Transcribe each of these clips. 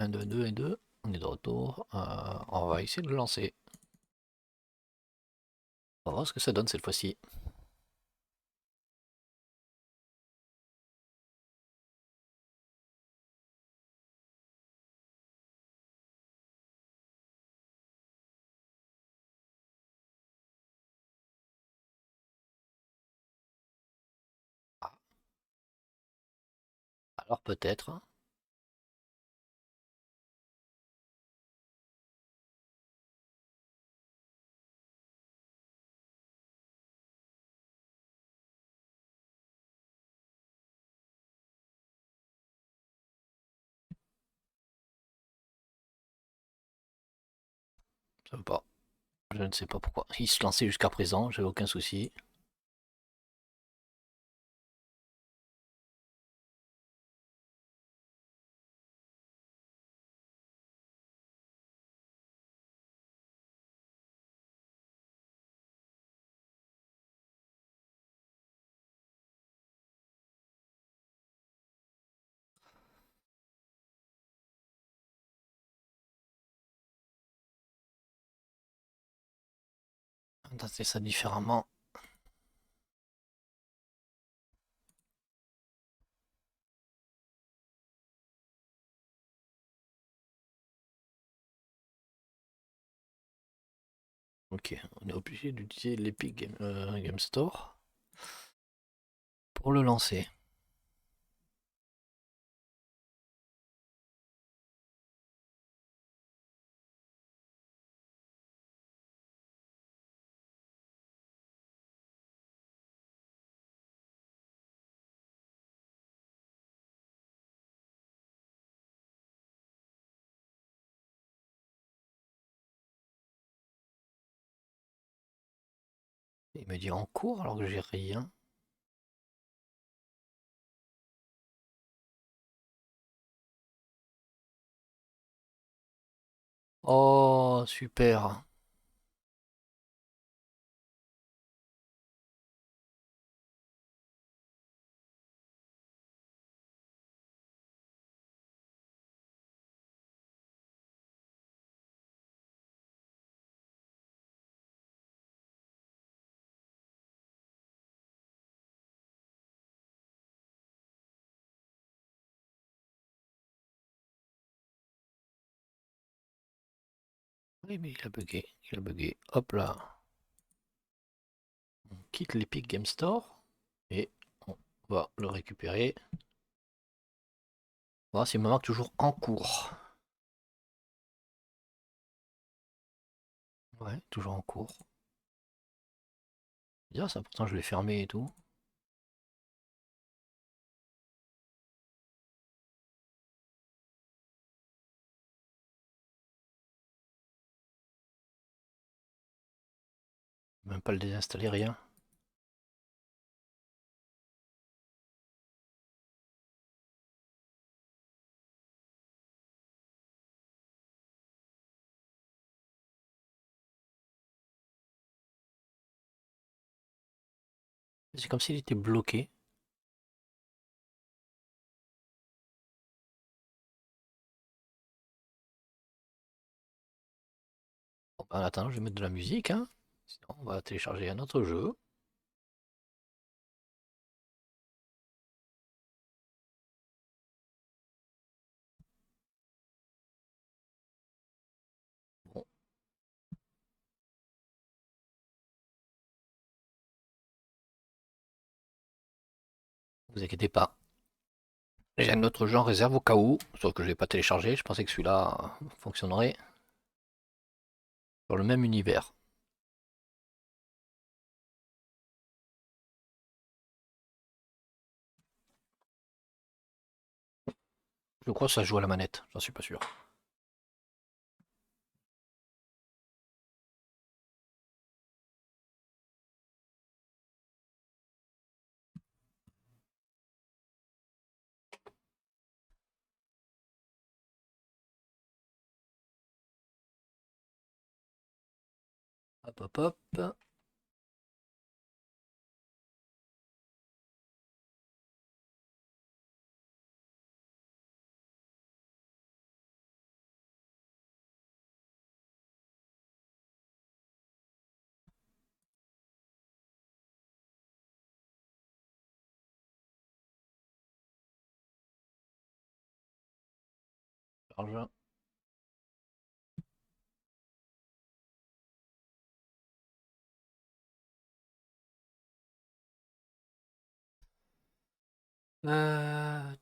1, 2, 2 et 2. On est de retour. On va essayer de le lancer. On va voir ce que ça donne cette fois-ci. Alors peut-être. Ça veut pas. Je ne sais pas pourquoi. Il se lançait jusqu'à présent, j'avais aucun souci. On va tenter ça différemment. Ok, on est obligé d'utiliser l'Epic Game Store pour le lancer. Il me dit en cours alors que j'ai rien. Oh, super. Oui, mais il a bugué. Il a bugué. Hop là. On quitte l'Epic Game Store et on va le récupérer. Voir s'il me marque toujours en cours. Ouais, toujours en cours. Bien ça, pourtant je l'ai fermé et tout. Même pas le désinstaller, rien. C'est comme s'il était bloqué. Bon, ben, attends, je vais mettre de la musique, hein. Sinon, on va télécharger un autre jeu. Bon, vous inquiétez pas. J'ai un autre jeu en réserve au cas où, sauf que je vais pas télécharger. Je pensais que celui-là fonctionnerait sur le même univers. Je crois que ça joue à la manette, j'en suis pas sûr. Hop hop hop. Charge.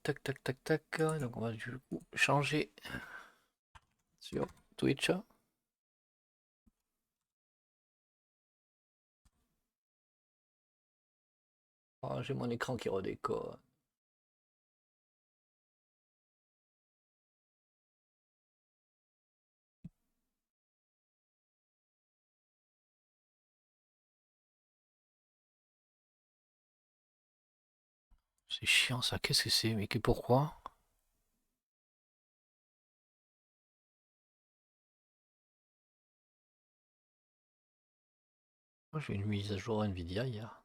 Tac, tac, tac, tac. Donc on va du coup changer sur Twitch. Oh, j'ai mon écran qui redécolle. C'est chiant ça, qu'est-ce que c'est? Mais pourquoi? Moi j'ai une mise à jour Nvidia hier.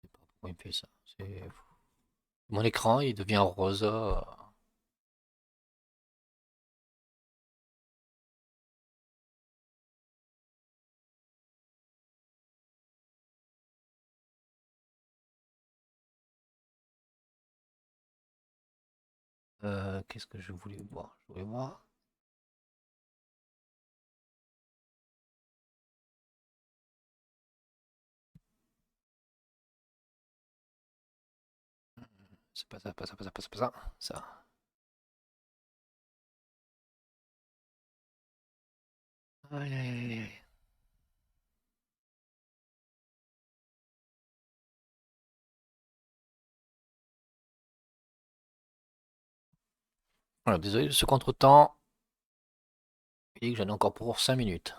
Je sais pas pourquoi il me fait ça. Mon écran il devient rose. Qu'est-ce que je voulais voir? Je voulais voir. C'est pas ça, pas ça, pas ça, pas ça, pas ça. Ça. Aïe, aïe, aïe, aïe. Voilà, désolé de ce contretemps. Il dit que j'en ai encore pour 5 minutes.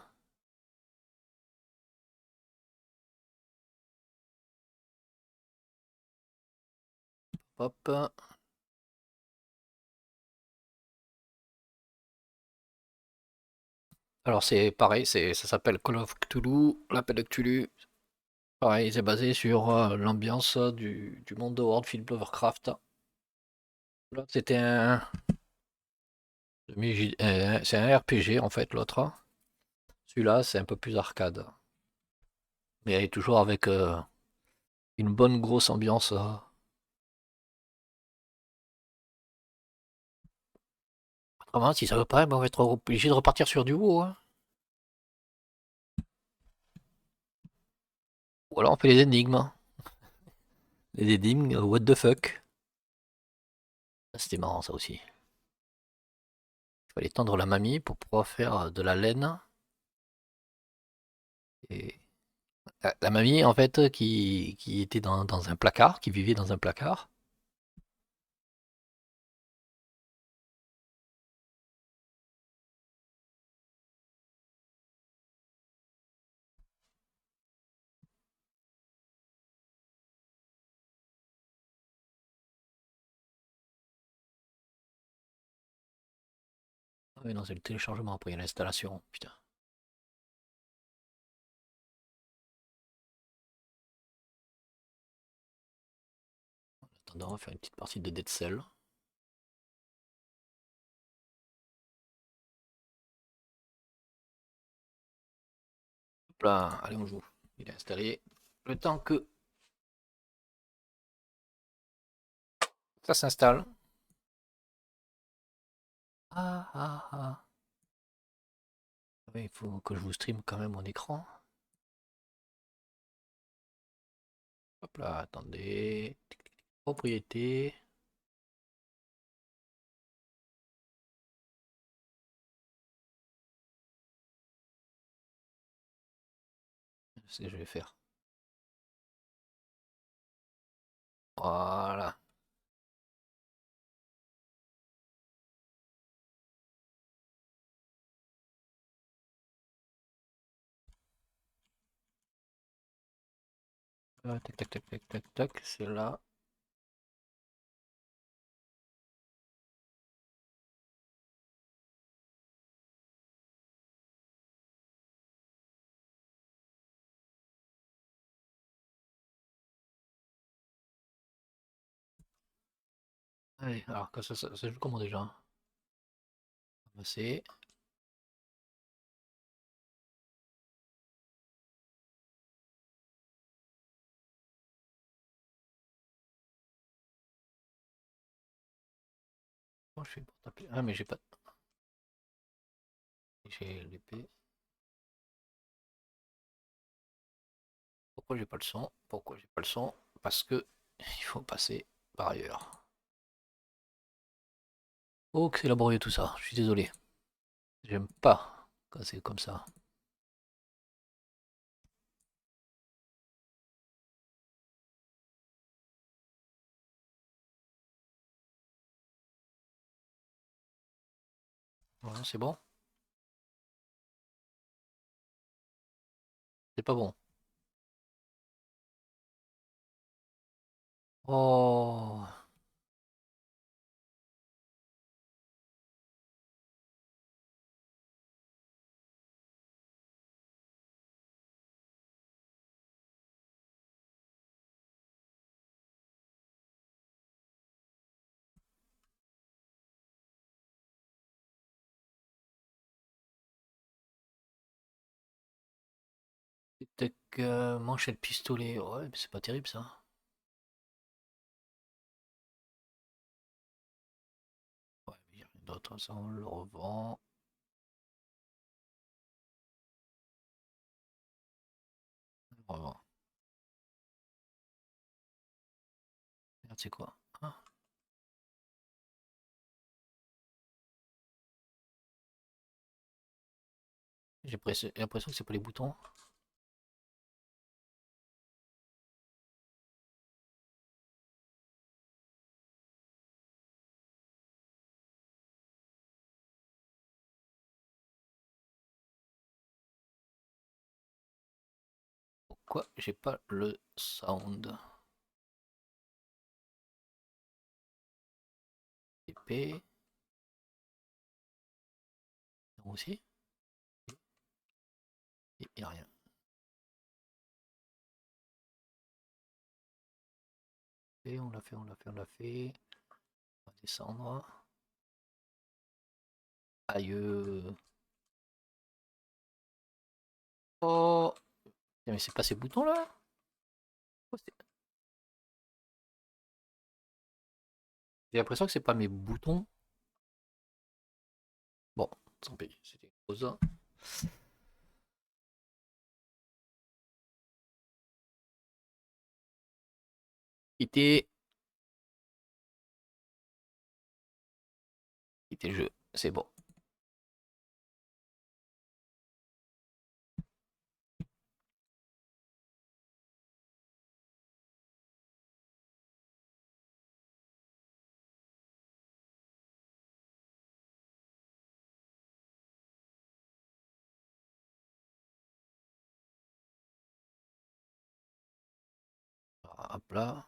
Hop. Alors c'est pareil, ça s'appelle Call of Cthulhu, l'appel de Cthulhu. Pareil, c'est basé sur l'ambiance du monde de World Philip Lovecraft. L'autre c'était c'est un RPG en fait l'autre. Celui-là c'est un peu plus arcade. Mais toujours avec une bonne grosse ambiance. Autrement, si ça veut pas, ben, on va être obligé de repartir sur du WoW, hein. Ou alors on fait les énigmes. Les énigmes, what the fuck. C'était marrant ça aussi. Il fallait tendre la mamie pour pouvoir faire de la laine. Et la mamie, en fait, qui était dans un placard, qui vivait dans un placard. Ah oui, non, c'est le téléchargement après l'installation. Putain. Attends, on va faire une petite partie de Dead Cell. Hop là, allez, on joue. Il est installé. Le temps que ça s'installe. Ah, ah, ah. Oui, il faut que je vous stream quand même mon écran. Hop là, attendez. Propriété. C'est ce que je vais faire. Voilà. Tac, tac, tac, tac, tac, tac. C'est là. Allez, alors, ça joue comment déjà? C'est Comment je fais pour taper? Ah, mais j'ai pas. J'ai l'épée. Pourquoi j'ai pas le son? Pourquoi j'ai pas le son? Parce que il faut passer par ailleurs. Oh, que c'est laborieux tout ça. Je suis désolé. J'aime pas quand c'est comme ça. Voilà, c'est bon. C'est pas bon. Oh, peut-être que mancher le pistolet. Ouais, mais c'est pas terrible ça. Ouais, mais y a rien d'autre. Ça, on le revend. On le revend. Merde, c'est quoi? Ah, j'ai l'impression que c'est pas les boutons. Pourquoi j'ai pas le sound? Épée. Non aussi. Il y a rien. Et on l'a fait, on l'a fait, on l'a fait. On va descendre. Aïe. Oh. Mais c'est pas ces boutons là? J'ai l'impression que c'est pas mes boutons. Bon, tant pis, c'était une pause. Quitter. Quitter le jeu, c'est bon. Hop là.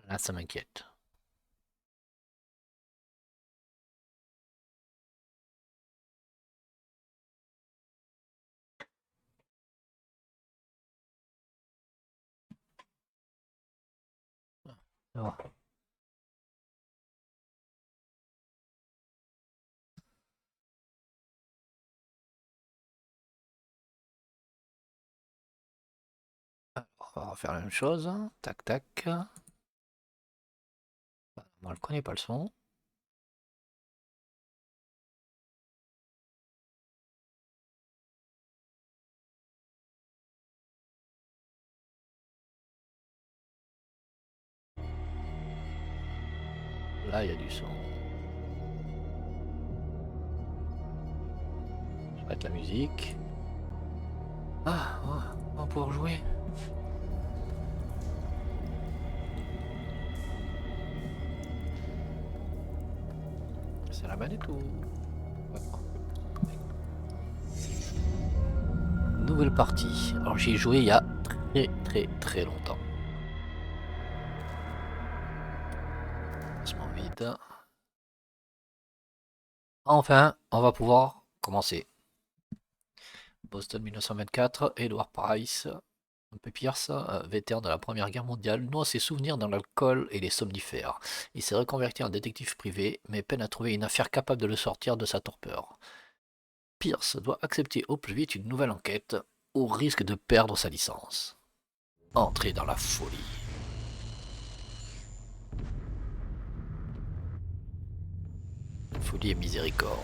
Là, ça m'inquiète. Ça va. Alors, on va refaire la même chose. Tac, tac. Moi, je connais pas le son. Là, il y a du son. Je vais mettre la musique. Ah, on va pouvoir jouer. C'est la manette ou... Ouais. Nouvelle partie. Alors, j'y ai joué il y a très longtemps. Placement vide. Enfin, on va pouvoir commencer. Boston 1924, Edward Price. Pierce, vétéran de la Première Guerre mondiale, noie ses souvenirs dans l'alcool et les somnifères. Il s'est reconverti en détective privé, mais peine à trouver une affaire capable de le sortir de sa torpeur. Pierce doit accepter au plus vite une nouvelle enquête, au risque de perdre sa licence. Entrer dans la folie. Folie et miséricorde.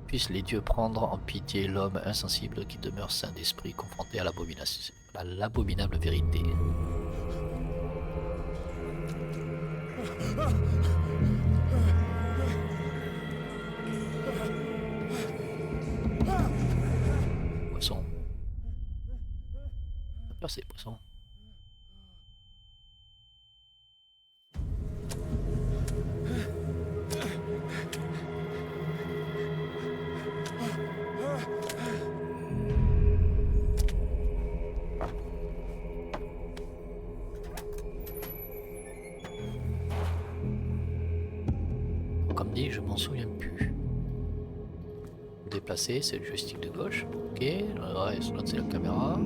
Puissent les dieux prendre en pitié l'homme insensible qui demeure saint d'esprit confronté à l'abominable vérité. Poisson. Peur c'est poisson. Comme dit, je m'en souviens plus. Déplacer, c'est le joystick de gauche. Ok, le reste, l'autre c'est la caméra. On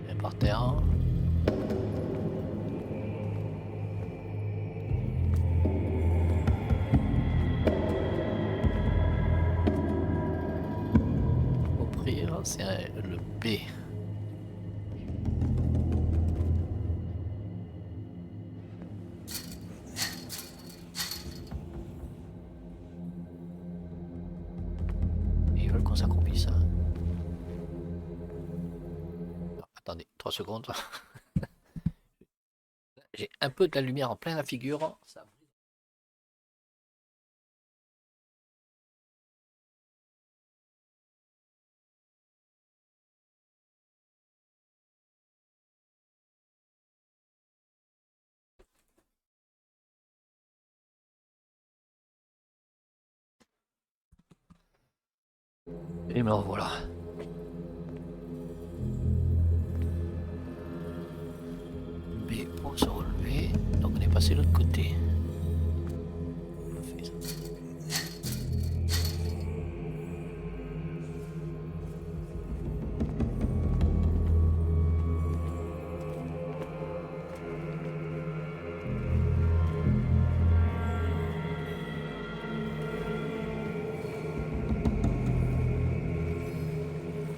vient par terre. C'est le B. Ils veulent qu'on s'accroupisse. Hein. Attendez, 3 secondes. J'ai un peu de la lumière en plein la figure. Ça... Et me revoilà. B pour se relever. Donc on est passé de l'autre côté.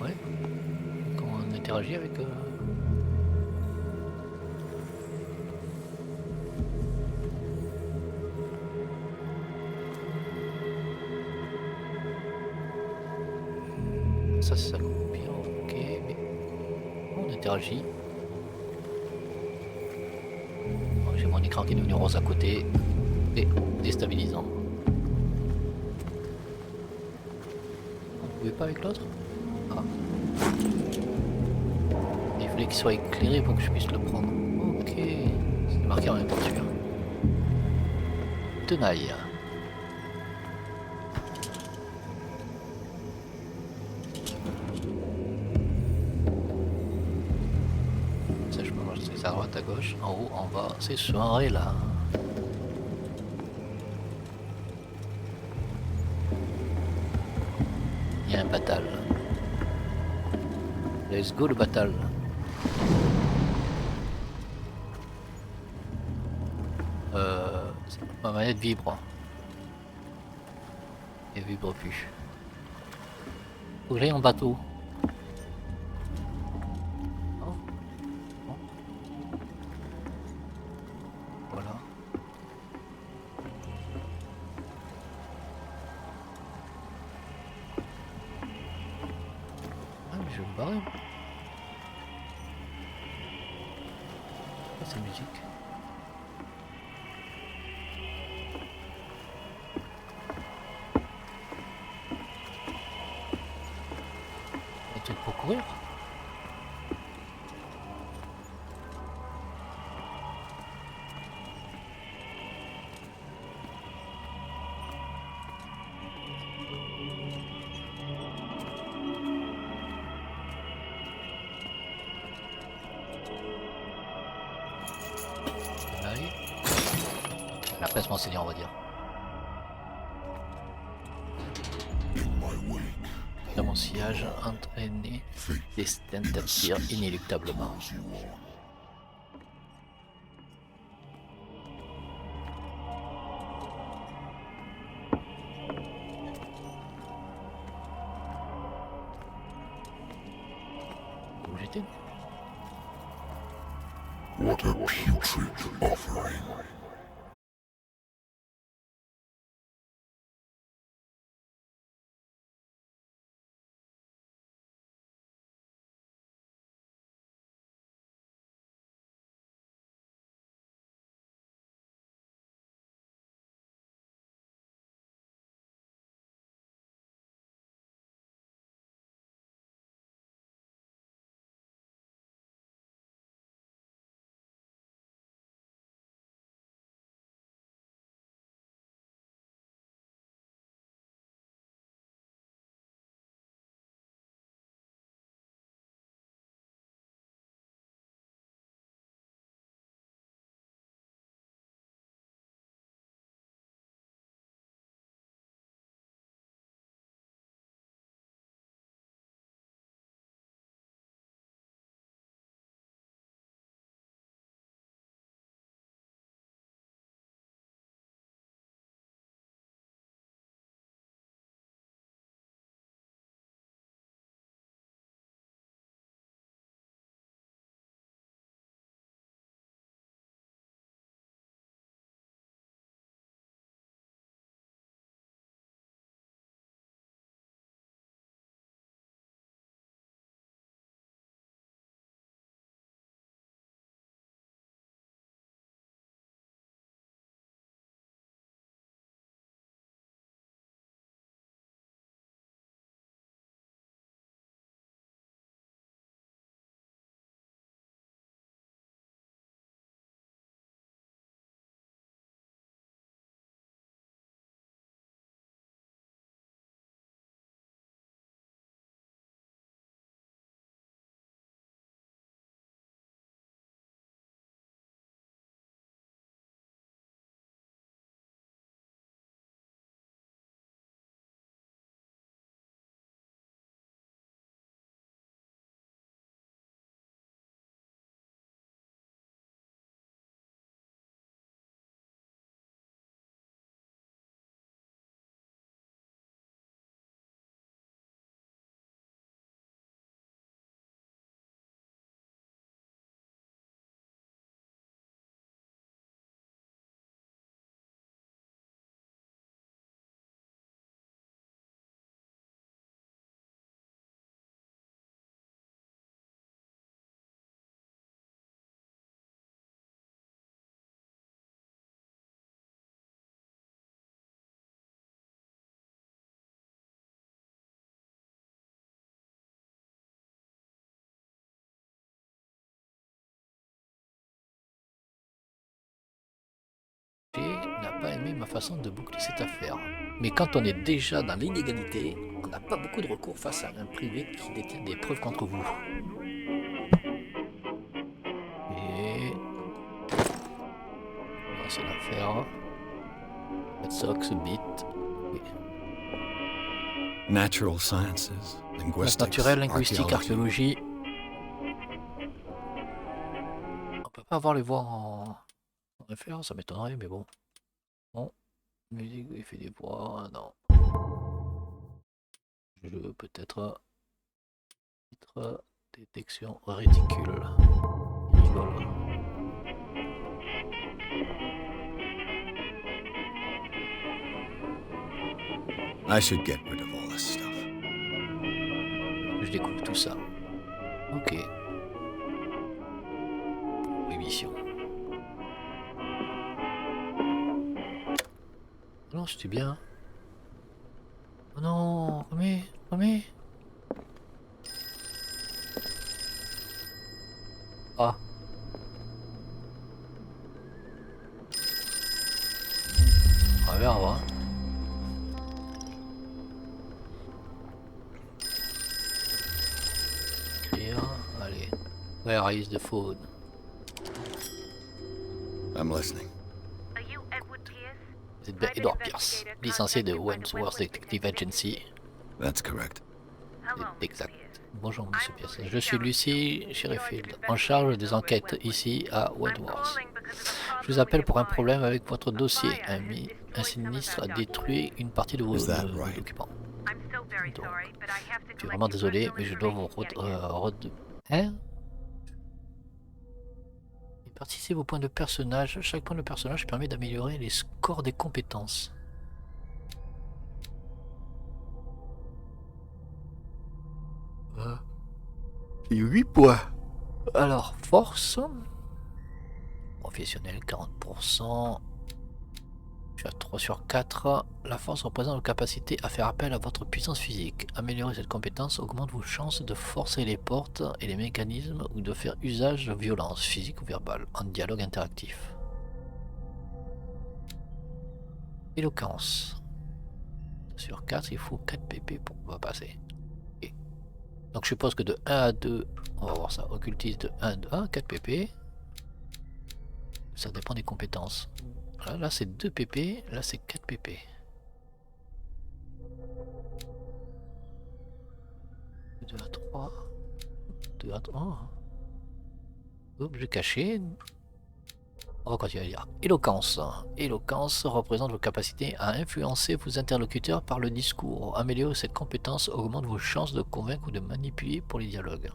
Ouais. Comment on interagit avec... Ça c'est ça le pire, ok, mais on interagit. Bon, j'ai mon écran qui est devenu rose à côté et déstabilisant. On ne pouvait pas avec l'autre? Ah. Il fallait qu'il soit éclairé pour que je puisse le prendre. Ok, c'est marqué en même temps dessus. Tenaille. À droite, à gauche, en haut, en bas, c'est soirée là. Il y a un battle. Let's go le battle. Ma manette vibre. Elle vibre plus. Faut que j'aille en bateau. Je vais me barrer. Cette musique. Un truc pour courir. Mais après se renseigner, on va dire. Dans mon sillage, entraîné, destin t'attire inéluctablement. Où j'étais? What a putrid offering. N'a pas aimé ma façon de boucler cette affaire. Mais quand on est déjà dans l'inégalité, on n'a pas beaucoup de recours face à un privé qui détient des preuves contre vous. Et... c'est l'affaire. Red Sox, Beat. Oui. Natural sciences, Sciences linguistics, naturelles, linguistique, archaeology. archéologie. On peut pas avoir les voix en référence, ça m'étonnerait, mais bon. Non. Musique, il fait des voix, non. Jeu, peut-être. Titre, détection réticule. Il rigole. I should get rid of all this stuff. Je découvre tout ça. Ok. Prohibition. Non, c'était bien. Oh non, remets, remets. Ah. On va voir. Hein. Écrire, allez. Where is the phone? I'm listening. Are you Edward P. Vous êtes bien Edward Pierce, licencié de Wentworth Detective Agency. That's correct. C'est exact. Bonjour Monsieur Pierce. Je suis Lucy Sherryfield, en charge des enquêtes ici à Wentworth. Je vous appelle pour un problème avec votre dossier. Un sinistre a détruit une partie de vos documents. Donc, je suis vraiment désolé, mais je dois vous Hein? Répartissez vos points de personnage. Chaque point de personnage permet d'améliorer les scores des compétences. J'ai 8 points. Alors, force. Professionnel, 40%. Je suis à 3 sur 4. La force représente la capacité à faire appel à votre puissance physique. Améliorer cette compétence augmente vos chances de forcer les portes et les mécanismes ou de faire usage de violence physique ou verbale en dialogue interactif. Éloquence. Sur 4, il faut 4 pp pour pouvoir passer. Okay. Donc je suppose que de 1 à 2, on va voir ça. Occultise de 1 à 4 pp. Ça dépend des compétences. Là c'est 2 pp, là c'est 4 pp. 2 à 3. 2 à 3. Objet caché. On va continuer à dire. Éloquence. Éloquence représente vos capacités à influencer vos interlocuteurs par le discours. Améliorer cette compétence augmente vos chances de convaincre ou de manipuler pour les dialogues.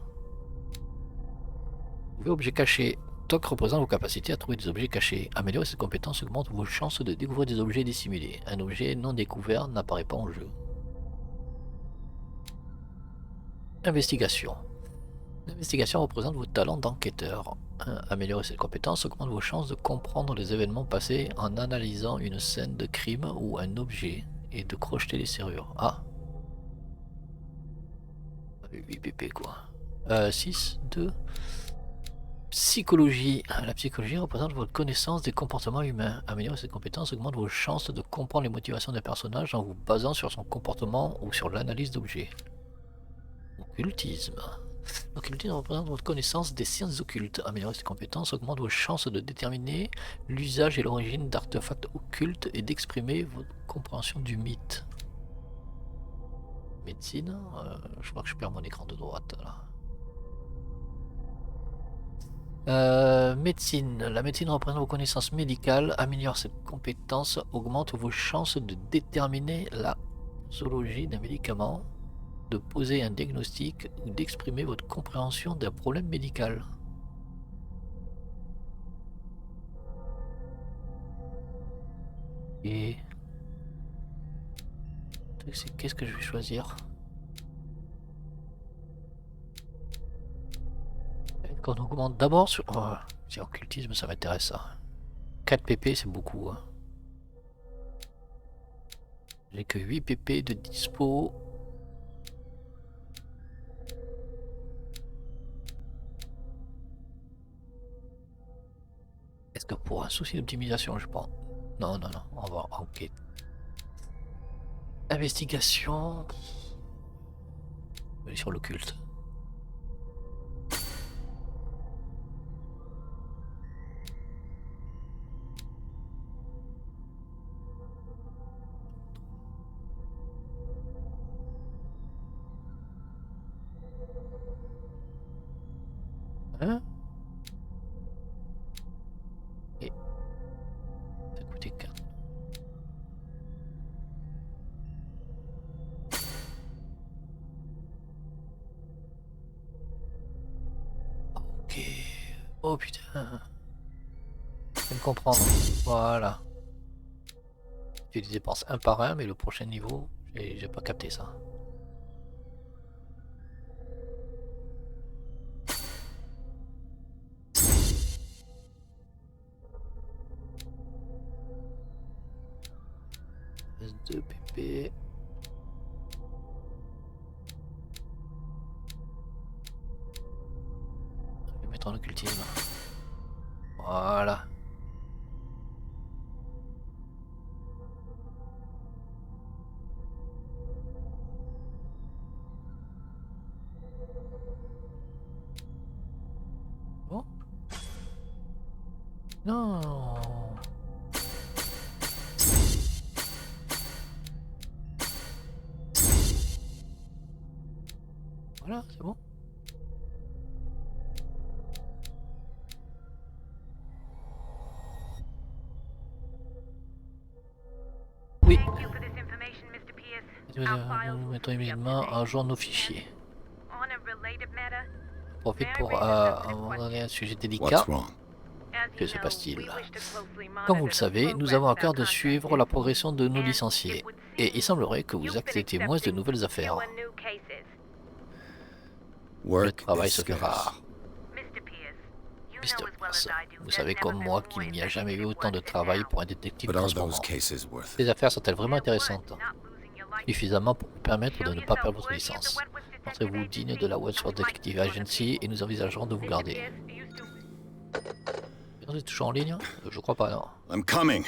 Objet caché. TOC représente vos capacités à trouver des objets cachés. Améliorer cette compétence augmente vos chances de découvrir des objets dissimulés. Un objet non découvert n'apparaît pas en jeu. Investigation. L'investigation représente vos talents d'enquêteur. Améliorer cette compétence augmente vos chances de comprendre les événements passés en analysant une scène de crime ou un objet et de crocheter les serrures. Ah 8 pp quoi. 6, 2. Psychologie. La psychologie représente votre connaissance des comportements humains. Améliorer cette compétence augmente vos chances de comprendre les motivations d'un personnage en vous basant sur son comportement ou sur l'analyse d'objets. Occultisme. L'occultisme représente votre connaissance des sciences occultes. Améliorer cette compétence augmente vos chances de déterminer l'usage et l'origine d'artefacts occultes et d'exprimer votre compréhension du mythe. Médecine. Je crois que je perds mon écran de droite là. Médecine. La médecine représente vos connaissances médicales. Améliorer cette compétence augmente vos chances de déterminer la posologie d'un médicament, de poser un diagnostic ou d'exprimer votre compréhension d'un problème médical. Et qu'est-ce que je vais choisir? Qu'on augmente d'abord sur... Oh, c'est occultisme, ça m'intéresse ça. 4 pp c'est beaucoup. Hein. J'ai que 8 pp de dispo. Est-ce que pour un souci d'optimisation, je pense... Non, non, non, on va voir. Ok. Investigation. On va aller sur l'occulte. Hein? Et ça a coûté 4. Ok. Oh putain. Je vais me comprendre. Voilà. Tu les dépenses un par un, mais le prochain niveau, j'ai pas capté ça. S2 pp. Je vais mettre en occultisme. Voilà. Bon. Non. Voilà, c'est bon. Oui. Nous mettons immédiatement à jour nos fichiers. Profite pour aborder un sujet délicat. What's wrong? Que se passe-t-il? Comme vous le savez, nous avons à cœur de suivre la progression de nos licenciés. Et il semblerait que vous acceptez moins de nouvelles affaires. Le Work travail is se fait scarce. rare. Mr. Pierce, vous savez comme moi qu'il n'y a jamais eu autant de travail pour un détective But qu'en are ce moment. those cases worth Ces it? affaires sont-elles vraiment intéressantes? Suffisamment pour vous permettre de ne pas perdre votre licence. Montrez-vous digne de la Westworld Detective Agency et nous envisagerons de vous garder. Vous êtes toujours en ligne? Je crois pas, non. I'm coming.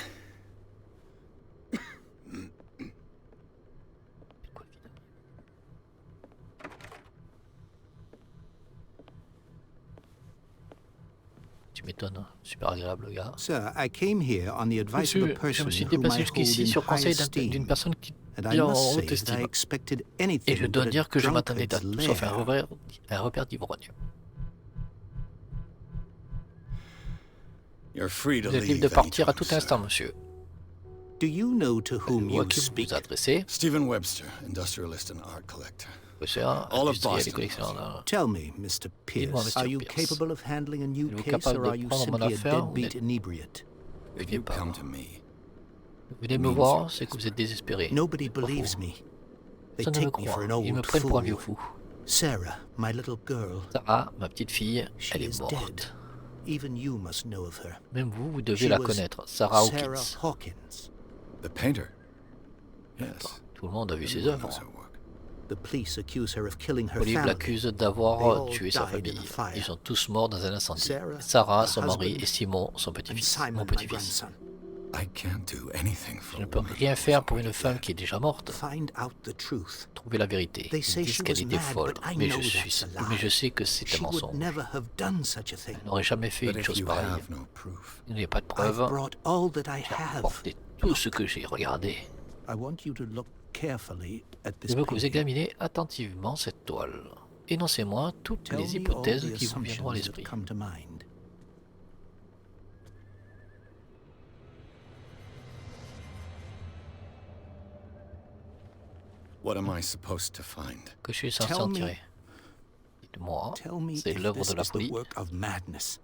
Tu m'étonnes, super agréable le gars. Sir, I came here on the advice of a Monsieur, je person me suis whom déplacé I jusqu'ici hold in sur high conseil d'une esteem, personne qui and I est en must say haute that I estime. expected Et anything je dois but a dire que je m'attendais à drunkard's tout sauf lair. un repère d'ivrogne. You're free to Vous êtes libre leave de partir à anytime, tout instant, sir. monsieur. Do you know to whom Savez-vous à you qui vous speak? vous adressez? Stephen Webster, industrialist and art collector. Professeur, All of industriel et Boston. collectionneur. Tell me, Mr. Dites-moi, Pierce, Mr. are you Pierce. capable of handling a new Êtes-vous case, capable or de are you prendre mon simply a affaire ou deadbeat n'êtes- inebriate? If you come to me, Vous venez me means voir, you're c'est que vous êtes desperate. désespéré. Nobody Pas believes faux. me. They Personne ne me take me croit. for an Ils me old prennent pour un vieux fool. fou. Sarah, my little girl, Sarah, ma petite fille, she elle est is morte. dead. Even you must know of her. Même vous, vous devez She la was connaître. Sarah Sarah Hawkins. Hawkins. The painter? Yes. Tout le monde a vu ses Everyone œuvres. knows her work. The police accuse her of killing her Police family. l'accuse They d'avoir all tué sa died in famille. a fire. Ils sont tous morts dans un incendie. Sarah, Sarah, her son mari, husband, et Simon, son And petit-fils. Simon, Mon my petit-fils. grandson. I can't do anything for Je ne a peux woman rien who's faire pour une already femme dead. qui est déjà morte. Find out the truth. Trouver la vérité. They Ils say disent she qu'elle was était mad, folle. but I Mais know je that's a lie. mais je sais que c'est un She would mensonge. never have done such a thing. Elle n'aurait jamais fait But une if chose you pareille. have no proof, Il n'y a pas de I've preuve. brought all that I J'ai have. apporté tout ce que j'ai regardé. I want you to look carefully at this Je veux que vous painting. examinez attentivement cette toile. Énoncez-moi toutes Tell les me all hypothèses the qui vous viendront à assumptions l'esprit. that come to mind. what am I supposed to find? Que je suis censé Tell en me- tirer. Dites-moi, Tell me c'est if l'œuvre this de la is the folie, work of madness.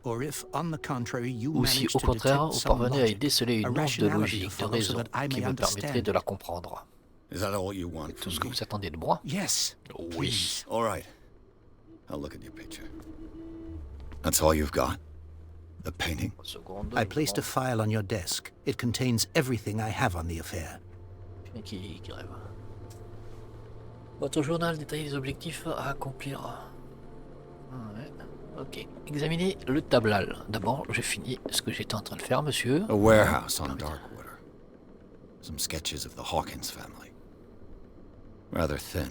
Or if, on the contrary, you ou si manage au to contraire detect vous some parvenez à y logic, déceler a une once de rationality logique, to de follow so raison, that I qui may me permettrait understand de la it. comprendre. Is that all you want Tout ce from que me? vous attendez de moi? Yes. Oui. Please. All right. I'll look at your picture. That's all you've got? The painting? Une seconde, I placed a bon, file on your desk. It contains everything I have on the affair. qui rêve. Votre journal détaille les objectifs à accomplir. Ouais. Ok. Examinez le tablal. D'abord, je finis ce que j'étais en train de faire, monsieur. A warehouse on Darkwater. Some sketches of the Hawkins family. Rather thin.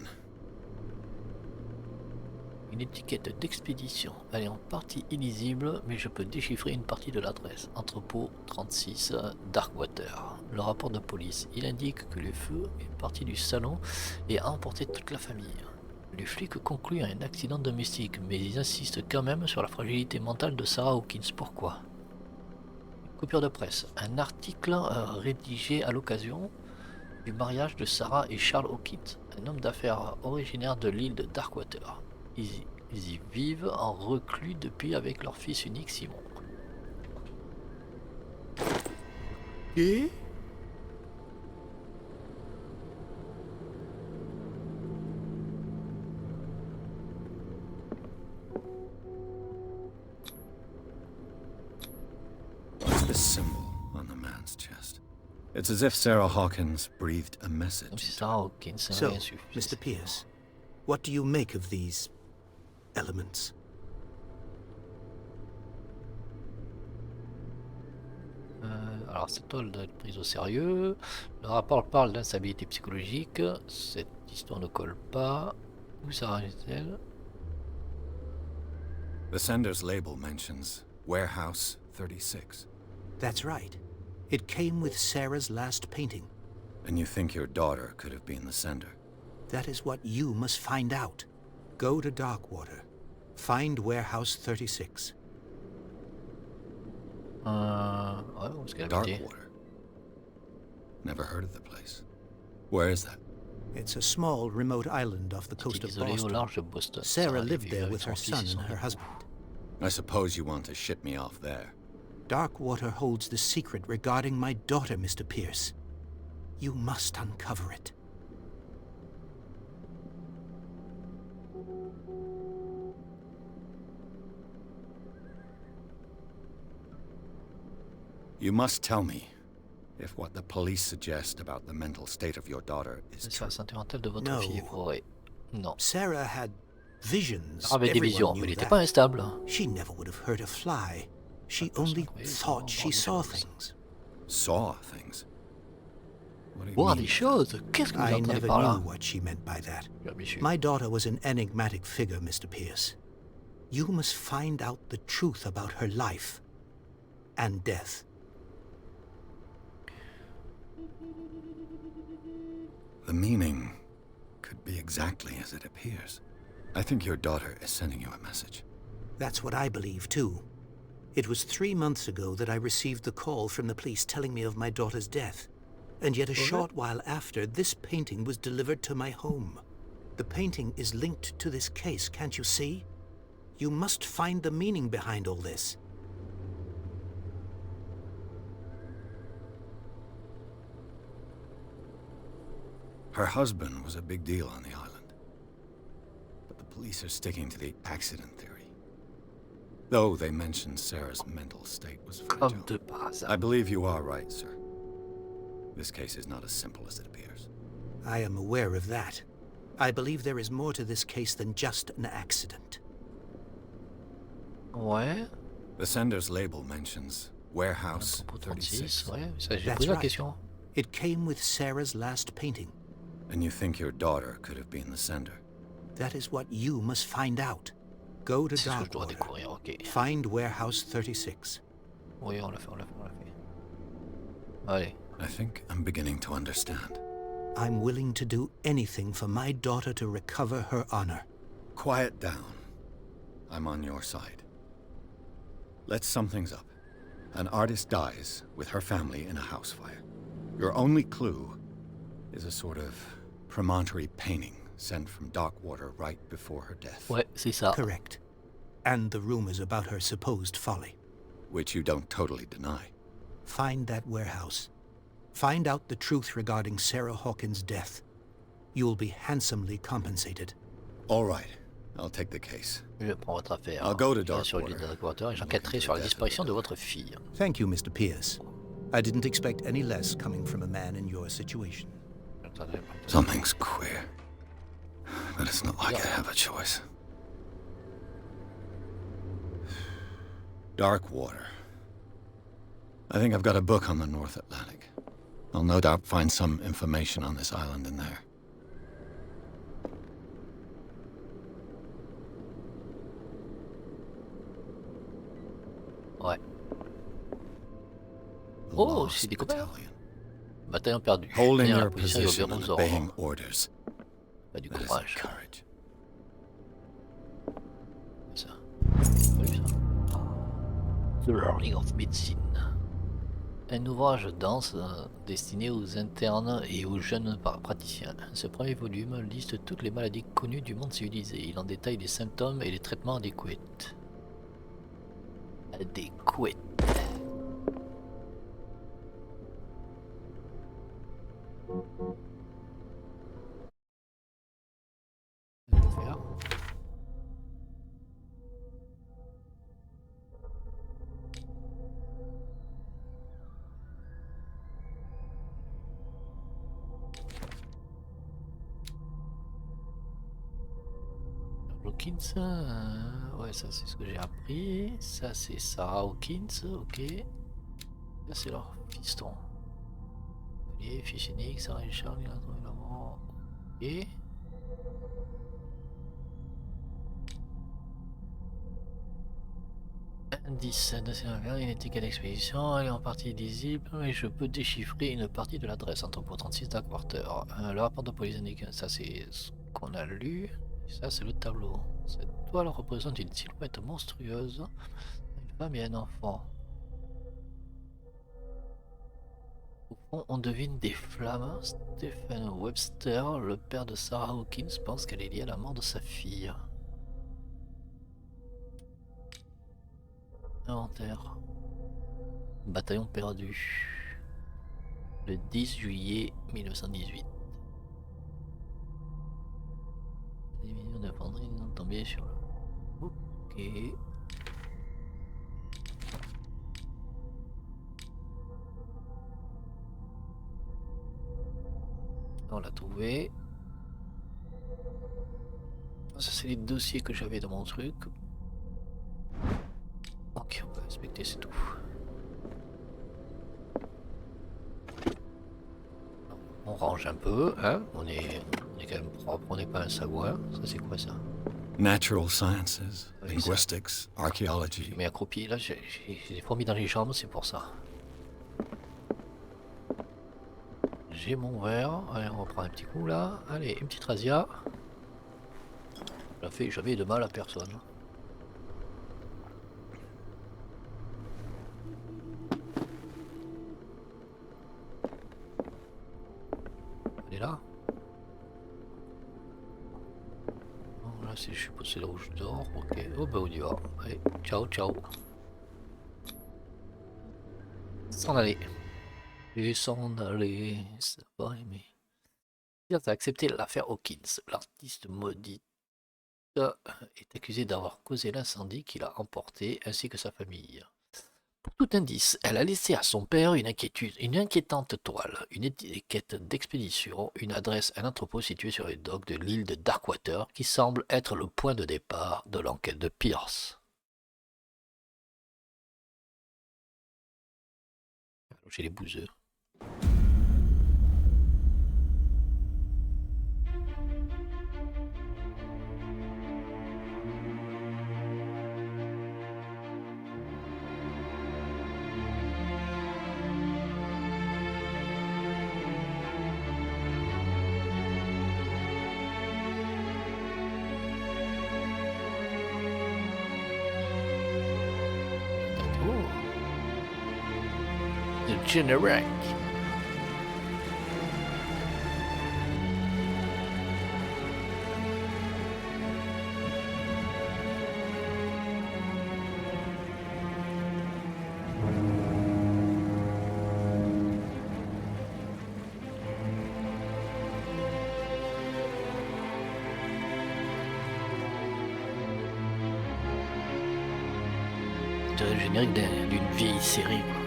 Une étiquette d'expédition. Elle est en partie illisible, mais je peux déchiffrer une partie de l'adresse. Entrepôt 36, Darkwater. Le rapport de police. Il indique que le feu est parti du salon et a emporté toute la famille. Les flics concluent à un accident domestique, mais ils insistent quand même sur la fragilité mentale de Sarah Hawkins. Pourquoi? Coupure de presse. Un article rédigé à l'occasion du mariage de Sarah et Charles Hawkins, un homme d'affaires originaire de l'île de Darkwater. Ils y vivent en reclus depuis avec leur fils unique Simon. Eh? What's this symbol on the man's chest? It's as if Sarah Hawkins breathed a Comme message. si Sarah Hawkins So, avait insuffisé. Mr. Pierce, what do you make of these elements? Alors cette toile doit être prise au sérieux. Le rapport parle d'instabilité psychologique. Cette histoire ne colle pas. Où s'arrête-t-elle? The sender's label mentions Warehouse 36. That's right. It came with Sarah's last painting. And you think your daughter could have been the sender? That is what you must find out. Go to Darkwater. Find warehouse 36. Ouais, où est-ce qu'elle habitait? Darkwater. Never heard of the place. Where is that? It's a small, remote island off the C'était coast of isolé au Boston. large de Boston. Sarah y lived vivait there avec with son her fils et son son and her époux. husband. I suppose you want to ship me off there. Darkwater holds the secret regarding my daughter, Mr. Pierce. You must uncover it. You must tell me if what the police suggest about the mental state of your daughter is C'est true. la santé mentale de votre No. fille est vrai. Non. Sarah had visions. Elle avait des Everyone visions, knew mais il n'était that. pas instable. She never would have hurt a fly. She Pas only personne, oui, thought she voir des saw choses. things. Saw things? What do you Voir mean? des choses? Qu'est-ce que vous I entendez never par là? knew what she meant by that. Jamais su. My daughter was an enigmatic figure, Mr. Pierce. You must find out the truth about her life and death. The meaning could be exactly as it appears. I think your daughter is sending you a message. That's what I believe, too. It was 3 months ago that I received the call from the police telling me of my daughter's death. And yet a short while after, this painting was delivered to my home. The painting is linked to this case, can't you see? You must find the meaning behind all this. Her husband was a big deal on the island. But the police are sticking to the accident theory. Though they mentioned Sarah's mental state was fragile. Comme de par hasard. I believe you are right, sir. This case is not as simple as it appears. I am aware of that. I believe there is more to this case than just an accident. Ouais. The sender's label mentions Warehouse Pour 36. 36, ouais. Ça, j'ai That's posé la right. question. It came with Sarah's last painting. And you think your daughter could have been the sender? That is what you must find out. Go to C'est ce que je dois Darkwater. découvrir, ok. Find warehouse 36. Oui, on l'a fait, on l'a fait, on l'a fait. Allez. I think I'm beginning to understand. I'm willing to do anything for my daughter to recover her honor. Quiet down. I'm on your side. Let's sum things up. An artist dies with her family in a house fire. Your only clue is a sort of promontory painting sent from Darkwater right before her death. Ouais, c'est ça. Correct. And the rumors about her supposed folly. Which you don't totally deny. Find that warehouse. Find out the truth regarding Sarah Hawkins' death. You'll be handsomely compensated. All right. I'll take the case. Je prends votre affaire. I'll go to J'irai sur l'île Darkwater. de Darkwater et j'enquêterai sur la disparition de votre fille. Thank you, Mr. Pierce. I didn't expect any less coming from a man in your situation. Something's queer. But it's not like I have a choice. Darkwater. I think I've got a book on the North Atlantic. I'll no doubt find some information on this island in there. Ouais. The Oh, Lost c'est découvert. Battalion. Bataillon perdu. Holding Bien, la your position est au position bureau and Zorro. obeying orders. Pas du That is courage. courage. Ça. Pas vu ça. The Learning of Medicine. Un ouvrage dense destiné aux internes et aux jeunes praticiens. Ce premier volume liste toutes les maladies connues du monde civilisé. Il en détaille les symptômes et les traitements adéquats. Adéquats. Je vais faire. Hawkins, ouais, ça c'est ce que j'ai appris. Ça c'est Sarah Hawkins, ok. Là c'est leur fiston. Olivier, fiche unique, Sarah et Charles, il a trouvé la mort. Ok. Hein, Indice, une étiquette d'expédition, elle est en partie lisible, mais je peux déchiffrer une partie de l'adresse, entrepôt 36 Darkwater. Le rapport de police indique, ça c'est ce qu'on a lu, ça c'est le tableau. Cette toile représente une silhouette monstrueuse, une femme et un enfant. Au fond, on devine des flammes. Stephen Webster, le père de Sarah Hawkins, pense qu'elle est liée à la mort de sa fille. Inventaire. Bataillon perdu. Le 10 juillet 1918. Des millions d'infanteries sont tombés sur le... Ok. On l'a trouvé. Ça c'est les dossiers que j'avais dans mon truc. Ok, on va inspecter, c'est tout. On range un peu, hein. On est quand même propre, on n'est pas un sagouin. Ça c'est quoi ça? Natural sciences, Oui, linguistics, archaeology. Mais accroupi, là j'ai des fourmis dans les jambes, c'est pour ça. J'ai mon verre, allez on reprend un petit coup là. Allez, une petite razzia. Ça fait jamais de mal à personne. Elle est là. Bon, là je suppose c'est là où je dors. Ok, oh bah on y va. Allez, ciao ciao. S'en aller. Et s'en aller, ça va aimer. Il a accepté l'affaire Hawkins. L'artiste maudit est accusé d'avoir causé l'incendie qu'il a emporté ainsi que sa famille. Pour tout indice, elle a laissé à son père une inquiétante toile, une étiquette d'expédition, une adresse, un entrepôt situé sur les docks de l'île de Darkwater qui semble être le point de départ de l'enquête de Pierce. Chez les bouseux. The Generic. C'est le générique d'une vieille série, quoi.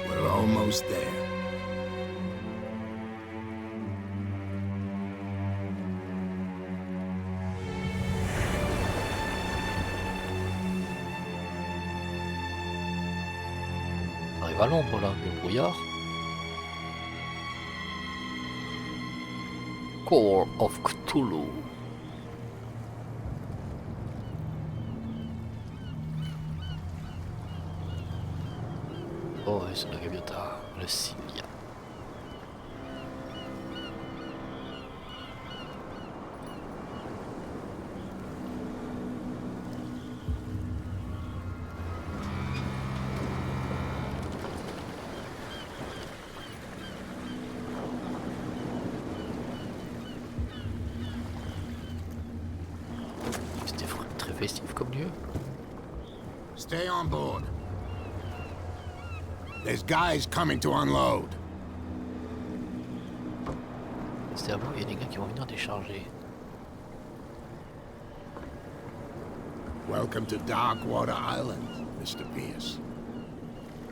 We're almost there. On arrive à Londres là, le brouillard. Core of Cthulhu. Oh ouais, c'est la gaviota, le Sylvia. C'était très festif comme lieu. Stay on board. There's guys coming to unload. C'était avant, il y a des gars qui vont venir décharger. Welcome to Darkwater Island, Mr. Pierce.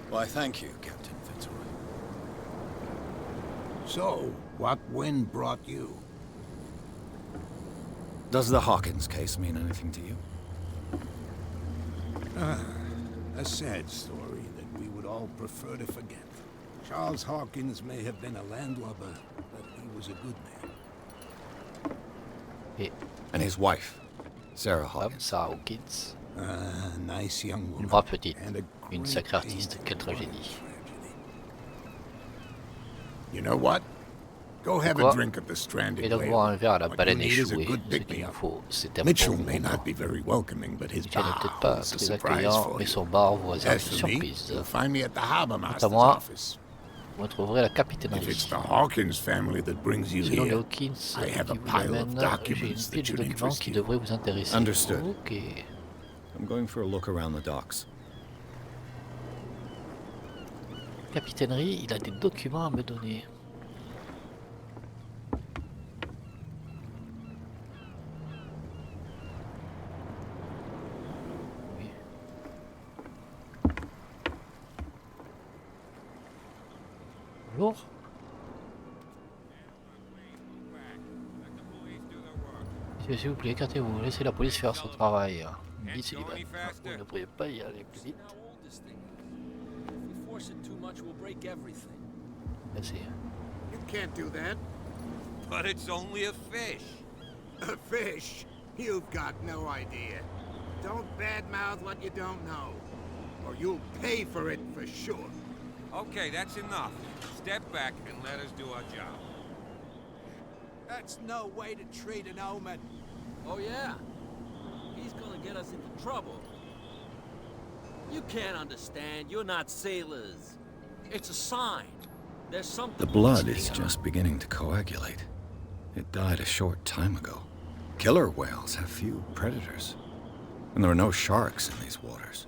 Why, thank you, Captain Fitzroy. So, what wind brought you? Does the Hawkins case mean anything to you? A sad story that we would all prefer to forget. Charles Hawkins may have been a landlubber, but he was a good man. Et And his wife, Sarah femme, Hawkins. Sarah Hawkins, A nice young une woman. brave petite, And a une great sacrée artiste. painter. Quelle What a tragédie. tragedy. You know what? Go have Quoi? a drink at the stranded Et donc whale. boire un verre à la What you baleine need is a échouée. good Ce qu'il pick-me-up. nous faut, c'est un Mitchell bon may moment. not be very welcoming, but his Michel n'est bar peut-être pas holds a très surprise accueillant, for mais you. son bar vous réserve As une for me, surprise. you'll find me at the harbor Quant à master's moi, office. vous trouverez la If capitainerie. it's the Hawkins family that brings you Selon les here, Hawkins I have a qui vous pile of l'amène, j'ai une documents pile that de should documents interest qui you. devraient vous intéresser. Understood. Ok. I'm going for a look around the docks. Capitainerie, il a des documents à me donner. Oui. Bonjour. Monsieur, s'il vous plaît, écartez-vous, laissez la police faire son travail. Dit Sullivan. Vous ne pourriez pas y aller plus vite. Merci. You can't do that. But it's only a fish. A fish? You've got no idea. Don't badmouth what you don't know, or you'll pay for it for sure. Okay, that's enough. Step back and let us do our job. That's no way to treat an omen. Oh yeah? He's gonna get us into trouble. You can't understand. You're not sailors. It's a sign. There's something... The blood is just beginning to coagulate. It died a short time ago. Killer whales have few predators. And there are no sharks in these waters.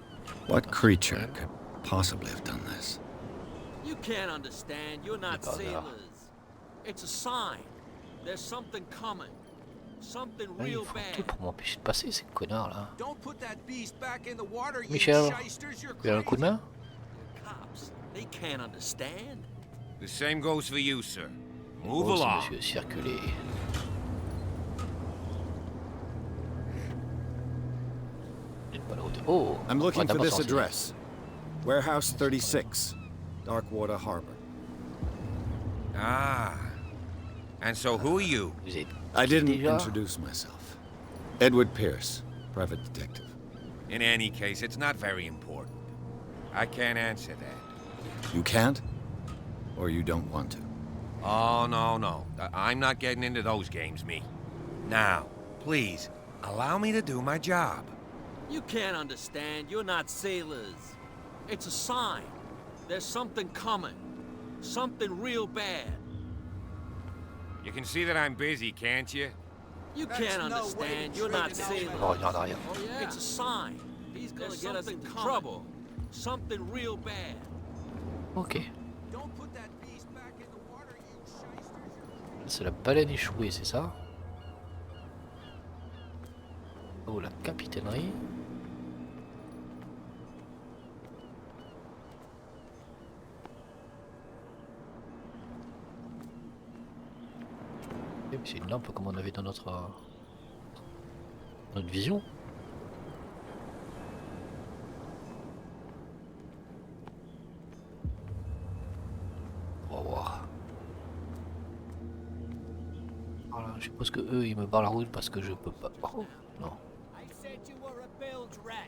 What creature could possibly have done this? You can't understand. You're not Pas là. sailors. It's a sign. There's something coming. Something Là, ils real font bad. tout pour m'empêcher de passer, ces connards là. Don't put that beast back in the water, you Michel, shysters. You're vous avez un coup de crazy. main? Cops, they can't understand. The same goes for you, sir. Move Oh, along. monsieur, circulez. J'ai pas la hauteur. Oh, I'm looking on va for d'abord this s'en renseigner. address. Warehouse 36, Darkwater Harbor. Ah. And so who are you? Vous êtes I qui didn't déjà? introduce myself. Edward Pierce, private detective. In any case, it's not very important. I can't answer that. You can't? Or you don't want to? Oh, no. I'm not getting into those games, me. Now, please, allow me to do my job. You can't understand. You're not sailors. It's a sign. There's something coming. Something real bad. You can see that I'm busy, can't you? You can't understand. You're not sailors. Oh, regarde arrière. Oh, yeah. It's a sign. He's gonna get us into trouble. Something real bad. Ok. Don't put that beast back in the water, you shysters. C'est la baleine échouée, c'est ça? Oh, la capitainerie. Eh, mais c'est une lampe comme on avait dans notre vision. On va voir. Voilà, je suppose que eux ils me barrent la route parce que je peux pas. Oh, non. I said you were a bilge rat,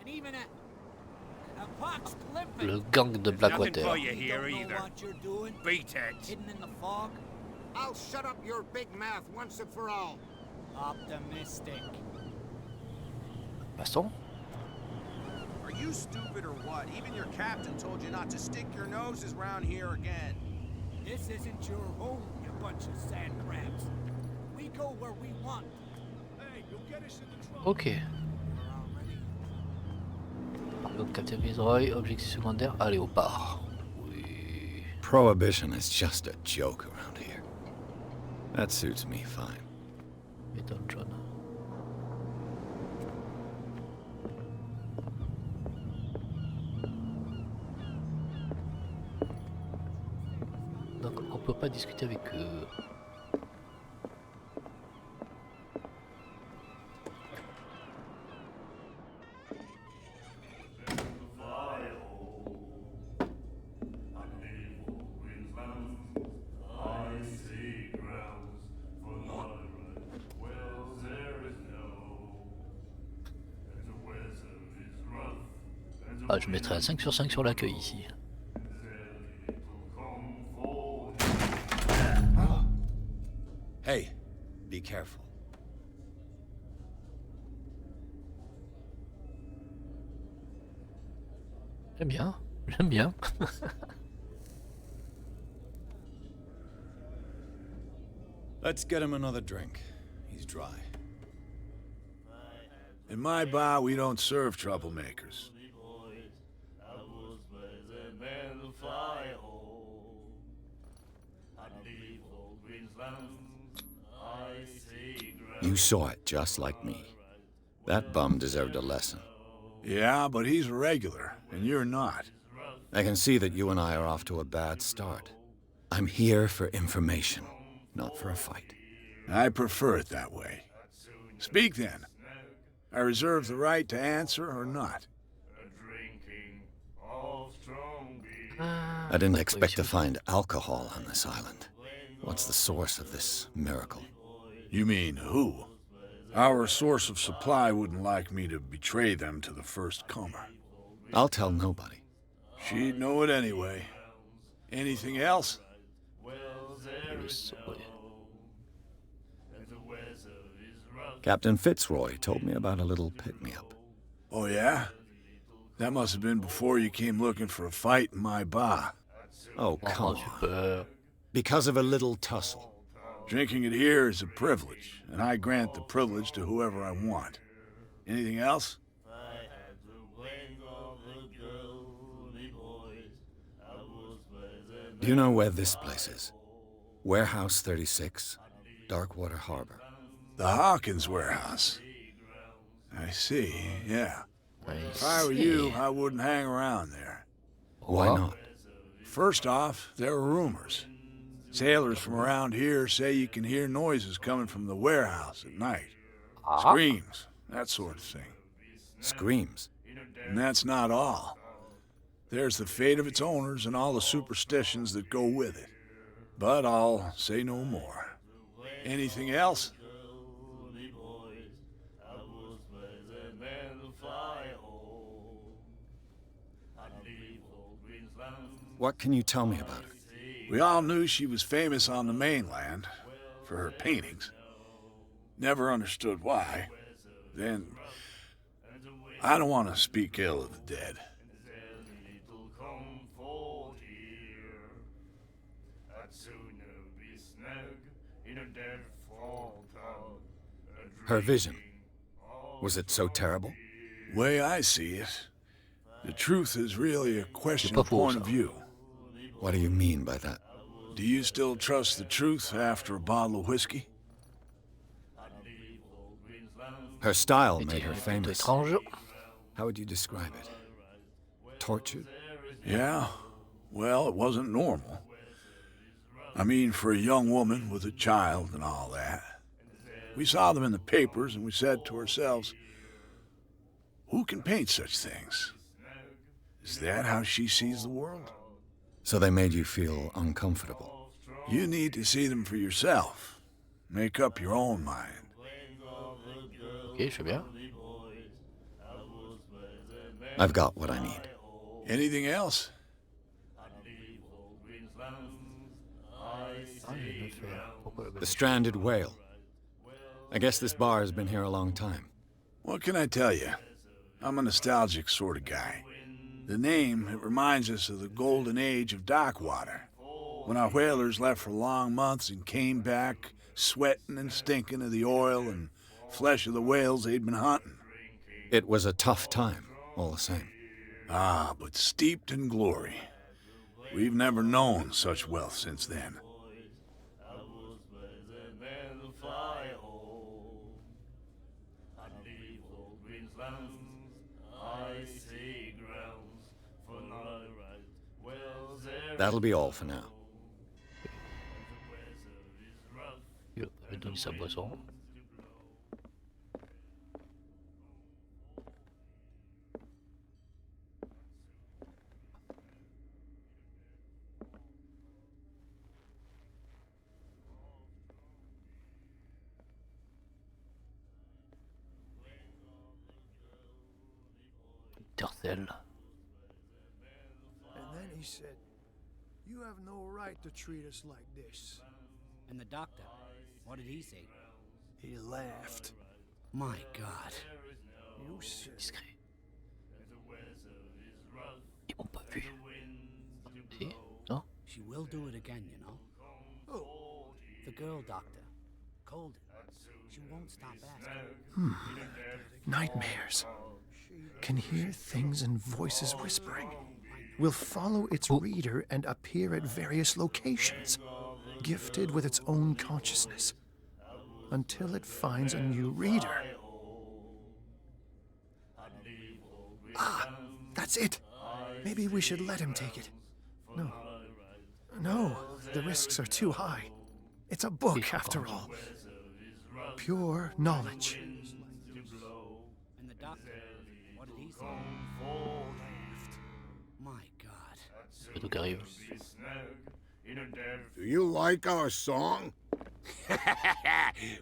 and even a pox limping. Le gang de Nothing Blackwater. for you You here don't know either. what you're doing, Beat it. hidden in the fog. I'll shut up your big mouth once and for all. Optimistic. Passons. Are you stupid or what? Even your captain told you not to stick your noses round here again. This isn't your home, you bunch of sand crabs. We go where we want. Hey, you'll get us into trouble. Ok. Donc Captain Fitzroy, objectif secondaire, aller au bar. Oui. Prohibition is just a joke around here. That suits me fine. M'étonne, John. Donc on peut pas discuter avec eux. I see Ah, je mettrais un 5 sur 5 sur l'accueil ici. Hey, be careful. J'aime bien, j'aime bien. Let's get him another drink. He's dry. In my bar, we don't serve troublemakers. You saw it just like me. That bum deserved a lesson. Yeah, but he's a regular, and you're not. I can see that you and I are off to a bad start. I'm here for information, not for a fight. I prefer it that way. Speak then. I reserve the right to answer or not. I didn't expect to find alcohol on this island. What's the source of this miracle? You mean who? Our source of supply wouldn't like me to betray them to the first comer. I'll tell nobody. She'd know it anyway. Anything else? Captain Fitzroy told me about a little pick-me-up. Oh yeah? That must have been before you came looking for a fight in my bar. Oh, come on. Because of a little tussle. Drinking it here is a privilege, and I grant the privilege to whoever I want. Anything else? Do you know where this place is? Warehouse 36, Darkwater Harbor. The Hawkins warehouse. I see, yeah. If I were you, I wouldn't hang around there. Why not? First off, there are rumors. Sailors from around here say you can hear noises coming from the warehouse at night. Screams, that sort of thing. Screams. And that's not all. There's the fate of its owners and all the superstitions that go with it. But I'll say no more. Anything else? What can you tell me about her? We all knew she was famous on the mainland for her paintings. Never understood why. Then, I don't want to speak ill of the dead. Her vision. Was it so terrible? Way I see it, the truth is really a question of point of view. What do you mean by that? Do you still trust the truth after a bottle of whiskey? Her style made her famous. Étrange. How would you describe it? Tortured? Yeah, well, it wasn't normal. I mean, for a young woman with a child and all that. We saw them in the papers and we said to ourselves, who can paint such things? Is that how she sees the world? So they made you feel uncomfortable. You need to see them for yourself. Make up your own mind. Ok, je fais bien. I've got what I need. Anything else? The stranded whale. I guess this bar has been here a long time. What can I tell you? I'm a nostalgic sort of guy. The name, it reminds us of the golden age of Darkwater, when our whalers left for long months and came back sweating and stinking of the oil and flesh of the whales they'd been hunting. It was a tough time, all the same. Ah, but steeped in glory. We've never known such wealth since then. That'll be all for now. Il va donner sa boisson. Tercel. He said, "You have no right to treat us like this." And the doctor, what did he say? He laughed. My God. You said, Discret. Ils m'ont pas vu. Si? Non? She will do it again, you know. "Oh, The girl doctor. Colden. She won't stop asking. Nightmares. Can hear things and voices whispering. Will follow its reader and appear at various locations, gifted with its own consciousness, until it finds a new reader. Ah, that's it. Maybe we should let him take it. No, the risks are too high. It's a book, after all. Pure knowledge. And the doctor, what did he say? My God. Le truc arrive. Do you like our song?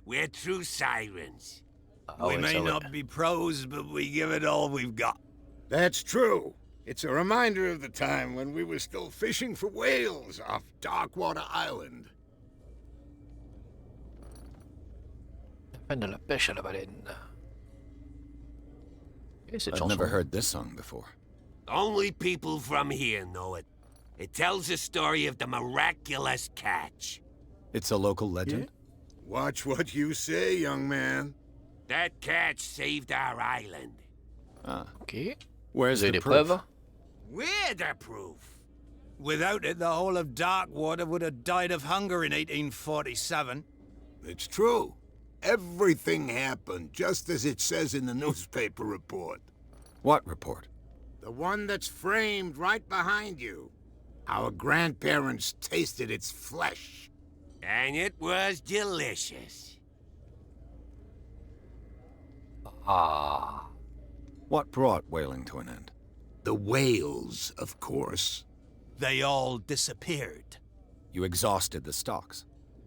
We're true sirens. Ah We ouais, may ça, ouais. not be pros, but we give it all we've got. That's true. It's a reminder of the time when we were still fishing for whales off Darkwater Island. La fin de la pêche à la baleine. Et cette I've chanson. never heard this song before. Only people from here know it. It tells the story of the miraculous catch. It's a local legend? Watch what you say, young man. That catch saved our island. Ah. Ok. Where's Vous avez the des proof? preuves? We're the proof. Without it, the whole of Darkwater would have died of hunger in 1847. It's true. Everything happened just as it says in the newspaper report. What report? The one that's framed right behind you. Our grandparents tasted its flesh. And it was delicious. Ah. What brought whaling to an end? The whales, of course. They all disappeared. You exhausted the stocks.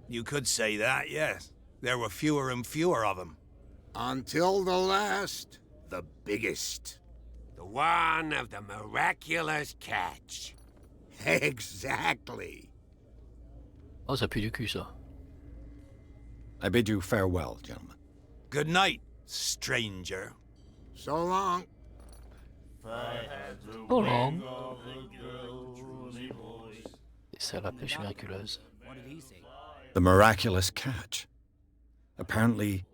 You could say that, yes. There were fewer and fewer of them. Until the last, the biggest. The one of the miraculous catch. Exactly. Oh, ça pue du cul, ça. I bid you farewell, gentlemen. Good night, stranger. So long. Oh long. Et ça, la pêche miraculeuse. What did he say? The miraculous catch. Apparently,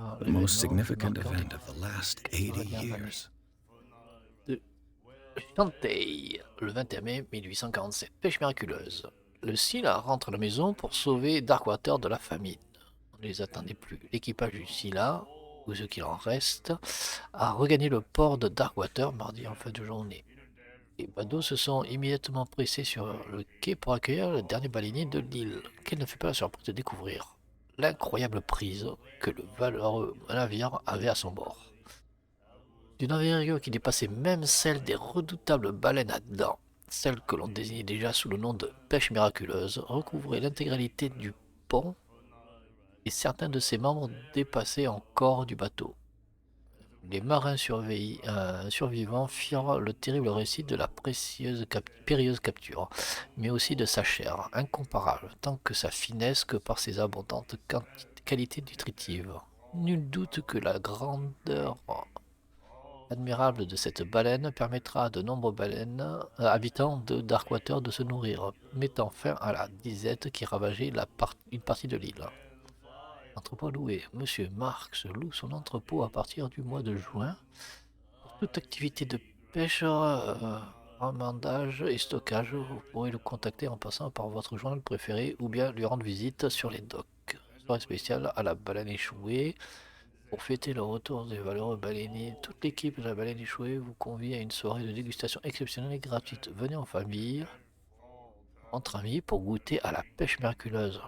Ah, the most significant event of the last 80 years. Chantey, le 21 mai 1847, pêche miraculeuse. Le Scylla rentre à la maison pour sauver Darkwater de la famine. On ne les attendait plus. L'équipage du Scylla, ou ce qu'il en reste, a regagné le port de Darkwater mardi en fin de journée. Les badauds se sont immédiatement pressés sur le quai pour accueillir le dernier baleinier de l'île. Quelle ne fut pas la surprise de découvrir l'incroyable prise que le valeureux navire avait à son bord. D'une envergure qui dépassait même celle des redoutables baleines à dents, celle que l'on désignait déjà sous le nom de pêche miraculeuse, recouvrait l'intégralité du pont et certains de ses membres dépassaient encore du bateau. Les marins survivants firent le terrible récit de la périlleuse capture, mais aussi de sa chair, incomparable, tant que sa finesse que par ses abondantes qualités nutritives. Nul doute que la grandeur admirable de cette baleine permettra à de nombreux habitants de Darkwater de se nourrir, mettant fin à la disette qui ravageait une partie de l'île. Entrepôt loué. Monsieur Marx loue son entrepôt à partir du mois de juin pour toute activité de pêche, remandage et stockage. Vous pourrez le contacter en passant par votre journal préféré ou bien lui rendre visite sur les docks. Soirée spéciale à la baleine échouée. Pour fêter le retour des valeureux baleiniers, toute l'équipe de la baleine échouée vous convie à une soirée de dégustation exceptionnelle et gratuite. Venez en famille, entre amis, pour goûter à la pêche miraculeuse.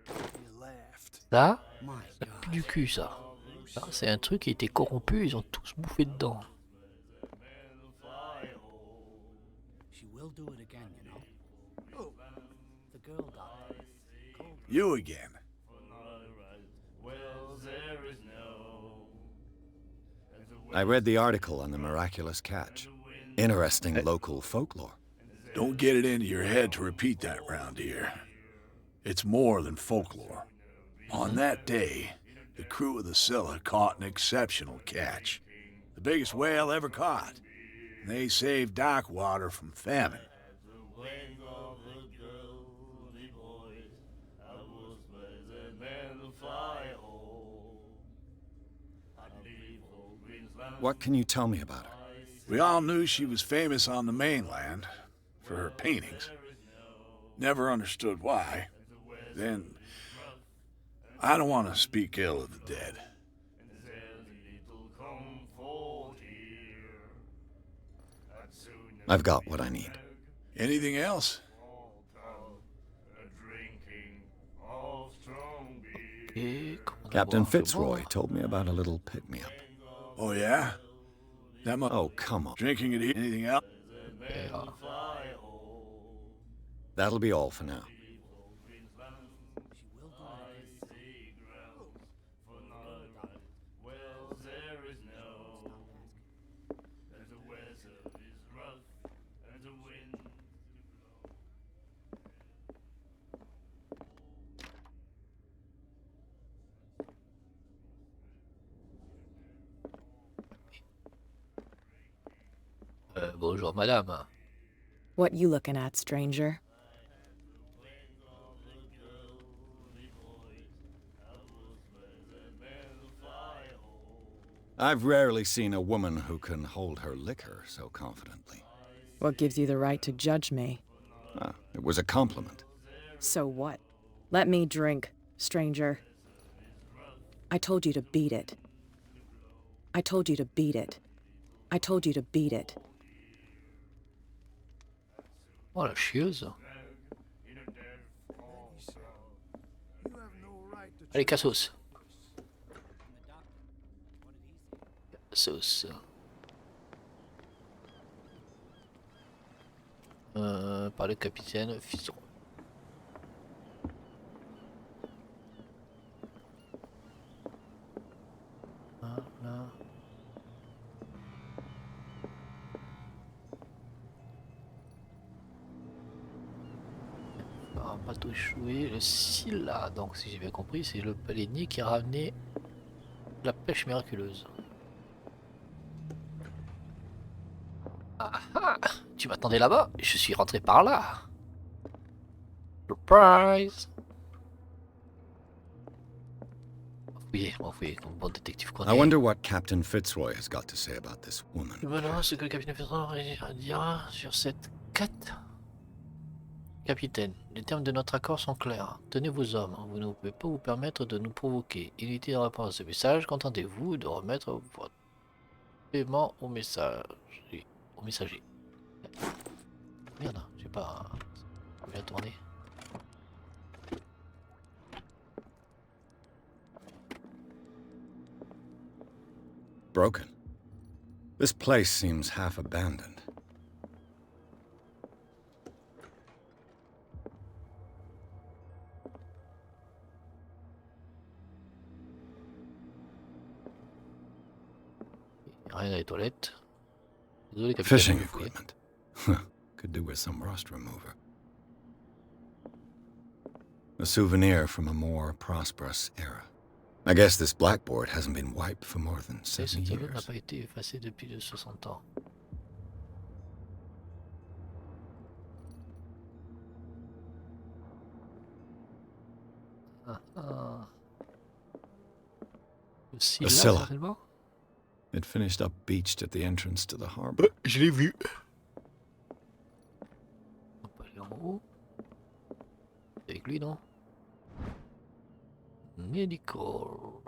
He laughed. Ça, My ça God. pue du cul, ça. Ça, c'est un truc qui était corrompu, ils ont tous bouffé dedans. She will do it again, you know. Oh, The girl doctor. Colden. You again. I read the article on the miraculous catch. Interesting local folklore. Don't get it into your head to repeat that round here. It's more than folklore. On that day, the crew of the Scylla caught an exceptional catch. The biggest whale ever caught. And they saved dock water from famine. What can you tell me about her? We all knew she was famous on the mainland for her paintings. Never understood why. Then, I don't want to speak ill of the dead. I've got what I need. Anything else? Et comment Captain d'abord, je Fitzroy vois. told me about a little pick-me-up. Oh, yeah? That much Oh, come on. drinking and eating. Anything else? Et, That'll be all for now. bonjour madame. What you looking at, stranger? I've rarely seen a woman who can hold her liquor so confidently. What gives you the right to judge me? Ah, it was a compliment. So what? Let me drink, stranger. I told you to beat it. I told you to beat it. I told you to beat it. Oh la chieuse. Allez, cassos. Cassos. Par le capitaine Fitzroy. Voilà. Un bateau échoué, le Scylla, donc si j'ai bien compris, c'est le baleinier qui a ramené la pêche miraculeuse. Ah ah, tu m'attendais là-bas, je suis rentré par là. Surprise. On va fouiller comme bon détective qu'on I est. wonder what Captain Fitzroy has got to say about this woman. Je me demande ce que le capitaine Fitzroy dira sur cette quête. Capitaine, les termes de notre accord sont clairs. Tenez vos hommes, vous ne pouvez pas vous permettre de nous provoquer. Inutile de répondre à ce message, contentez-vous de remettre votre paiement au messager. Au messager. Merde, j'ai pas bien tourné. Broken. This place seems half abandoned. Rien dans les toilettes. Désolé, capitaine. Fishing equipment. Could do with some rust remover. A souvenir from a more prosperous era. I guess this blackboard hasn't been wiped for more than Ce 70 tableau n'a years. pas été effacé depuis de 60 ans. Ah, ah. Le Scylla, Scylla. certainement. It finished up beached at the entrance to the harbor. Je l'ai vu. On peut aller en haut. C'est avec lui, non? Medical.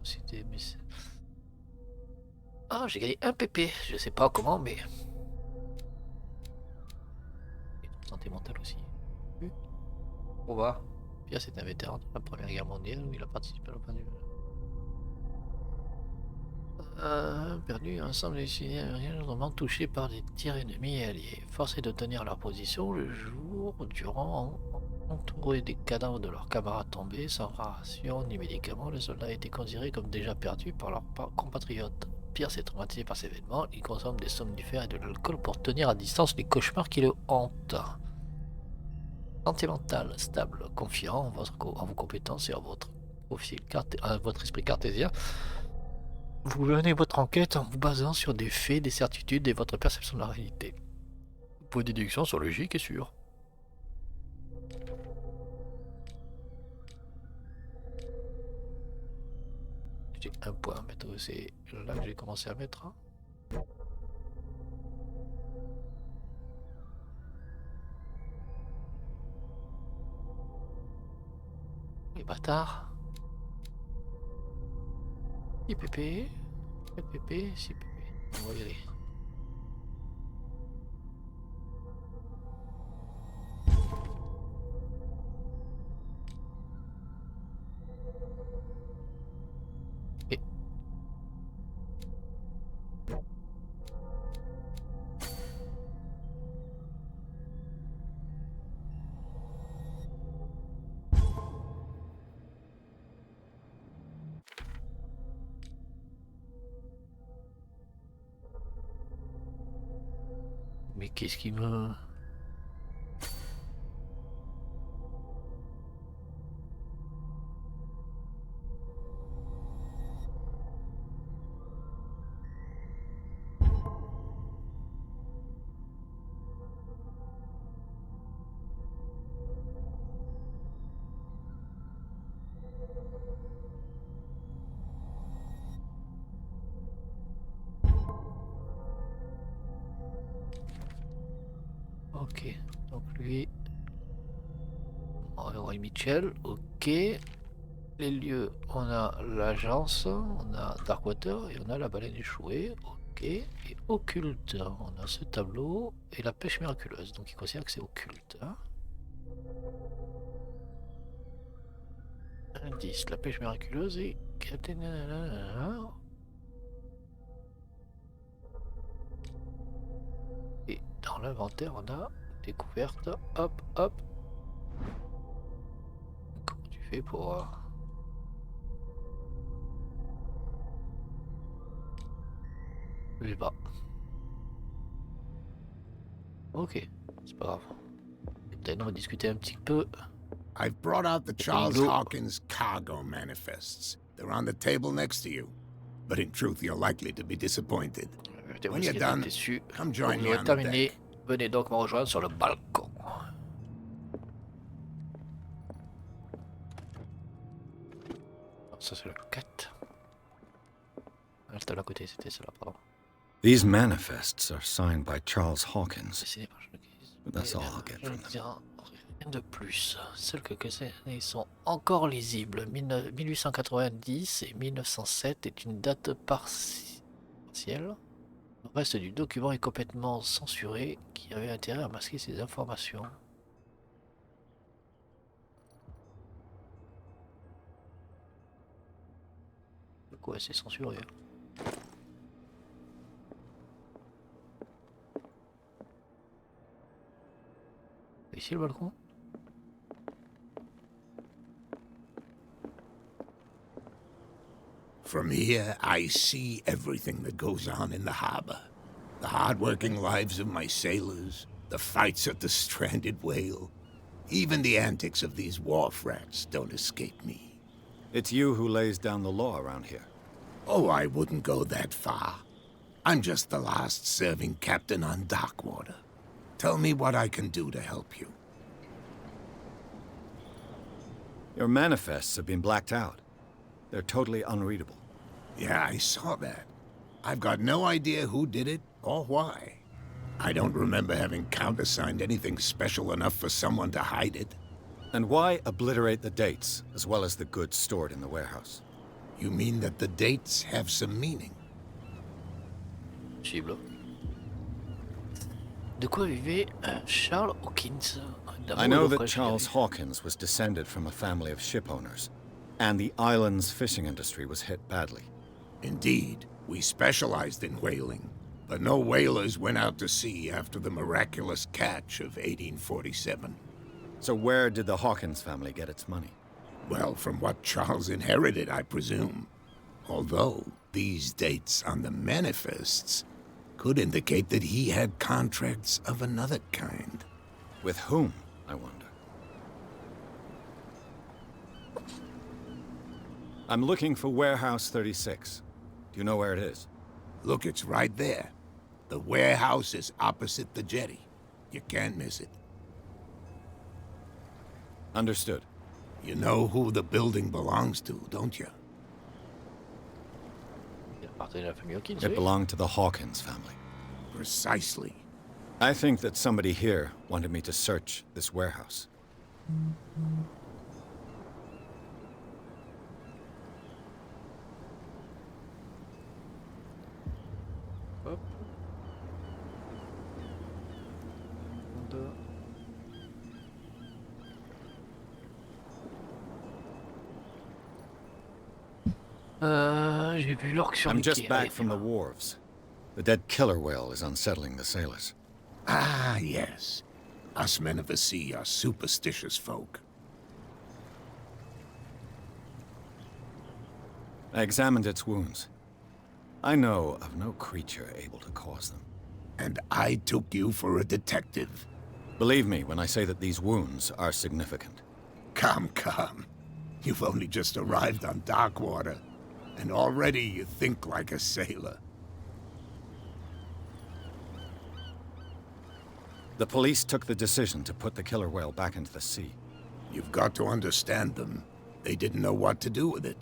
C'était... Ah, j'ai gagné un PP. Je sais pas comment, mais... Et santé mentale aussi. On va. Pierre, c'est un vétéran de la Première Guerre mondiale où il a participé à l'opération. Perdu ensemble des civils touchés par des tirs ennemis et alliés. Forcés de tenir leur position le jour durant, entourés des cadavres de leurs camarades tombés, sans ration ni médicaments, les soldats étaient considérés comme déjà perdus par leurs compatriotes. Pierre s'est traumatisé par ces événements, il consomme des somnifères et de l'alcool pour tenir à distance les cauchemars qui le hantent. Santé mentale, stable, confiant en vos compétences et en votre profil, votre esprit cartésien. Vous menez votre enquête en vous basant sur des faits, des certitudes et votre perception de la réalité. Vos déductions sont logiques et sûres. J'ai un point à mettre, c'est là que j'ai commencé à mettre. Les bâtards. 6 pp. 4 pp, 6 pp. On va y aller. Et... Mais qu'est-ce qui me... Ok, donc lui... Roy Mitchell, ok. Les lieux, on a l'agence, on a Darkwater et on a la baleine échouée, ok. Et occulte, on a ce tableau et la pêche miraculeuse, donc il considère que c'est occulte. Hein. Indice, la pêche miraculeuse et... Et dans l'inventaire, on a découverte, hop, hop. Comment tu fais pour... Je sais pas. Ok, c'est pas grave. Peut-être on va discuter un petit peu. I've brought out the Charles Hawkins cargo manifests. They're on the table next to you. But in truth, you're likely to be disappointed. When you're done, come join me on the deck. Venez donc me rejoindre sur le balcon. Ça c'est le 4. Ah, c'était à côté, c'était celle-là, pardon. These manifests are signed by Charles Hawkins. But that's all I'll get from them. Rien de plus. Seuls quelques années sont encore lisibles. 1890 et 1907 est une date partielle. Le reste du document est complètement censuré, qui avait intérêt à masquer ces informations. De quoi c'est censuré? Ici le balcon? From here, I see everything that goes on in the harbor. The hard-working lives of my sailors, the fights at the stranded whale. Even the antics of these wharf rats don't escape me. It's you who lays down the law around here. Oh, I wouldn't go that far. I'm just the last serving captain on Darkwater. Tell me what I can do to help you. Your manifests have been blacked out. They're totally unreadable. Yeah, I saw that. I've got no idea who did it or why. I don't remember having countersigned anything special enough for someone to hide it. And why obliterate the dates, as well as the goods stored in the warehouse? You mean that the dates have some meaning? Cible. De quoi vivait Charles Hawkins? I know that Charles Hawkins was descended from a family of ship owners, and the island's fishing industry was hit badly. Indeed. We specialized in whaling, but no whalers went out to sea after the miraculous catch of 1847. So where did the Hawkins family get its money? Well, from what Charles inherited, I presume. Although these dates on the manifests could indicate that he had contracts of another kind. With whom, I wonder? I'm looking for Warehouse 36. Do you know where it is? Look, it's right there. The warehouse is opposite the jetty. You can't miss it. Understood. You know who the building belongs to, don't you? It belonged to the Hawkins family. Precisely. I think that somebody here wanted me to search this warehouse. J'ai vu l'orque sur I'm les just quais. back Allez, from the wharves. The dead killer whale is unsettling the sailors. Ah, yes. Us men of the sea are superstitious folk. I examined its wounds. I know of no creature able to cause them. And I took you for a detective. Believe me when I say that these wounds are significant. Come. You've only just arrived on Darkwater, and already you think like a sailor. The police took the decision to put the killer whale back into the sea. You've got to understand them. They didn't know what to do with it.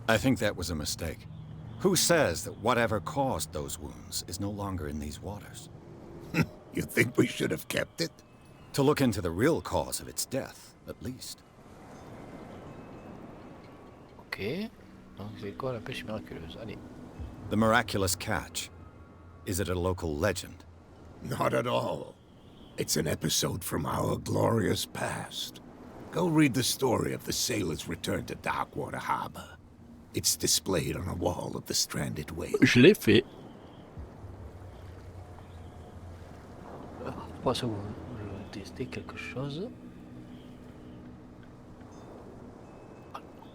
I think that was a mistake. Who says that whatever caused those wounds is no longer in these waters? You think we should have kept it? To look into the real cause of its death, at least. Ok. Donc c'est quoi la pêche miraculeuse? Allez. The miraculous catch. Is it a local legend? Not at all. It's an episode from our glorious past. Go read the story of the sailors' return to Darkwater Harbor. It's displayed on a wall of the stranded whale. Je l'ai fait. Pas ça, je vais tester quelque chose.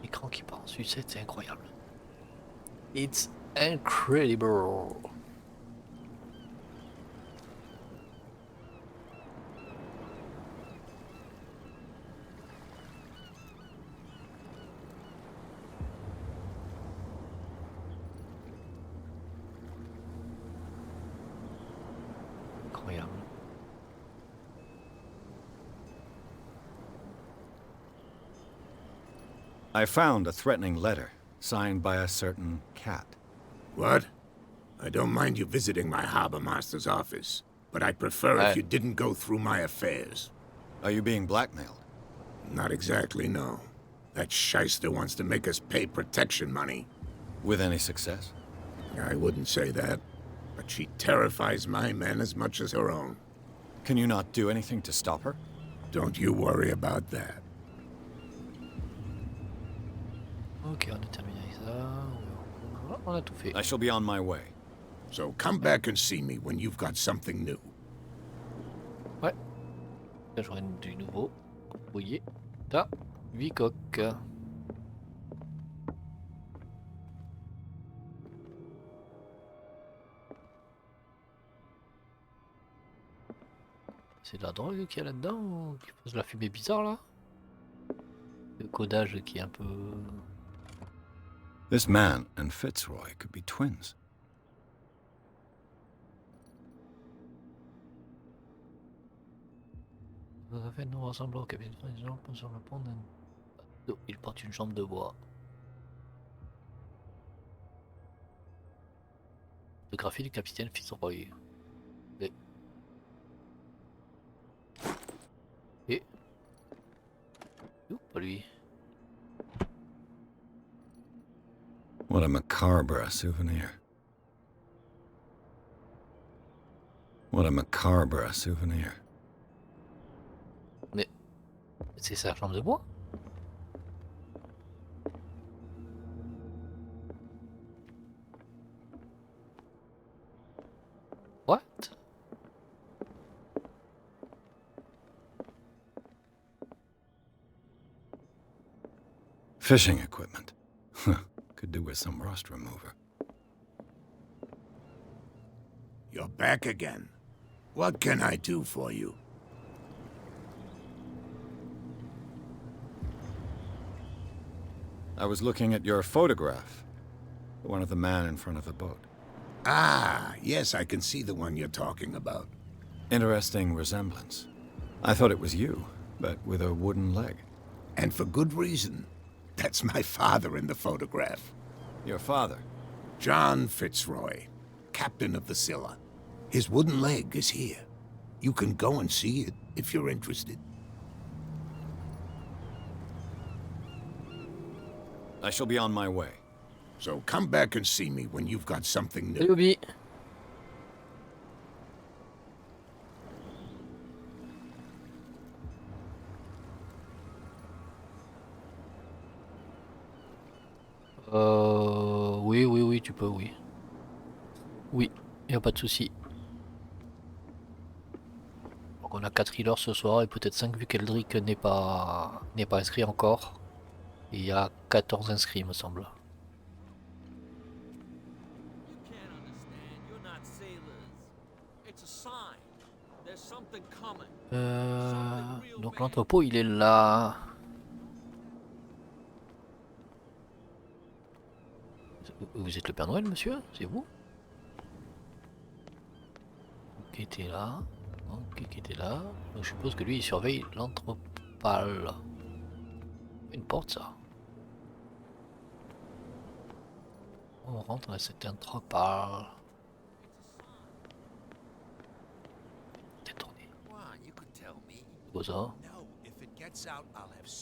L'écran qui part en sucette, c'est incroyable. It's incredible. Incroyable. I found a threatening letter, signed by a certain cat. What? I don't mind you visiting my harbor master's office, but I'd prefer if you didn't go through my affairs. Are you being blackmailed? Not exactly, no. That shyster wants to make us pay protection money. With any success? I wouldn't say that, but she terrifies my men as much as her own. Can you not do anything to stop her? Don't you worry about that. Ok, on a terminé avec ça. On a tout fait. I shall be on my way. So come back and see me when you've got something new. Ouais. Là, j'aurai du nouveau. Vous voyez. Là, 8 coques. C'est de la drogue qu'il y a là-dedans ou qui pose la fumée bizarre là? Le codage qui est un peu... This man and Fitzroy could be twins. Vous avez nous ressemblons au capitaine des gens sur le pont d'un... Oh, il porte une jambe de bois. Photographie du capitaine Fitzroy. Et... Pas lui. What a macabre souvenir. What a macabre souvenir. Mais... C'est sa jambe de bois? What? Fishing equipment. Could do with some rust remover. You're back again. What can I do for you? I was looking at your photograph. The one of the man in front of the boat. Ah, yes, I can see the one you're talking about. Interesting resemblance. I thought it was you, but with a wooden leg. And for good reason. That's my father in the photograph. Your father? John Fitzroy, captain of the Scylla. His wooden leg is here. You can go and see it if you're interested. I shall be on my way. So come back and see me when you've got something new. Ruby. Oui, tu peux, oui. Oui, y a pas de souci. Donc on a 4 healers ce soir et peut-être 5 vu qu'Eldrick n'est pas inscrit encore. Et il y a 14 inscrits, il me semble. Donc l'entrepôt il est là. Vous êtes le Père Noël, monsieur? C'est vous? Qui était là? Ok, qui était là? Donc, je suppose que lui il surveille l'entrepale. Une porte ça. On rentre dans cette entrepale. Détourné. Beau ça.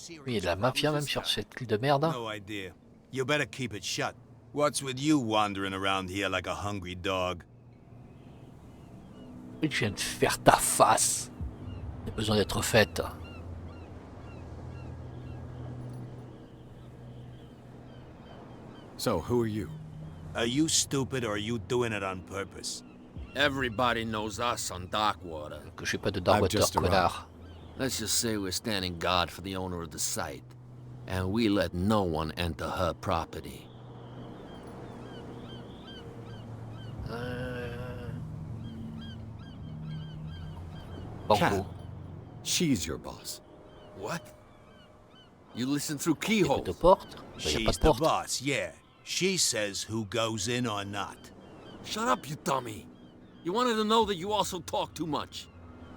Oui, il y a de la mafia même sur cette île de merde. No idea. You better keep it shut. What's with you wandering around here like a hungry dog? Je viens de faire ta face. Il y a besoin d'être faite. So, who are you? Are you stupid or are you doing it on purpose? Everybody knows us on Darkwater. Que je suis pas de Darkwater, connard. Let's just say we're standing guard for the owner of the site. And we let no one enter her property. Cat. She's your boss. What? You listen through keyholes. She's the boss, yeah. She says who goes in or not. Shut up, you dummy. You wanted to know that you also talk too much.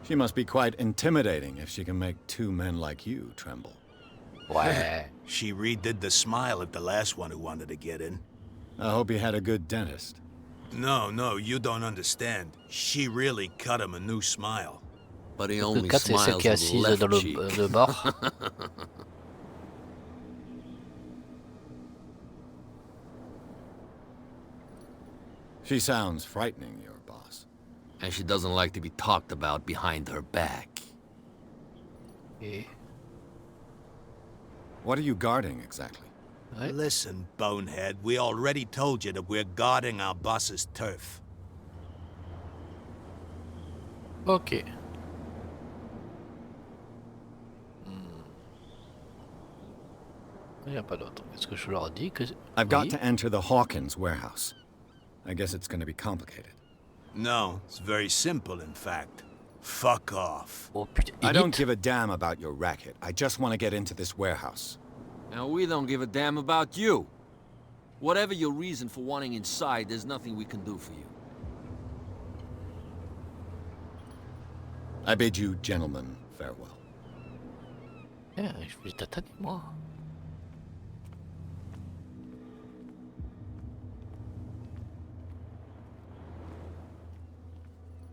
She must be quite intimidating if she can make two men like you tremble. Ouais. She redid the smile at the last one who wanted to get in. I hope he had a good dentist. No, you don't understand. She really cut him a new smile. But he only Kat, c'est celle smiles qui est with the assise left dans cheek. le bar. She sounds frightening, your boss. And she doesn't like to be talked about behind her back. Okay. What are you guarding exactly? Ouais. Listen, bonehead, we already told you that we're guarding our boss's turf. Ok. Il n'y a pas d'autre. Est-ce que je leur dis que... I've got Oui. to enter the Hawkins warehouse. I guess it's going to be complicated. No, it's very simple, in fact. Fuck off. Oh putain, I don't Elite. give a damn about your racket. I just want to get into this warehouse. And we don't give a damn about you. Whatever your reason for wanting inside, there's nothing we can do for you. I bid you gentlemen farewell. Je vais tataner, moi.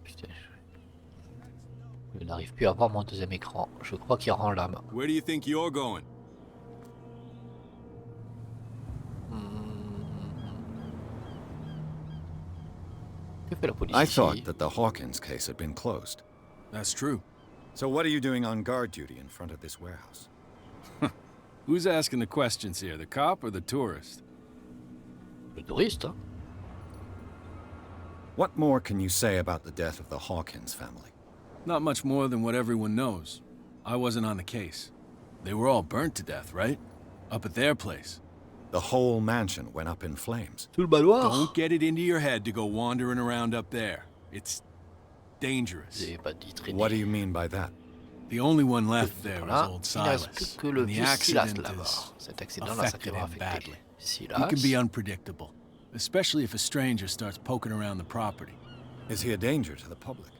Putain, je n'arrive plus à voir mon deuxième écran. Je crois qu'il rend l'âme. Where do you think you're going? Que fait la police I ici? thought that the Hawkins case had been closed. That's true. So what are you doing on guard duty in front of this warehouse? Who's asking the questions here, the cop or the tourist? Le touriste, hein? What more can you say about the death of the Hawkins family? Not much more than what everyone knows. I wasn't on the case. They were all burnt to death, right? Up at their place. The whole mansion went up in flames. Tout le manoir. Don't get it into your head to go wandering around up there. It's dangerous. J'ai pas dit traîner. What do you mean by that? The only one left there Voilà. is old Il ne reste Silas. plus que le And the vieux Silas accident là-bas. has Cet accident l'a affected sacrément him affecté. badly. Silas. He can be unpredictable, especially if a stranger starts poking around the property. Is he a danger to the public?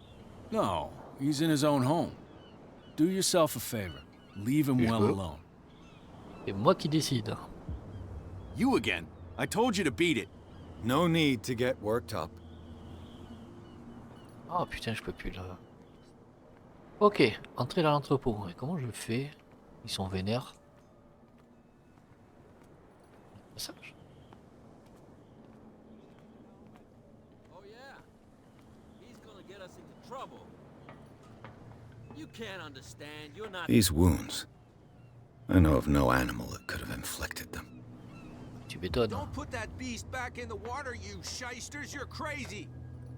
No, he's in his own home. Do yourself a favor. Leave him well alone. C'est moi qui décide. You again? I told you to beat it. No need to get worked up. Oh putain, je peux plus là. Ok, entrer dans l'entrepôt. Et comment je le fais? Ils sont vénères. Passage. Oh yeah. He's gonna get us into trouble. You can't understand. You're not. These wounds. I know of no animal that could have inflicted them. Tu m'étonnes. Don't put that beast back in the water, you shysters. You're crazy.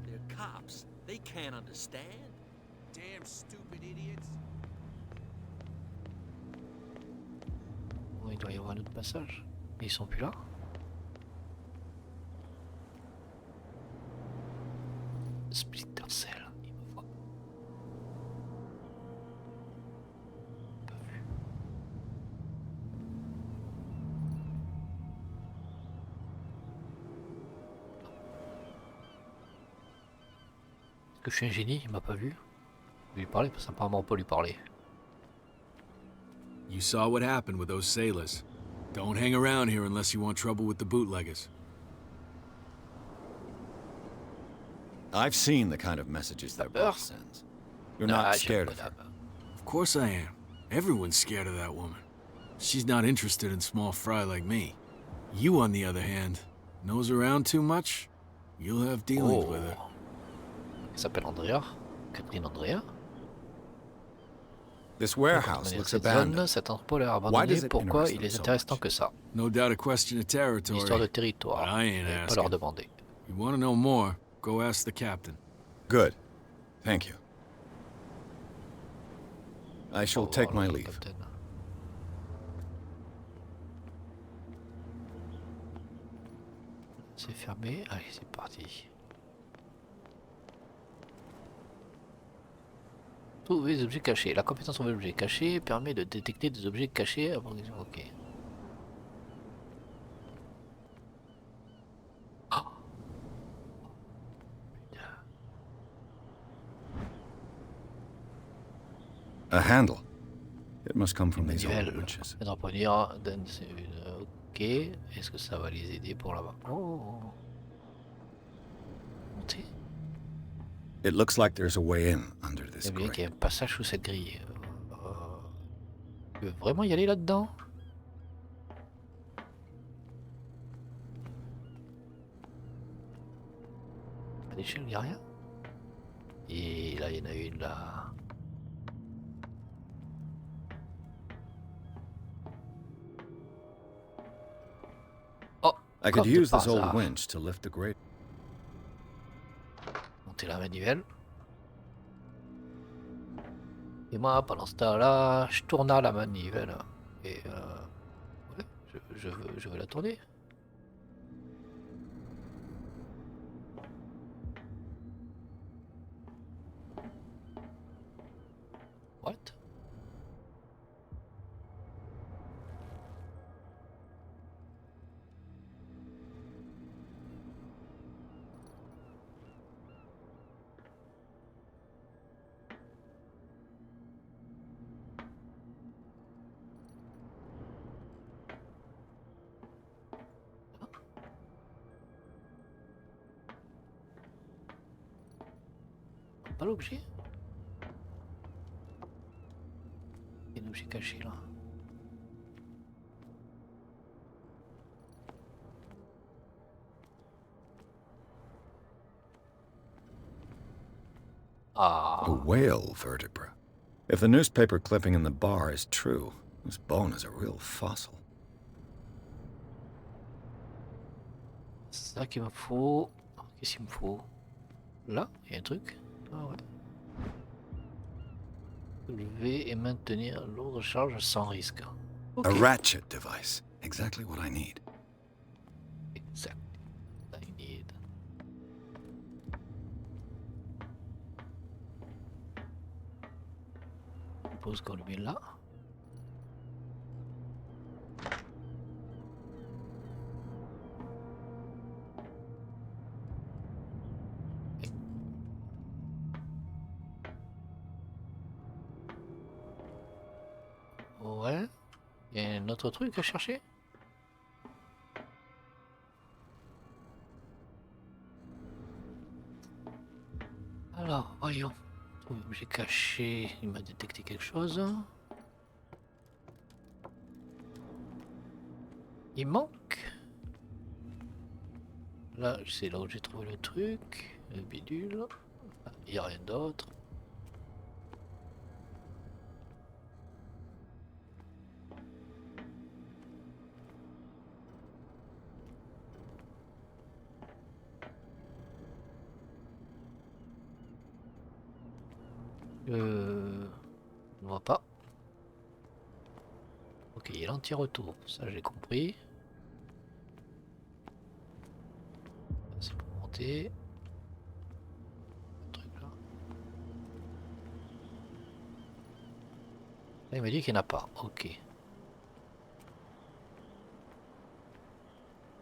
They're cops. They can't understand. Damn stupid idiots. Bon, il doit y avoir un autre passage. Et ils sont plus là. Splinter Cell, il me voit. Pas vu. Est-ce que je suis un génie? Il m'a pas vu. Je vais lui parler parce qu'apparemment on peut lui parler. You saw what happened with those sailors. Don't hang around here unless you want trouble with the bootleggers. I've seen the kind of messages their boss sends. You're Ah, not j'aime scared pas of her. d'âme. Of course I am. Everyone's scared of that woman. She's not interested in small fry like me. You, on the other hand, nose around too much, you'll have dealings with her. Elle s'appelle Andrea. Catherine Andrea. This Pour warehouse mener looks cette abandoned. zone, cet entrepôt a l'air Why abandonné. does it Pourquoi interest il them est so intéressant much? que ça? No doubt a question of Une territory. histoire de But territoire. I ain't Et pas leur asking. demander. You want to know more, go ask the captain. Good. Thank you. I shall Au take revoir, my le leave. capitaine. C'est fermé. Allez, c'est parti. Trouver des objets cachés. La compétence sur les objets cachés permet de détecter des objets cachés avant qu'ils... Ok. Oh. A handle. It must come from these old Manuel. witches. Un empoigneur donne une... Ok. Est-ce que ça va les aider pour là-bas? Oh. Monter. It looks like there's a way in under this C'est bien qu'il y ait grate. un passage sous cette grille. Tu veux vraiment y aller là-dedans? Pas d'échelle, il n'y a rien. Et là, il y en a une là. Oh, I could comme de use par this old hasard. winch to lift the grate. Monter la manivelle. Et moi, pendant ce temps-là, je tourne à la manivelle. Et ouais, je veux la tourner. What? Pas l'objet? Il y a un objet caché là. A Ah, whale vertebra. If the newspaper clipping in the bar is true, this bone is a real fossil. c'est ça qu'il me faut. Qu'est-ce qu'il me faut? Là, il y a un truc. Ah ouais. Lever et maintenir l'eau de charge sans risque. A Ok. ratchet device. Exactly what I need. Exact. I need. Je suppose qu'on le met là. Ouais. Il y a un autre truc à chercher. Alors, voyons. Objet caché, il m'a détecté quelque chose. Il manque. Là, c'est là où j'ai trouvé le truc. Le bidule. Il n'y a rien d'autre. Je ne vois pas. Ok, il y a l'anti-retour, ça j'ai compris. C'est pour monter. Un truc là. Là, il m'a dit qu'il n'y en a pas. Ok.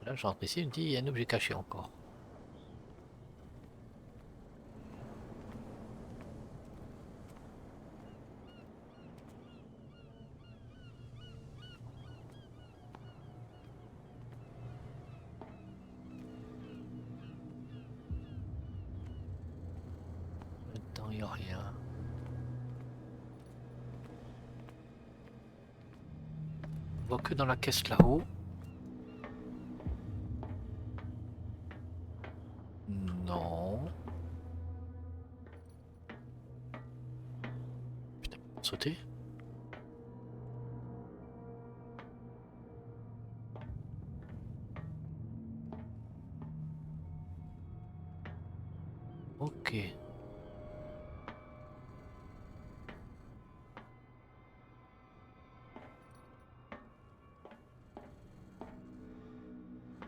Là, je rentre ici, il me dit il y a un objet caché encore. Maintenant, il n'y a rien. On voit que dans la caisse là-haut. Non. Putain, sauter. Ok.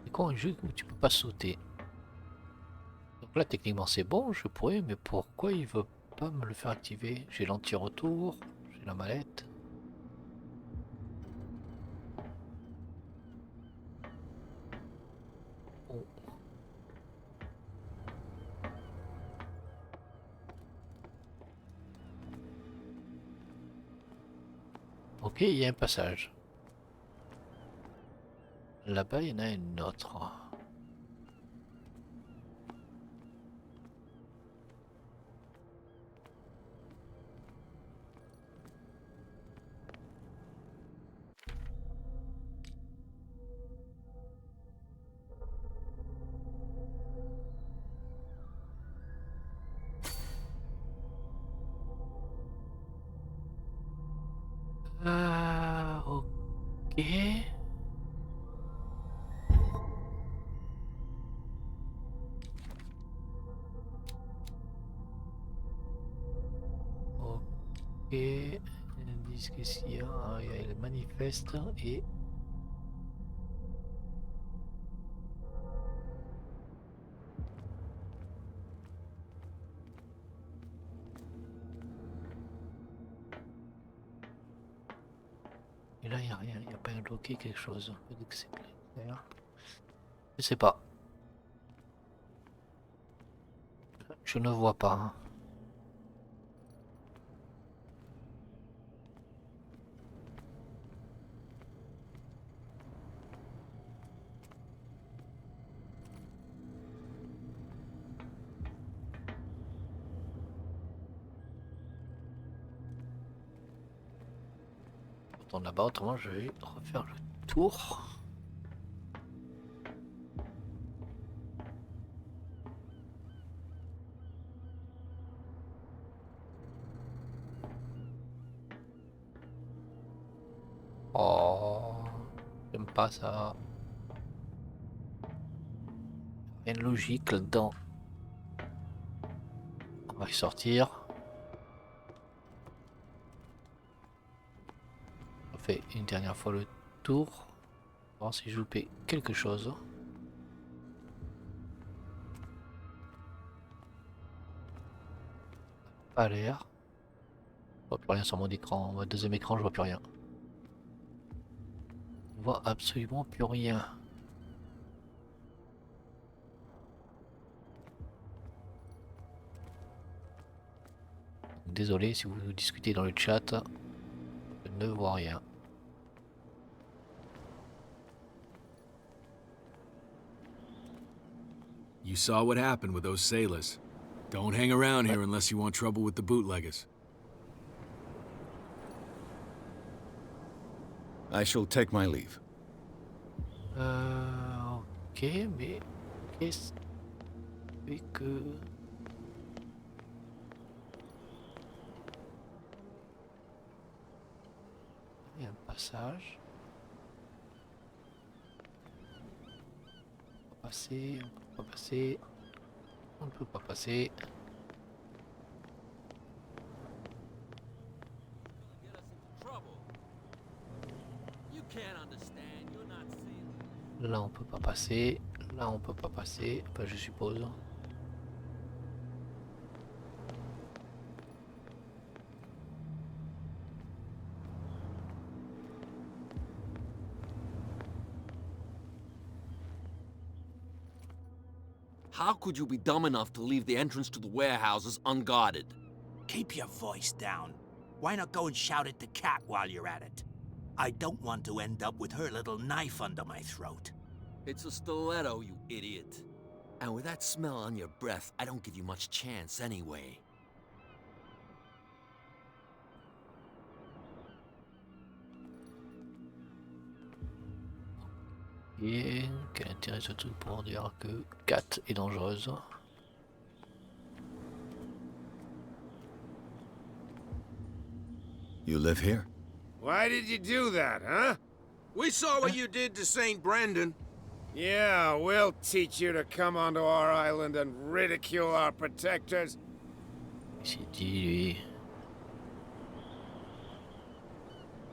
C'est quoi un jeu où tu peux pas sauter? Donc là, techniquement, c'est bon, je pourrais, mais pourquoi il veut pas me le faire activer? J'ai l'anti-retour, j'ai la mallette. Oh. Ok, il y a un passage. Là-bas, il y en a un autre. Ah, ok. Ok. Ils disent qu'ici, il y a le manifeste et... Et là, il n'y a rien, il n'y a pas bloqué quelque chose. Peut-être que c'est clair. Je sais pas. Je ne vois pas. Je retourne là-bas, autrement je vais refaire le tour. Oh, j'aime pas ça. Rien de logique là-dedans. On va y sortir. On fait une dernière fois le tour. On va voir si je loupé quelque chose. Pas l'air. Je vois plus rien sur mon écran. Mon deuxième écran, je vois plus rien. Je vois absolument plus rien. Désolé si vous discutez dans le chat. Je ne vois rien. You saw what happened with those sailors. Don't hang around here unless you want trouble with the bootleggers. I shall take my leave. Ok, mais qu'est-ce que... Il y a un passage. On peut pas passer, on peut pas passer. On ne peut pas passer. Là on peut pas passer. Là on peut pas passer. Enfin je suppose. How could you be dumb enough to leave the entrance to the warehouses unguarded? Keep your voice down. Why not go and shout at the cat while you're at it? I don't want to end up with her little knife under my throat. It's a stiletto, you idiot. And with that smell on your breath, I don't give you much chance anyway. Et quel intérêt ce truc pour dire que Kat est dangereuse? You live here? Why did you do that, huh? We saw what you did to St. Brendan. Yeah, we'll teach you to come onto our island and ridicule our protectors. C'est dit lui.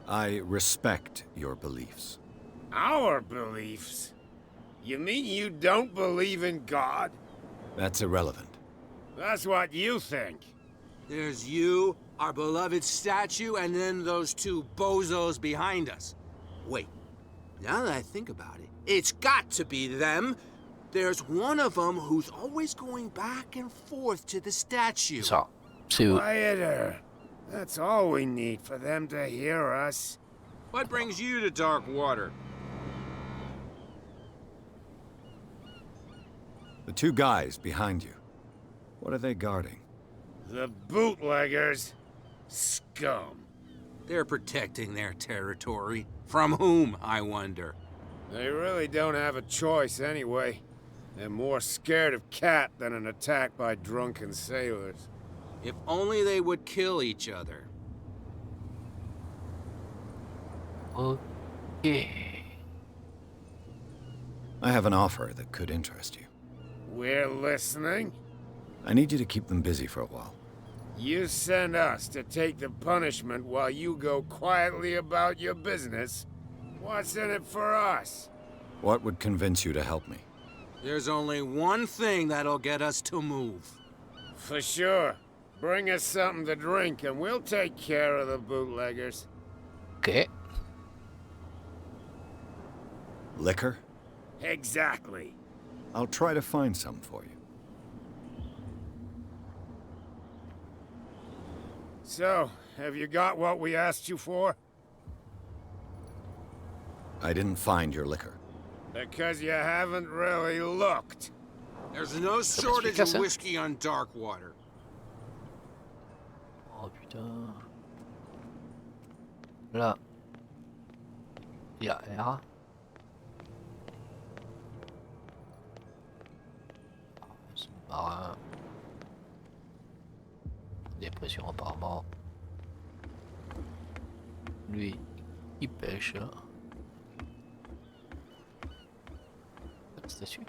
I respect your beliefs. Our beliefs? You mean you don't believe in God? That's irrelevant. That's what you think. There's you, our beloved statue, and then those two bozos behind us. Wait, now that I think about it, it's got to be them. There's one of them who's always going back and forth to the statue. Ça, c'est eux. Quieter. That's all we need for them to hear us. What brings you to dark water? The two guys behind you. What are they guarding? The bootleggers. Scum. They're protecting their territory. From whom, I wonder? They really don't have a choice anyway. They're more scared of Cat than an attack by drunken sailors. If only they would kill each other. Okay. I have an offer that could interest you. We're listening. I need you to keep them busy for a while. You send us to take the punishment while you go quietly about your business. What's in it for us? What would convince you to help me? There's only one thing that'll get us to move. For sure. Bring us something to drink and we'll take care of the bootleggers. Okay. Liquor? Exactly. I'll try to find some for you. So, have you got what we asked you for? I didn't find your liquor. Because you haven't really looked. There's no shortage of whiskey on Darkwater. Oh putain. Là. Il y a R. C'est marin. Dépression apparemment. Lui, il pêche. C'est sûr.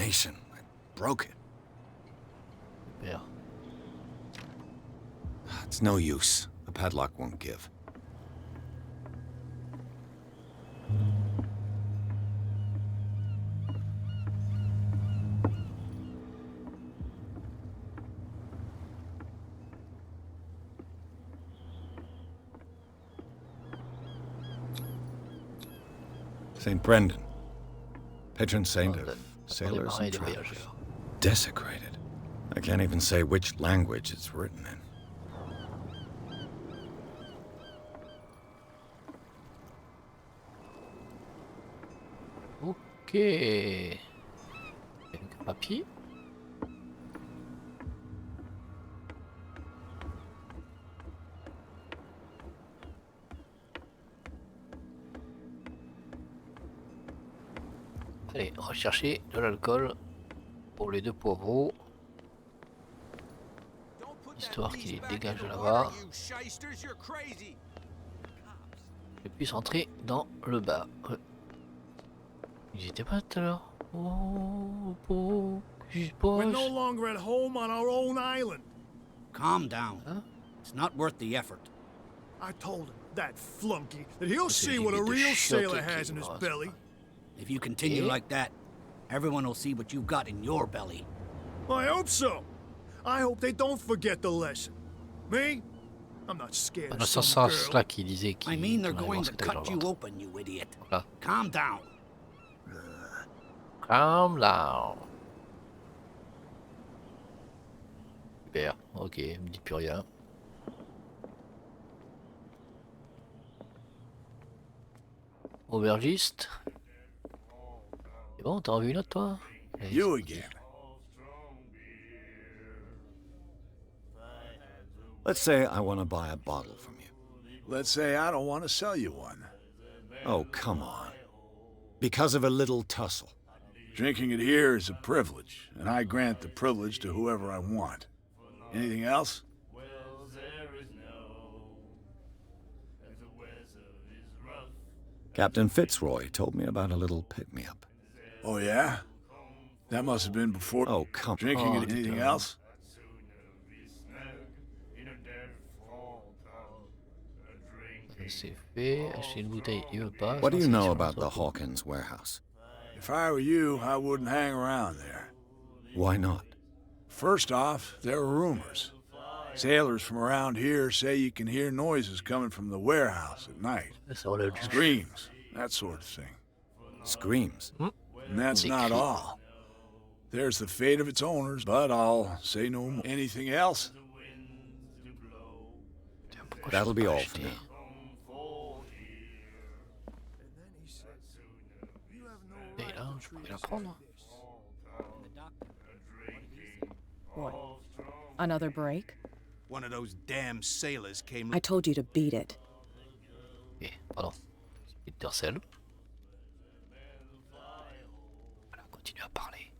combination. I broke it. Super. It's no use. The padlock won't give. St. Brendan, patron saint of sailors and travelers. Desecrated. I can't even say which language it's written in. Ok. Papier. Allez, rechercher de l'alcool pour les deux poivrons. Histoire qu'ils dégagent là-bas. Et puis rentrer dans le bar. Ils étaient pas tout à l'heure. Oh, We're no longer at home on our own island. Calm down. It's not worth the effort. I told him, that flunky, that he'll see what a real sailor has in his belly. If you continue like that, everyone will see what you've got in your belly. I hope so. I hope they don't forget the lesson. Me? I'm not scared Dans of ce some sens-là girl. qui disait qu'il I mean, they're allait going voir ce to que t'avais dans cut le you ventre. open, you idiot. Voilà. Calm down. Calm down. Super, ok, il me dit plus rien. Aubergiste. C'est bon, t'en as vu une autre toi? You again. Let's say I want to buy a bottle from you. Let's say I don't want to sell you one. Oh, come on. Because of a little tussle. Drinking it here is a privilege, and I grant the privilege to whoever I want. Anything else? Captain Fitzroy told me about a little pick-me-up. Oh, yeah? That must have been before... Oh, come Drinking on. it, anything else? C'est fait, acheter une bouteille, il veut pas. What do you c'est know sur about the l'entrepôt. Hawkins warehouse? If I were you, I wouldn't hang around there. Why not? First off, there are rumors. Sailors from around here say you can hear noises coming from the warehouse at night. Ça relève du... Screams, that sort of thing. Screams. And that's Des not cris. all. There's the fate of its owners, but I'll say no more. Anything else? Pourquoi That'll je be peux pas all for acheter? now. Et là, je pourrais la prendre. What? Another break? One of those damn sailors came... I told you to beat it. Ok, pardon. Peter Cell. Voilà, continue à parler.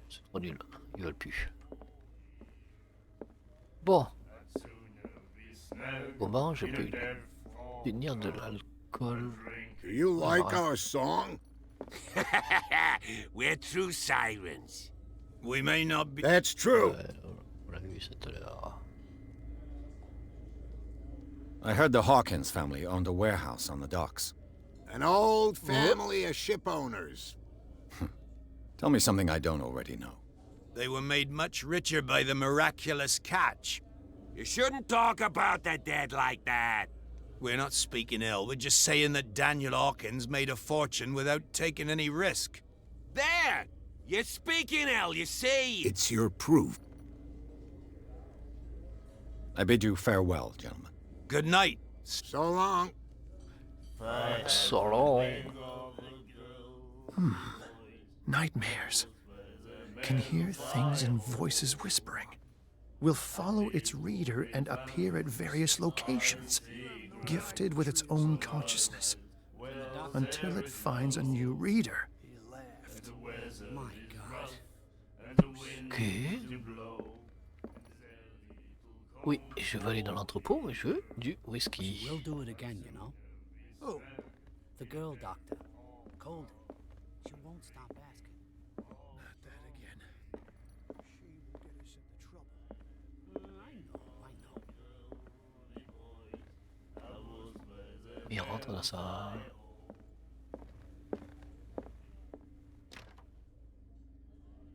C'est trop nul, ils veulent plus. Bon. Comment je peux obtenir de l'alcool? Do you like Ah. our song? We're true sirens. We may not be... That's true. On l'a vu tout à l'heure. I heard the Hawkins family owned a warehouse on the docks. An old family of ship owners. Tell me something I don't already know. They were made much richer by the miraculous catch. You shouldn't talk about the dead like that. We're not speaking ill, we're just saying that Daniel Hawkins made a fortune without taking any risk. There! You're speaking ill, you see! It's your proof. I bid you farewell, gentlemen. Good night. So long. So long. Nightmares. Can hear things and voices whispering. Will follow its reader and appear at various locations, gifted with its own consciousness, until it finds a new reader. My God. Ok. Oui, je vais aller dans l'entrepôt, mais je veux du whisky. We'll do it again, you know. Oh, the girl doctor. Cold. She won't stop asking. Not that again. She will get us into trouble. I know. Il rentre dans sa...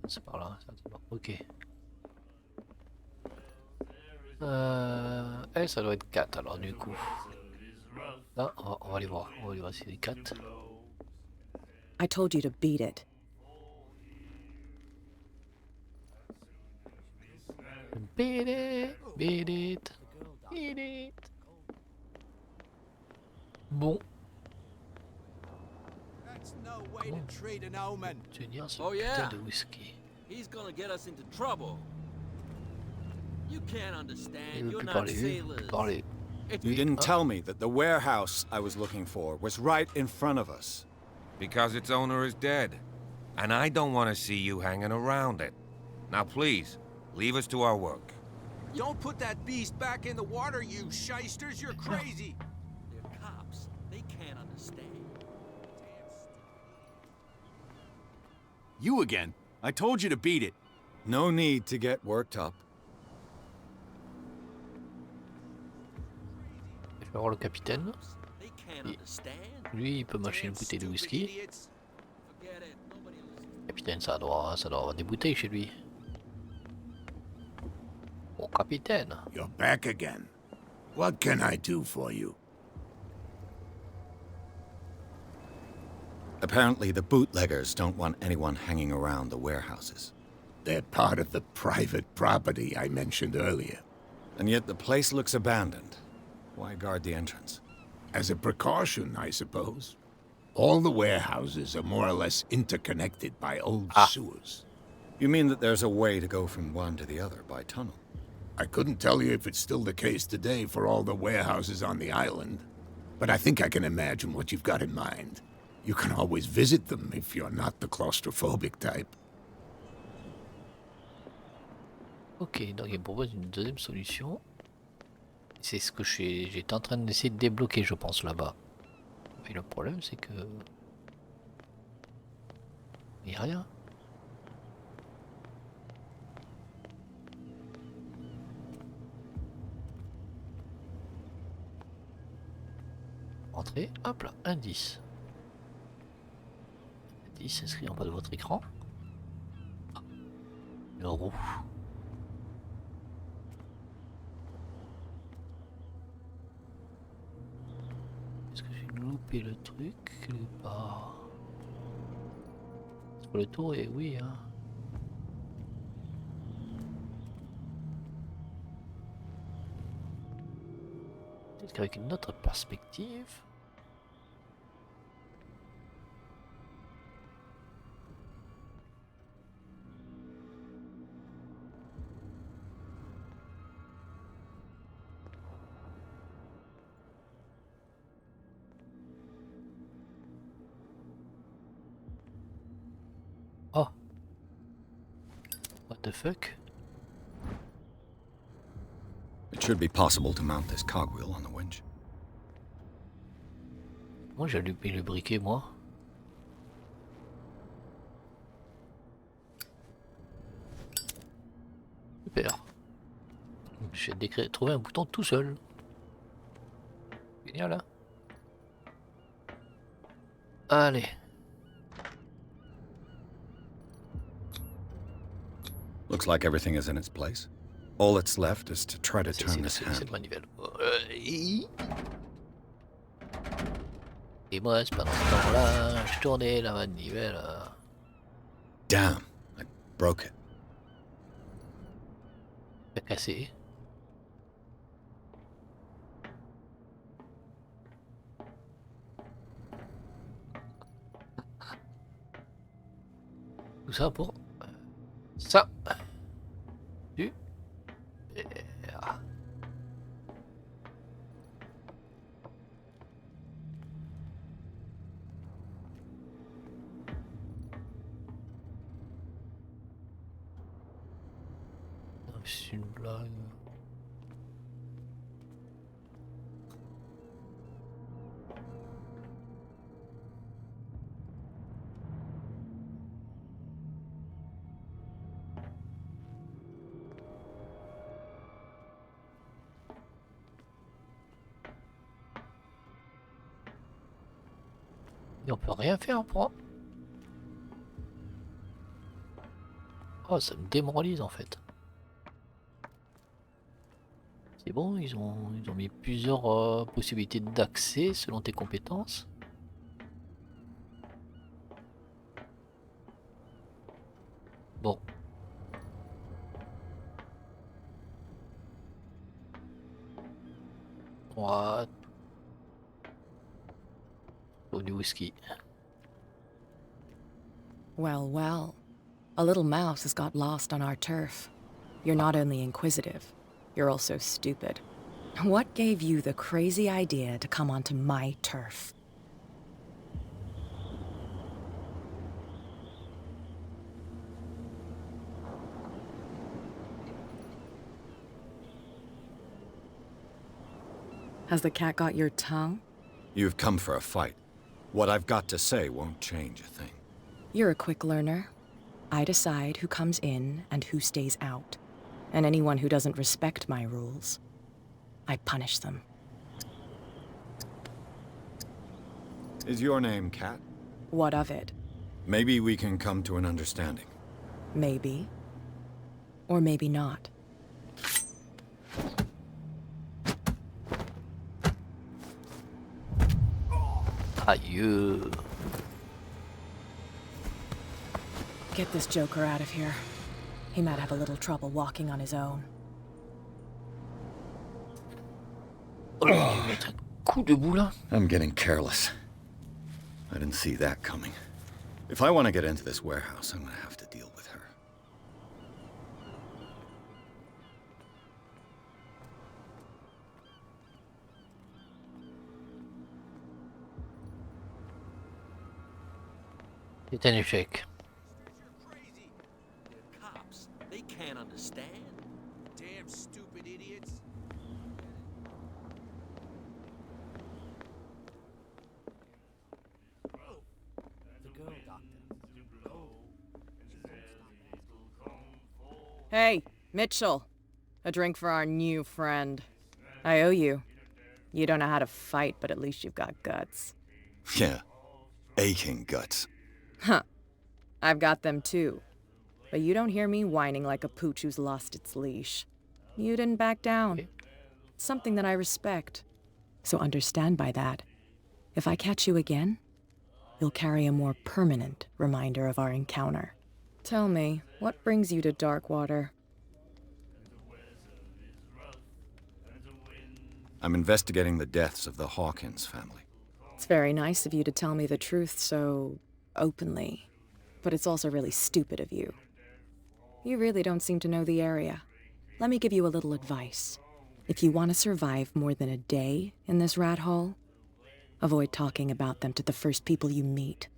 C'est par là, certainement. Ok. Elle, ça doit être 4 alors du coup. Là, on va aller voir. On va aller voir si c'est 4. I told you to beat it. Beat it, beat it, beat it. Bon. That's no way to treat an omen. Tenir ce Oh, putain yeah. de whisky. He's gonna get us into trouble. You can't Il understand. veut You're plus not parler, il veut sailors. plus parler. You didn't tell me that the warehouse I was looking for was right in front of us. Because its owner is dead. And I don't want to see you hanging around it. Now please, leave us to our work. Don't put that beast back in the water, you shysters. You're crazy. They're cops. They can't understand. You again. I told you to beat it. No need to get worked up. Je vais voir le capitaine. They can't Et understand. lui, il peut mâcher une bouteille de whisky. Forget it. Nobody listens. Capitaine, ça doit avoir des bouteilles chez lui. Oh, capitaine. You're back again. What can I do for you? Apparently, the bootleggers don't want anyone hanging around the warehouses. They're part of the private property I mentioned earlier. And yet the place looks abandoned. Why guard the entrance? As a precaution, I suppose. All the warehouses are more or less interconnected by old sewers. You mean that there's a way to go from one to the other by tunnel? I couldn't tell you if it's still the case today for all the warehouses on the island, but I think I can imagine what you've got in mind. You can always visit them if you're not the claustrophobic type. Ok, donc il propose une deuxième solution. C'est ce que j'étais en train d'essayer de débloquer, je pense, là-bas. Mais le problème, c'est que... il n'y a rien. Entrée, hop là, indice. Indice inscrit en bas de votre écran. Ah, le roux. Est-ce que j'ai loupé le truc quelque part? Sur le tour, et oui, hein. Peut-être qu'avec une autre perspective. Oh. What the fuck? It should be possible to mount this cogwheel on the winch. Moi j'ai allumé le briquet, moi. Super. J'ai trouvé un bouton tout seul. Génial, hein? Allez. Looks like everything is in its place. All that's left is to try to turn this C'est handle. le manivelle. Et moi, c'est pendant ce temps-là, je tournais la manivelle. Damn, I broke it. Fait casser. Tout ça pour ça. Du. C'est une blague. Et on peut rien faire pour... Oh, ça me démoralise en fait. C'est bon, ils ont mis plusieurs possibilités d'accès selon tes compétences. Bon. What? Oh, du whisky. Well, well. A little mouse has got lost on our turf. You're not only inquisitive, you're also stupid. What gave you the crazy idea to come onto my turf? Has the cat got your tongue? You've come for a fight. What I've got to say won't change a thing. You're a quick learner. I decide who comes in and who stays out. And anyone who doesn't respect my rules, I punish them. Is your name Cat? What of it? Maybe we can come to an understanding. Maybe. Or maybe not. Aïe. Get this joker out of here. He might have a little trouble walking on his own. Oh là, il va mettre un coup de bout là. I'm getting careless. I didn't see that coming. If I want to get into this warehouse, I'm going to have to deal with her. C'est un échec. Cops, they can't understand. Damn stupid idiots. Hey, Mitchell. A drink for our new friend. I owe you. You don't know how to fight, but at least you've got guts. Yeah. Aching guts. Huh. I've got them too. But you don't hear me whining like a pooch who's lost its leash. You didn't back down. It's something that I respect. So understand by that. If I catch you again, you'll carry a more permanent reminder of our encounter. Tell me, what brings you to Darkwater? I'm investigating the deaths of the Hawkins family. It's very nice of you to tell me the truth so openly. But it's also really stupid of you. You really don't seem to know the area. Let me give you a little advice. If you want to survive more than a day in this rat hole, avoid talking about them to the first people you meet.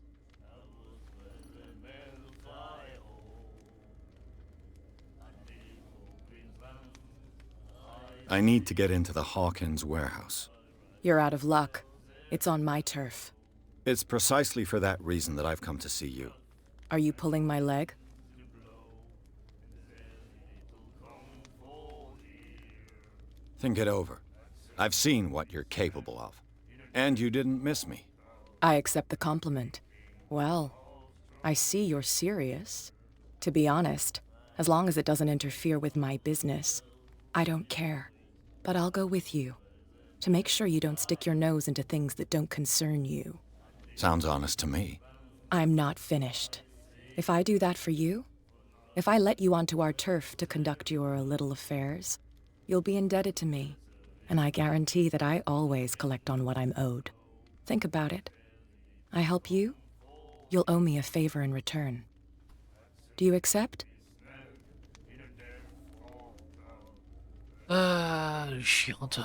I need to get into the Hawkins warehouse. You're out of luck. It's on my turf. It's precisely for that reason that I've come to see you. Are you pulling my leg? Think it over. I've seen what you're capable of. And you didn't miss me. I accept the compliment. Well, I see you're serious. To be honest, as long as it doesn't interfere with my business, I don't care. But I'll go with you, to make sure you don't stick your nose into things that don't concern you. Sounds honest to me. I'm not finished. If I do that for you, if I let you onto our turf to conduct your little affairs, you'll be indebted to me, and I guarantee that I always collect on what I'm owed. Think about it. I help you, you'll owe me a favor in return. Do you accept? Chiante.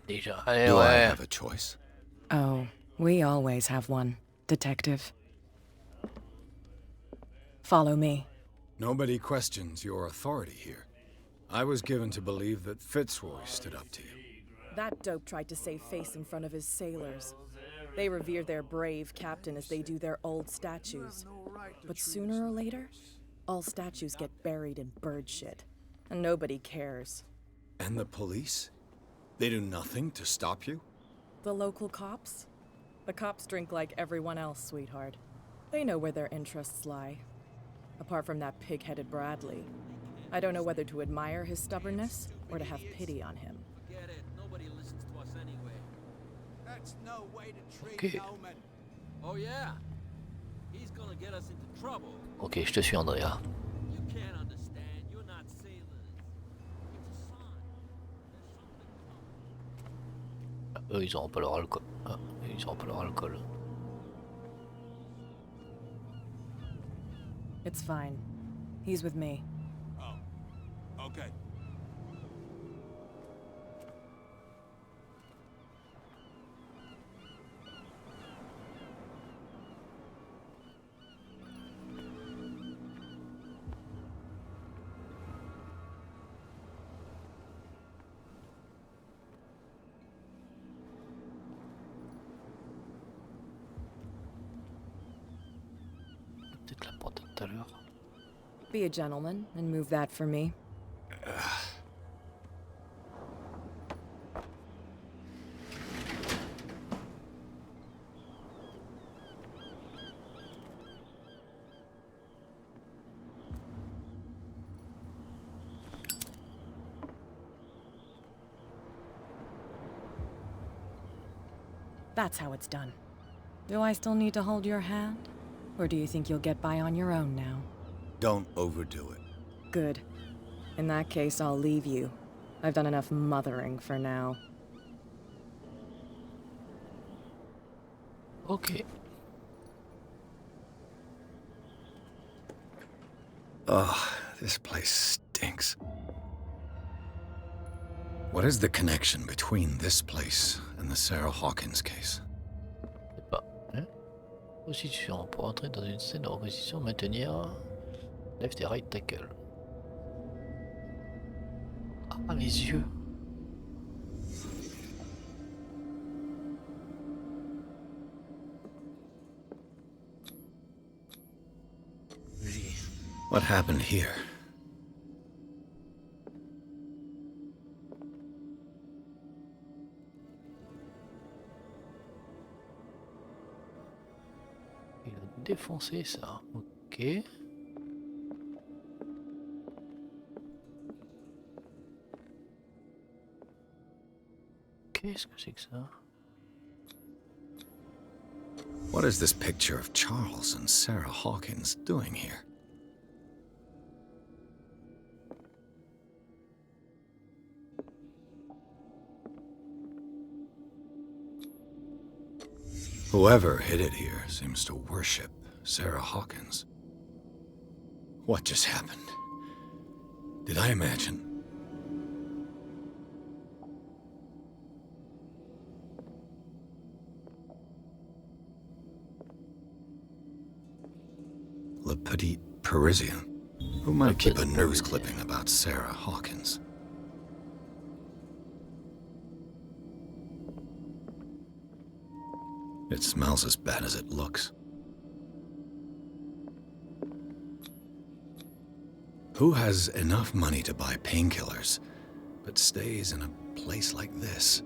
Déjà, allez, Do I ouais. have a choice? Oh, we always have one, Detective. Follow me. Nobody questions your authority here. I was given to believe that Fitzroy stood up to you. That dope tried to save face in front of his sailors. They revere their brave captain as they do their old statues. But sooner or later, all statues get buried in bird shit. And nobody cares. And the police? They do nothing to stop you? The local cops? The cops drink like everyone else, sweetheart. They know where their interests lie. Apart from that pig-headed Bradley, I don't know whether to admire his stubbornness or to have pity on him. Get it? Nobody listens to us anyway. That's no way to treat Okay. Yeoman. Oh yeah? He's gonna get us into trouble. Ok, je te suis, Andrea. You can't understand. You're not sailors. It's a sign. There's something coming. Eux, ils auront pas leur alcool. Ah, ils auront pas leur alcool. It's fine. He's with me. Oh, okay. Peut-être la porte de tout à l'heure. Be a gentleman and move that for me. That's how it's done. Do I still need to hold your hand? Or do you think you'll get by on your own now? Don't overdo it. Good. In that case, I'll leave you. I've done enough mothering for now. Ok. Ugh, this place stinks. What is the connection between this place and the Sarah Hawkins case? Je sais pas. Hein? Position. Pour entrer dans une scène de reposition, maintenir left et right tackle. Ah, les yeux. What happened here? Il a défoncé ça. Ok. Qu'est-ce que c'est que ça? What is this picture of Charles and Sarah Hawkins doing here? Whoever hid it here seems to worship Sarah Hawkins. What just happened? Did I imagine? Le Petit Parisien. Who might keep a news clipping about Sarah Hawkins? It smells as bad as it looks. Who has enough money to buy painkillers, but stays in a place like this?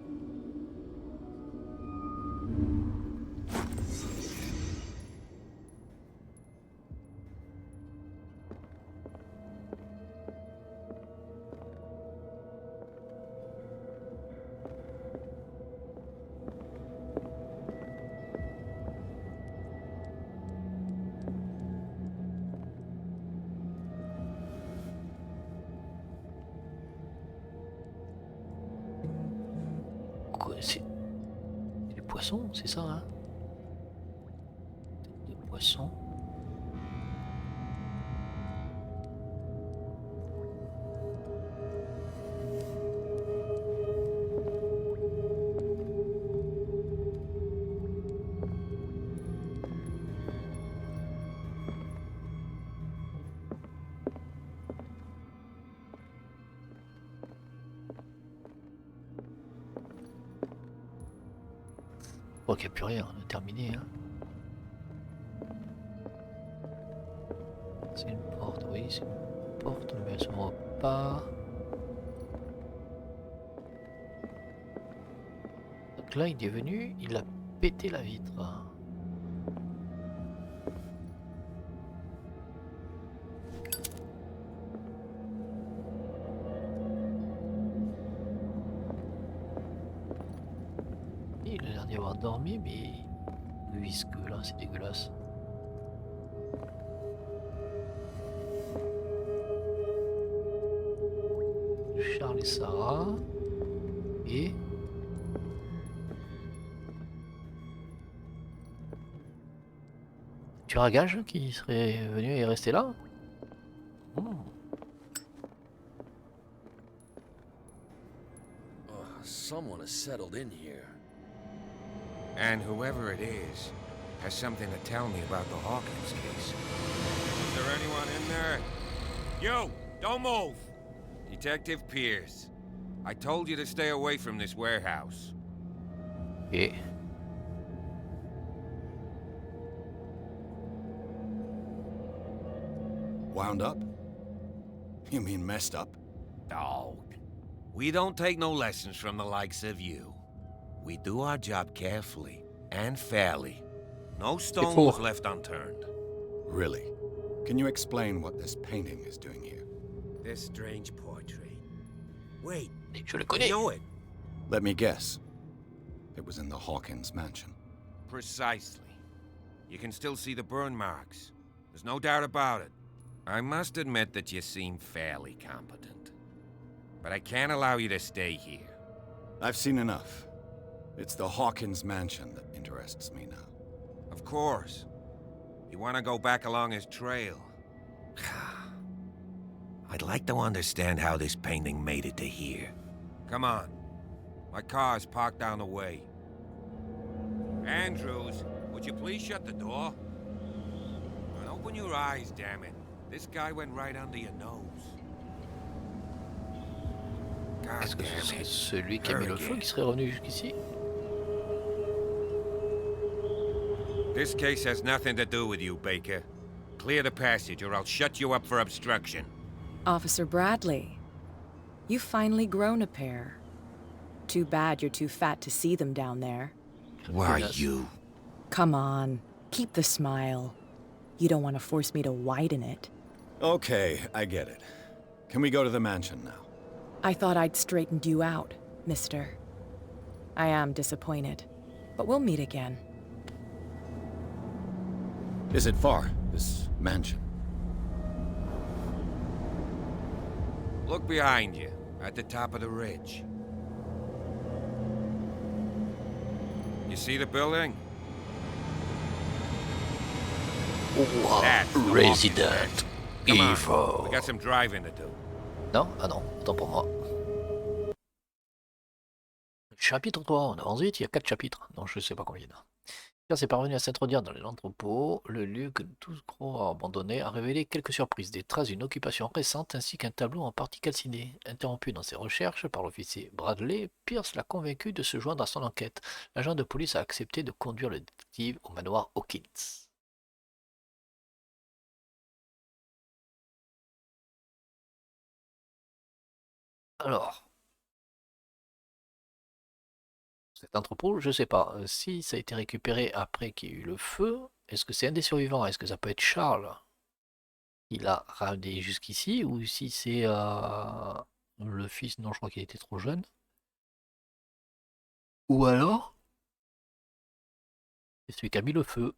Quoi, c'est des poissons, c'est ça, hein? Des poissons. crois qu'il n'y a plus rien, on a terminé. Hein. C'est une porte, oui, c'est une porte, mais elle s'ouvre pas. Donc là, il est venu, il a pété la vitre. Il a l'air d'y avoir dormi, mais le visque là, c'est dégueulasse. Charles et Sarah. Et... tu as un gage qui serait venu et resté là? Someone has settled in here. And whoever it is has something to tell me about the Hawkins case. Is there anyone in there? You! Don't move! Detective Pierce. I told you to stay away from this warehouse. Et... Wound up? You mean messed up? Dog. We don't take no lessons from the likes of you. We do our job carefully and fairly. No stone was left unturned. Really? Can you explain what this painting is doing here? This strange portrait. Wait, je le I connais. know it. Let me guess. It was in the Hawkins mansion. Precisely. You can still see the burn marks. There's no doubt about it. I must admit that you seem fairly competent. But I can't allow you to stay here. I've seen enough. It's the Hawkins mansion that interests me now. Of course. You want to go back along his trail. I'd like to understand how this painting made it to here. Come on. My car's parked down the way. Andrews, would you please shut the door? And open your eyes, damn it. This guy went right under your nose. Est-ce que ce serait celui qui a mis le feu qui serait revenu jusqu'ici? This case has nothing to do with you, Baker. Clear the passage or I'll shut you up for obstruction. Officer Bradley, you've finally grown a pair. Too bad you're too fat to see them down there. Why, you... Come on, keep the smile. You don't want to force me to widen it. Okay, I get it. Can we go to the mansion now? I thought I'd straightened you out, mister. I am disappointed, but we'll meet again. Is it far, this mansion? Look behind you, at the top of the ridge. You see the building? That's the Resident Come on, Evil. we got some driving to do. Non? Ah non, autant pour moi. Chapitre 3, on avance vite, il y a 4 chapitres. Non, je sais pas combien. Pierre s'est parvenu à s'introduire dans l'entrepôt. Le lieu que tous croient abandonné a révélé quelques surprises, des traces d'une occupation récente ainsi qu'un tableau en partie calciné. Interrompu dans ses recherches par l'officier Bradley, Pierce l'a convaincu de se joindre à son enquête. L'agent de police a accepté de conduire le détective au manoir Hawkins. Alors, cet entrepôt, je sais pas. Si ça a été récupéré après qu'il y ait eu le feu, est-ce que c'est un des survivants? Est-ce que ça peut être Charles qui l'a ramené jusqu'ici? Ou si c'est le fils? Non, je crois qu'il était trop jeune. Ou alors, c'est celui qui a mis le feu.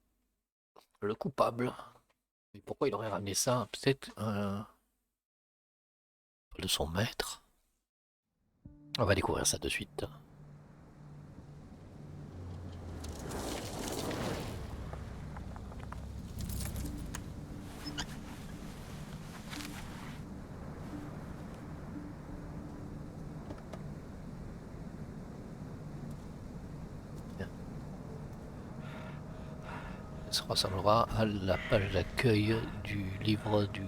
Le coupable. Mais pourquoi il aurait ramené ça? Peut-être de son maître? On va découvrir ça de suite. Ça ressemblera à la page d'accueil du livre du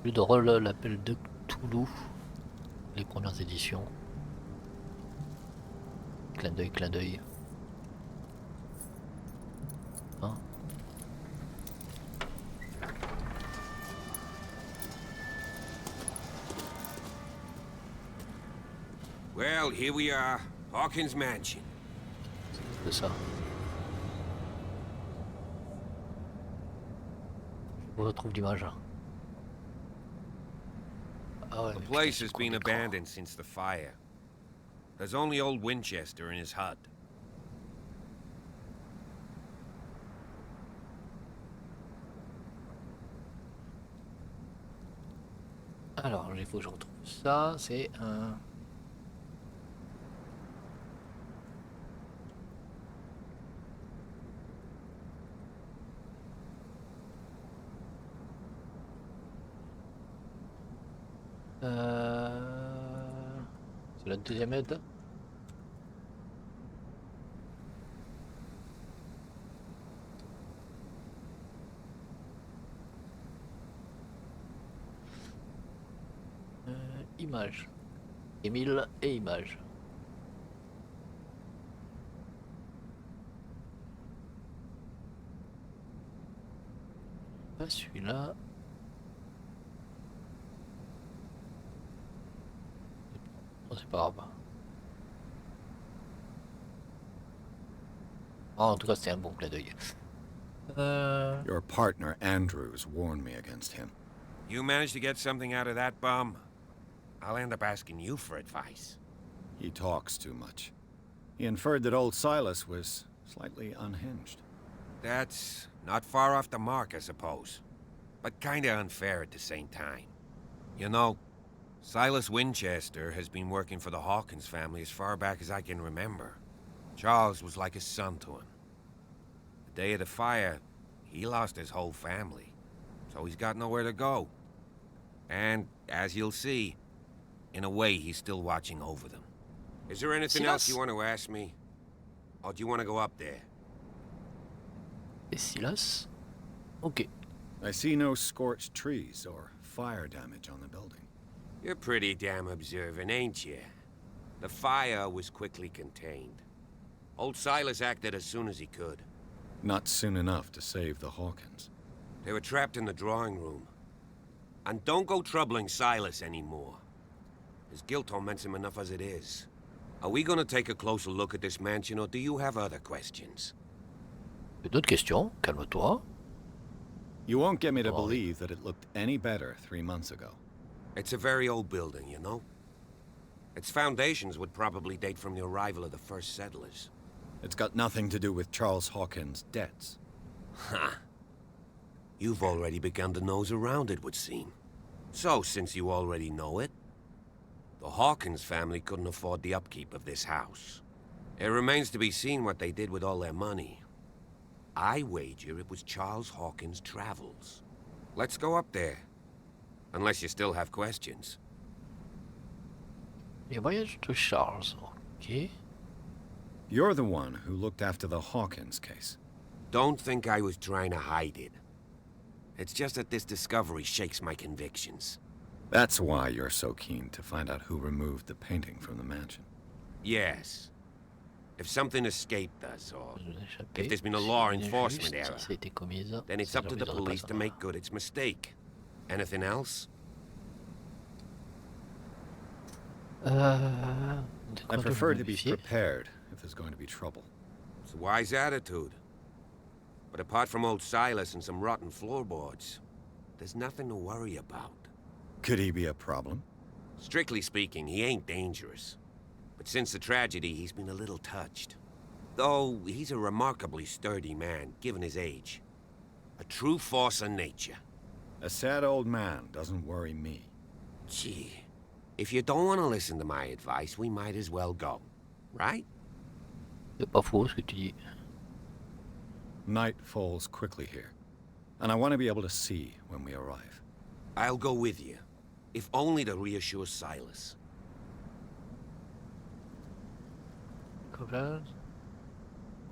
jeu de rôle L'appel de Cthulhu, les premières éditions. Clin d'œil, clin d'œil. Well, here we are. Hawkins Mansion. C'est ça. On retrouve l'image. Ah ouais, The mais place putain, has c'est been con d'écran. abandoned since the fire. There's only old Winchester in his hut. Alors, il faut que je retrouve ça. C'est un. C'est la deuxième aide. Image. Émile et image. Pas celui-là. Oh, c'est pas grave. Oh, en tout cas, c'était un bon clin d'œil. Your partner, Andrews, warned me against him. You managed to get something out of that bum? I'll end up asking you for advice. He talks too much. He inferred that old Silas was slightly unhinged. That's not far off the mark, I suppose. But kinda unfair at the same time. You know, Silas Winchester has been working for the Hawkins family as far back as I can remember. Charles was like a son to him. The day of the fire, he lost his whole family, so he's got nowhere to go. And, as you'll see, in a way, he's still watching over them. Is there anything else you want to ask me? Or do you want to go up there? Et Silas? Ok. I see no scorched trees or fire damage on the building. You're pretty damn observant, ain't you? The fire was quickly contained. Old Silas acted as soon as he could. Not soon enough to save the Hawkins. They were trapped in the drawing room. And don't go troubling Silas anymore. His guilt torments him enough as it is. Are we gonna take a closer look at this mansion, or do you have other questions? D'autres questions? Calme-toi. You won't get me to believe that it looked any better 3 months ago. It's a very old building, you know? Its foundations would probably date from the arrival of the first settlers. It's got nothing to do with Charles Hawkins' debts. Ha! You've already begun to nose around, it would seem. So, since you already know it, the Hawkins family couldn't afford the upkeep of this house. It remains to be seen what they did with all their money. I wager it was Charles Hawkins' travels. Let's go up there. Unless you still have questions. Les voyages de Charles. Ok. You're the one who looked after the Hawkins case. Don't think I was trying to hide it. It's just that this discovery shakes my convictions. That's why you're so keen to find out who removed the painting from the mansion. Yes. If something escaped us, or if there's been a law enforcement error, then it's up to the police to make good its mistake. Anything else? I prefer to be prepared if there's going to be trouble. It's a wise attitude. But apart from old Silas and some rotten floorboards, there's nothing to worry about. Could he be a problem? Strictly speaking, he ain't dangerous. But since the tragedy, he's been a little touched. Though, he's a remarkably sturdy man, given his age. A true force of nature. A sad old man doesn't worry me. Gee, if you don't want to listen to my advice, we might as well go. Right? C'est pas faux ce que tu dis. Night falls quickly here, and I want to be able to see when we arrive. I'll go with you, if only to reassure Silas.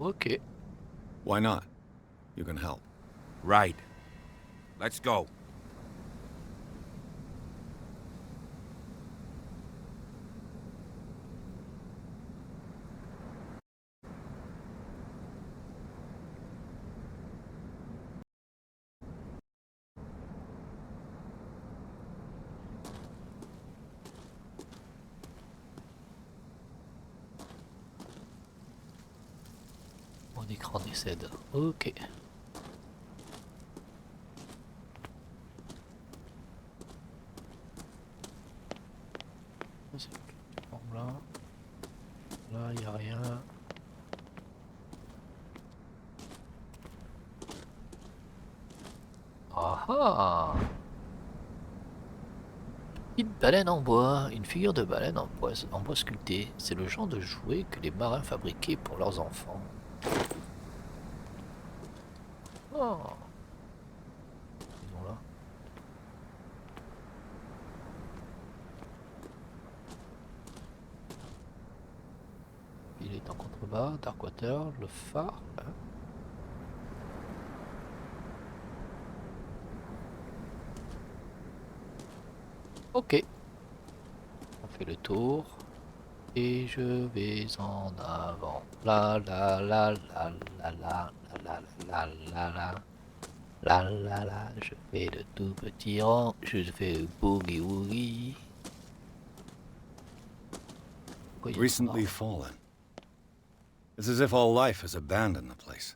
Ok. Why not? You can help. Right. Let's go. L'écran décède. Ok. Là, là, y a rien. Ah ah! Une baleine en bois, une figure de baleine en bois sculpté. C'est le genre de jouet que les marins fabriquaient pour leurs enfants. Oh! Disons là. Il est en contrebas, Darkwater, le phare. Hein. Ok. On fait le tour. Et je vais en avant. La la la la la la la la la la la la la. Je fais le tout petit rang. Je fais le boogie woogie. Recently fallen. It's as if all life has abandoned the place.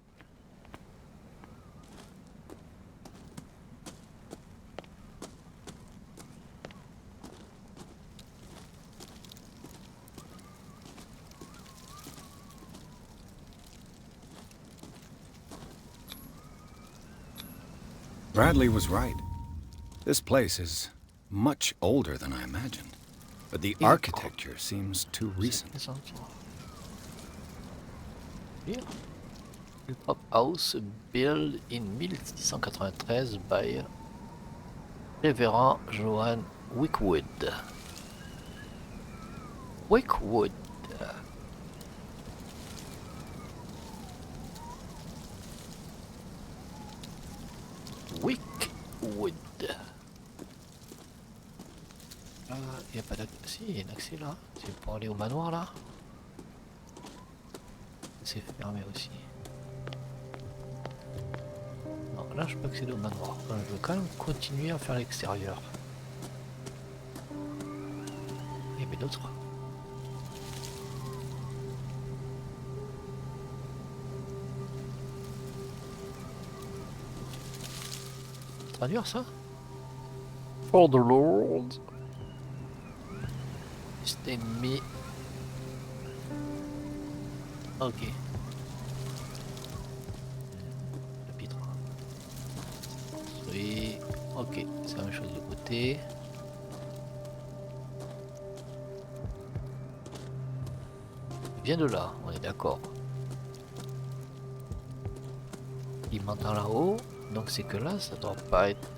Bradley was right. This place is much older than I imagined, but the architecture seems too recent. Le Pop House built in 1693 by Reverend Johann Wickwood. Wickwood. Wickwood. Ah, il n'y a pas d'accès. Si, il y a un accès là. C'est pour aller au manoir là. C'est fermé aussi. Non, là je peux accéder au manoir. Je veux quand même continuer à faire l'extérieur. Il y avait d'autres. Traduire ça? For the Lord. C'était mis. Ok. Chapitre 1. Oui. Ok, c'est la même chose de côté. Il vient de là, on est d'accord. Il m'entend là-haut, donc c'est que là, ça doit pas être.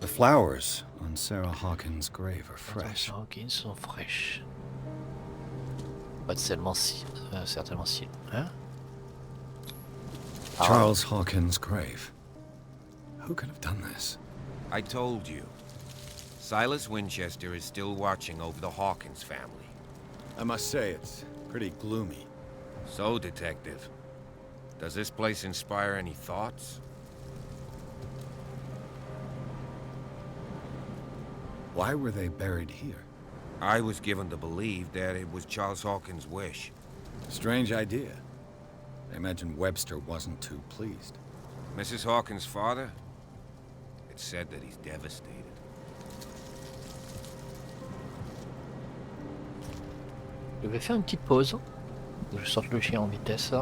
The flowers on Sarah Hawkins' grave are fresh. Sarah Hawkins sont fraîches. Pas seulement si, certainement si, hein? Charles Hawkins' grave. Who could have done this? I told you. Silas Winchester is still watching over the Hawkins family. I must say, it's pretty gloomy. So, Detective, does this place inspire any thoughts? Why were they buried here? I was given to believe that it was Charles Hawkins' wish. Strange idea. I imagine Webster wasn't too pleased. Mrs. Hawkins' father? It's said that he's devastated. Je vais faire une petite pause. Je sorte le chien en vitesse.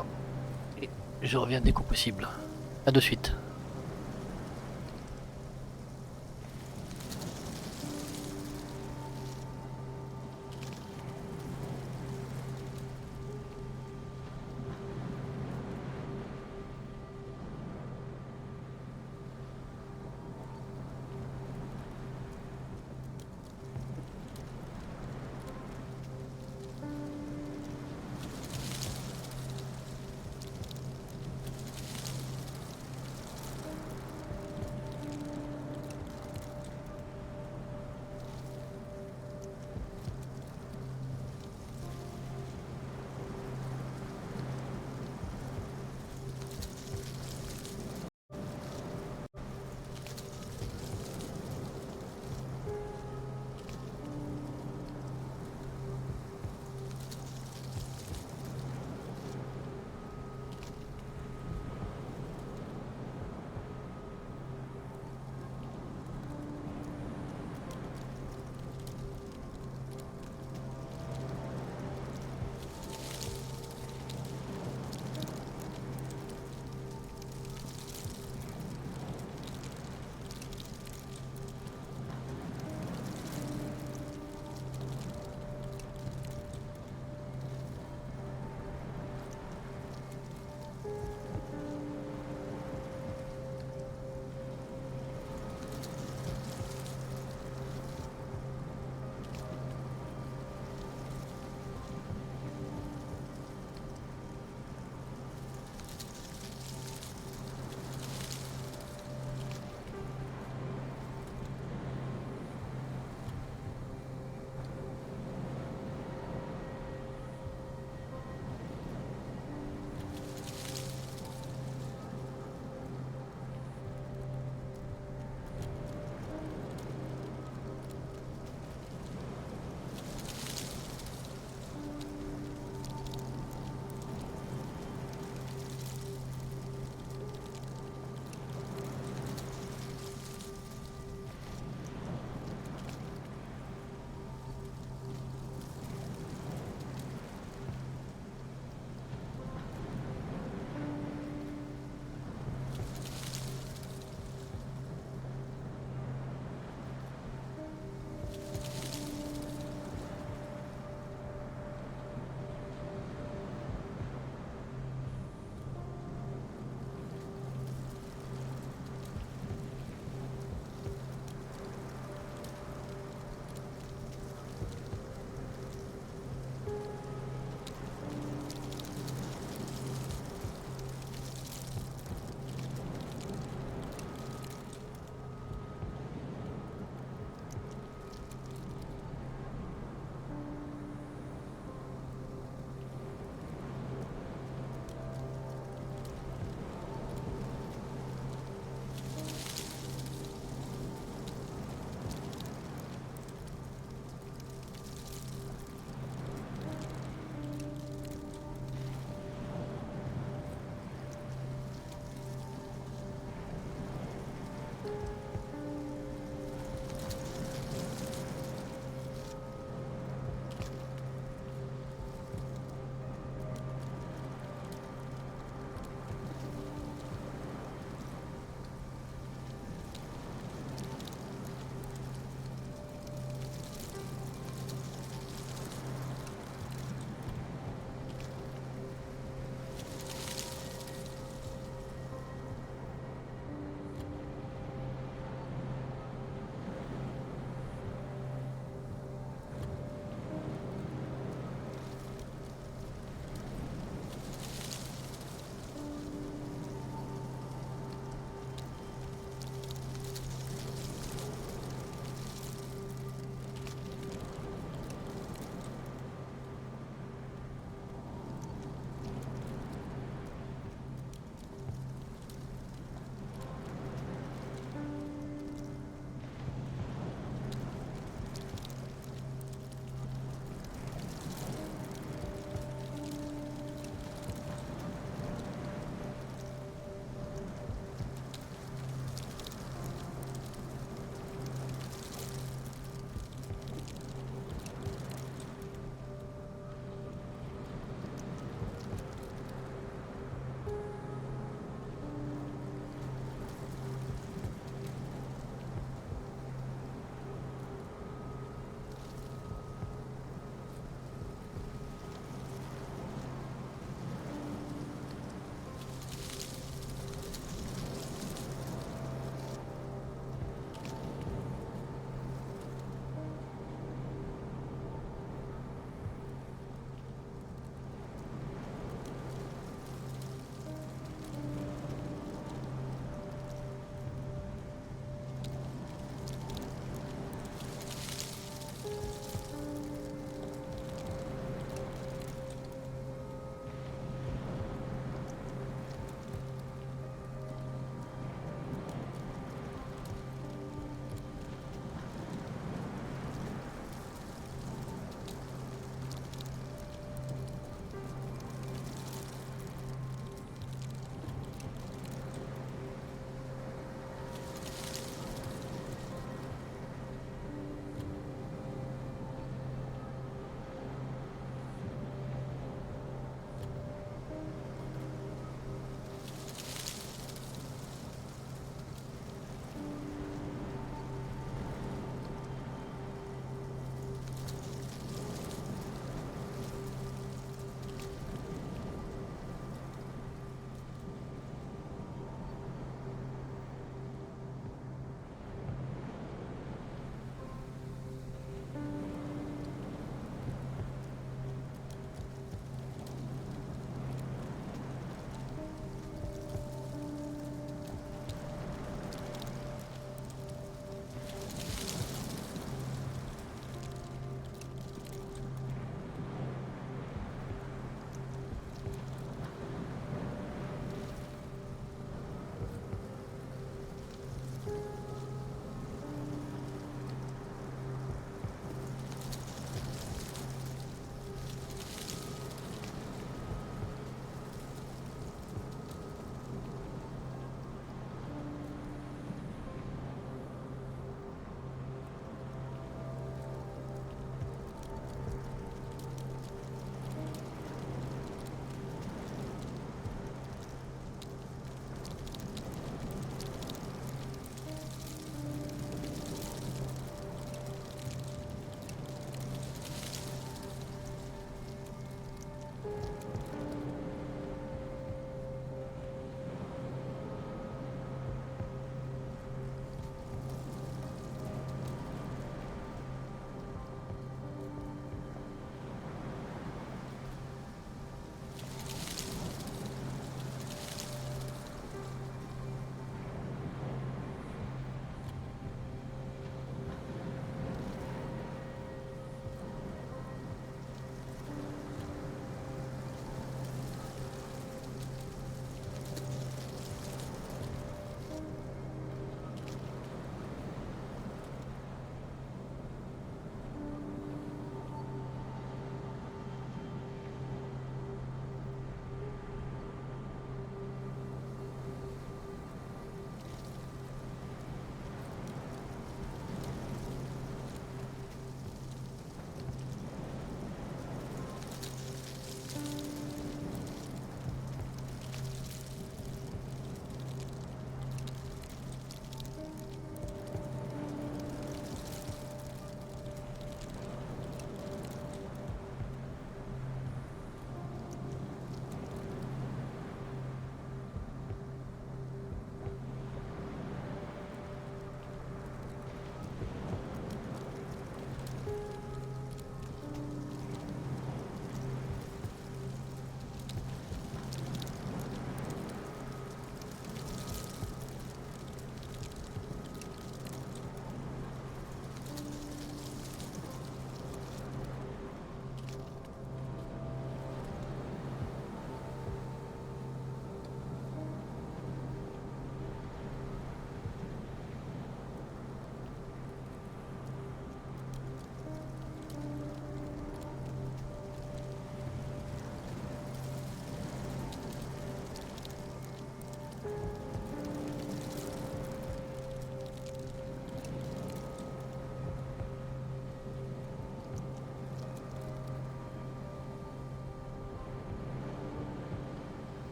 Et je reviens dès que possible. A de suite.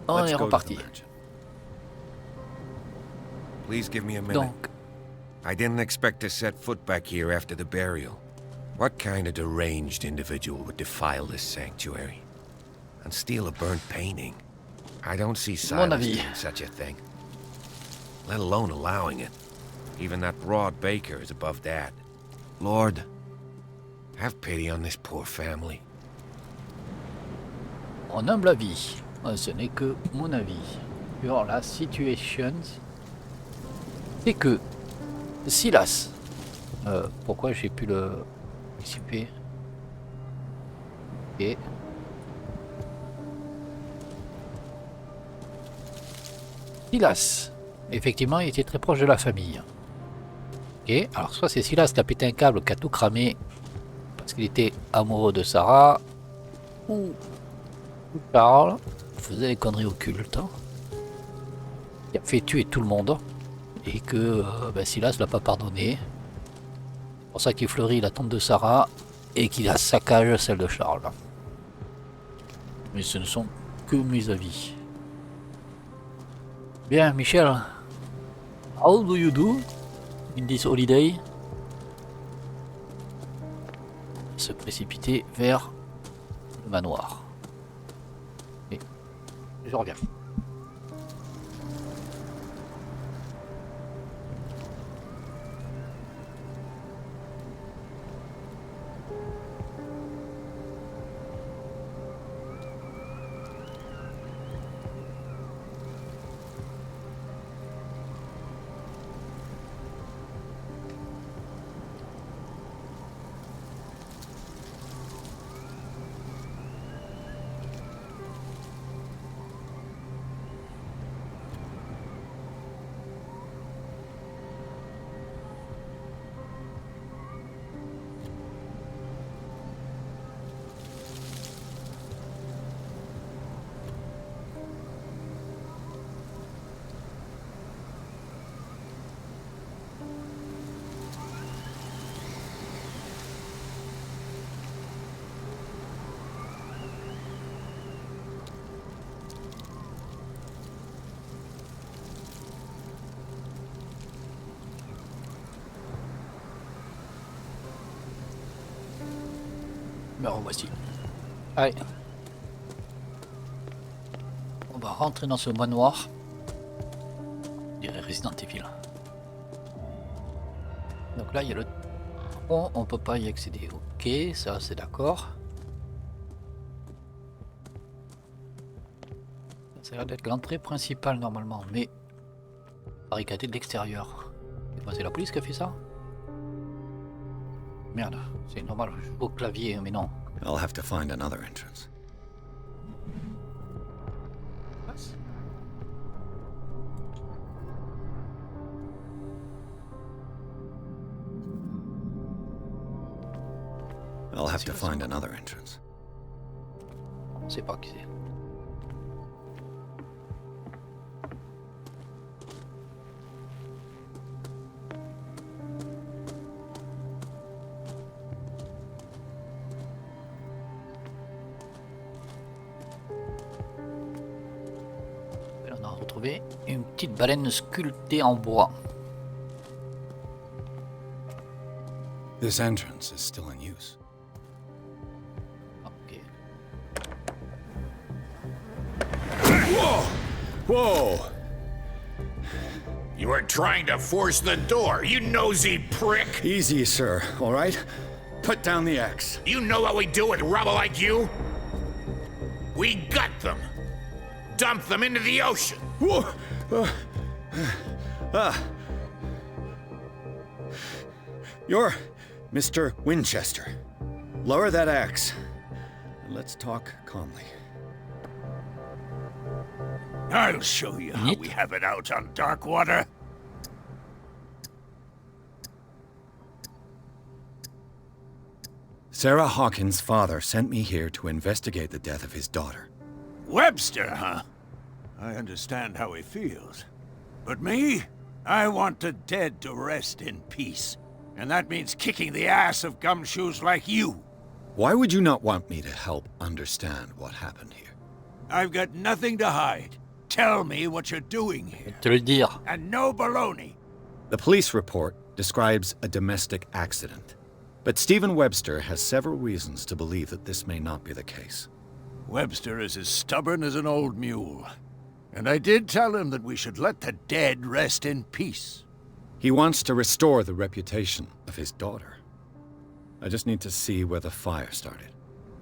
On Let's est go to the reparti. mansion. Please give me a minute. Donc, I didn't expect to set foot back here after the burial. What kind of deranged individual would defile this sanctuary? And steal a burnt painting? I don't see Silas avis. doing such a thing. Let alone allowing it. Even that broad baker is above that. Lord, have pity on this poor family. mon humble avis, ce n'est que mon avis sur la situation, c'est que Silas, pourquoi j'ai pu le anticiper? Ok. Silas, effectivement, il était très proche de la famille. Ok, alors soit c'est Silas qui a pété un câble, qui a tout cramé parce qu'il était amoureux de Sarah, ou Charles faisait des conneries occultes, hein, qui a fait tuer tout le monde, et que Silas l'a pas pardonné. C'est pour ça qu'il fleurit la tombe de Sarah et qu'il a saccage celle de Charles. Mais ce ne sont que mes avis. Bien, Michel, how do you do in this holiday? Se précipiter vers le manoir. Et je reviens. Me revoici. Allez. On va rentrer dans ce manoir. Je dirais Resident Evil. Donc là, il y a le tronc, on peut pas y accéder. Ok, ça c'est d'accord. Ça a l'air d'être l'entrée principale normalement, mais barricadée de l'extérieur. C'est la police qui a fait ça? Merde, c'est normal, je joue au clavier, mais non. I'll have to find another entrance. I'll have to find another entrance. On sait pas qui c'est. On a retrouvé une petite baleine sculptée en bois. This entrance is still in use. Ok. Whoa! Whoa! You were trying to force the door, you nosy prick! Easy, sir, all right? Put down the axe. You know what we do with rubble like you? We gut them. Dump them into the ocean. Whoa! You're Mr. Winchester. Lower that axe. And let's talk calmly. I'll show you how we have it out on Darkwater. Sarah Hawkins' father sent me here to investigate the death of his daughter. Webster, huh? I understand how he feels. But me? I want the dead to rest in peace. And that means kicking the ass of gumshoes like you. Why would you not want me to help understand what happened here? I've got nothing to hide. Tell me what you're doing here. Te le dire. And no baloney. The police report describes a domestic accident, but Stephen Webster has several reasons to believe that this may not be the case. Webster is as stubborn as an old mule. And I did tell him that we should let the dead rest in peace. He wants to restore the reputation of his daughter. I just need to see where the fire started.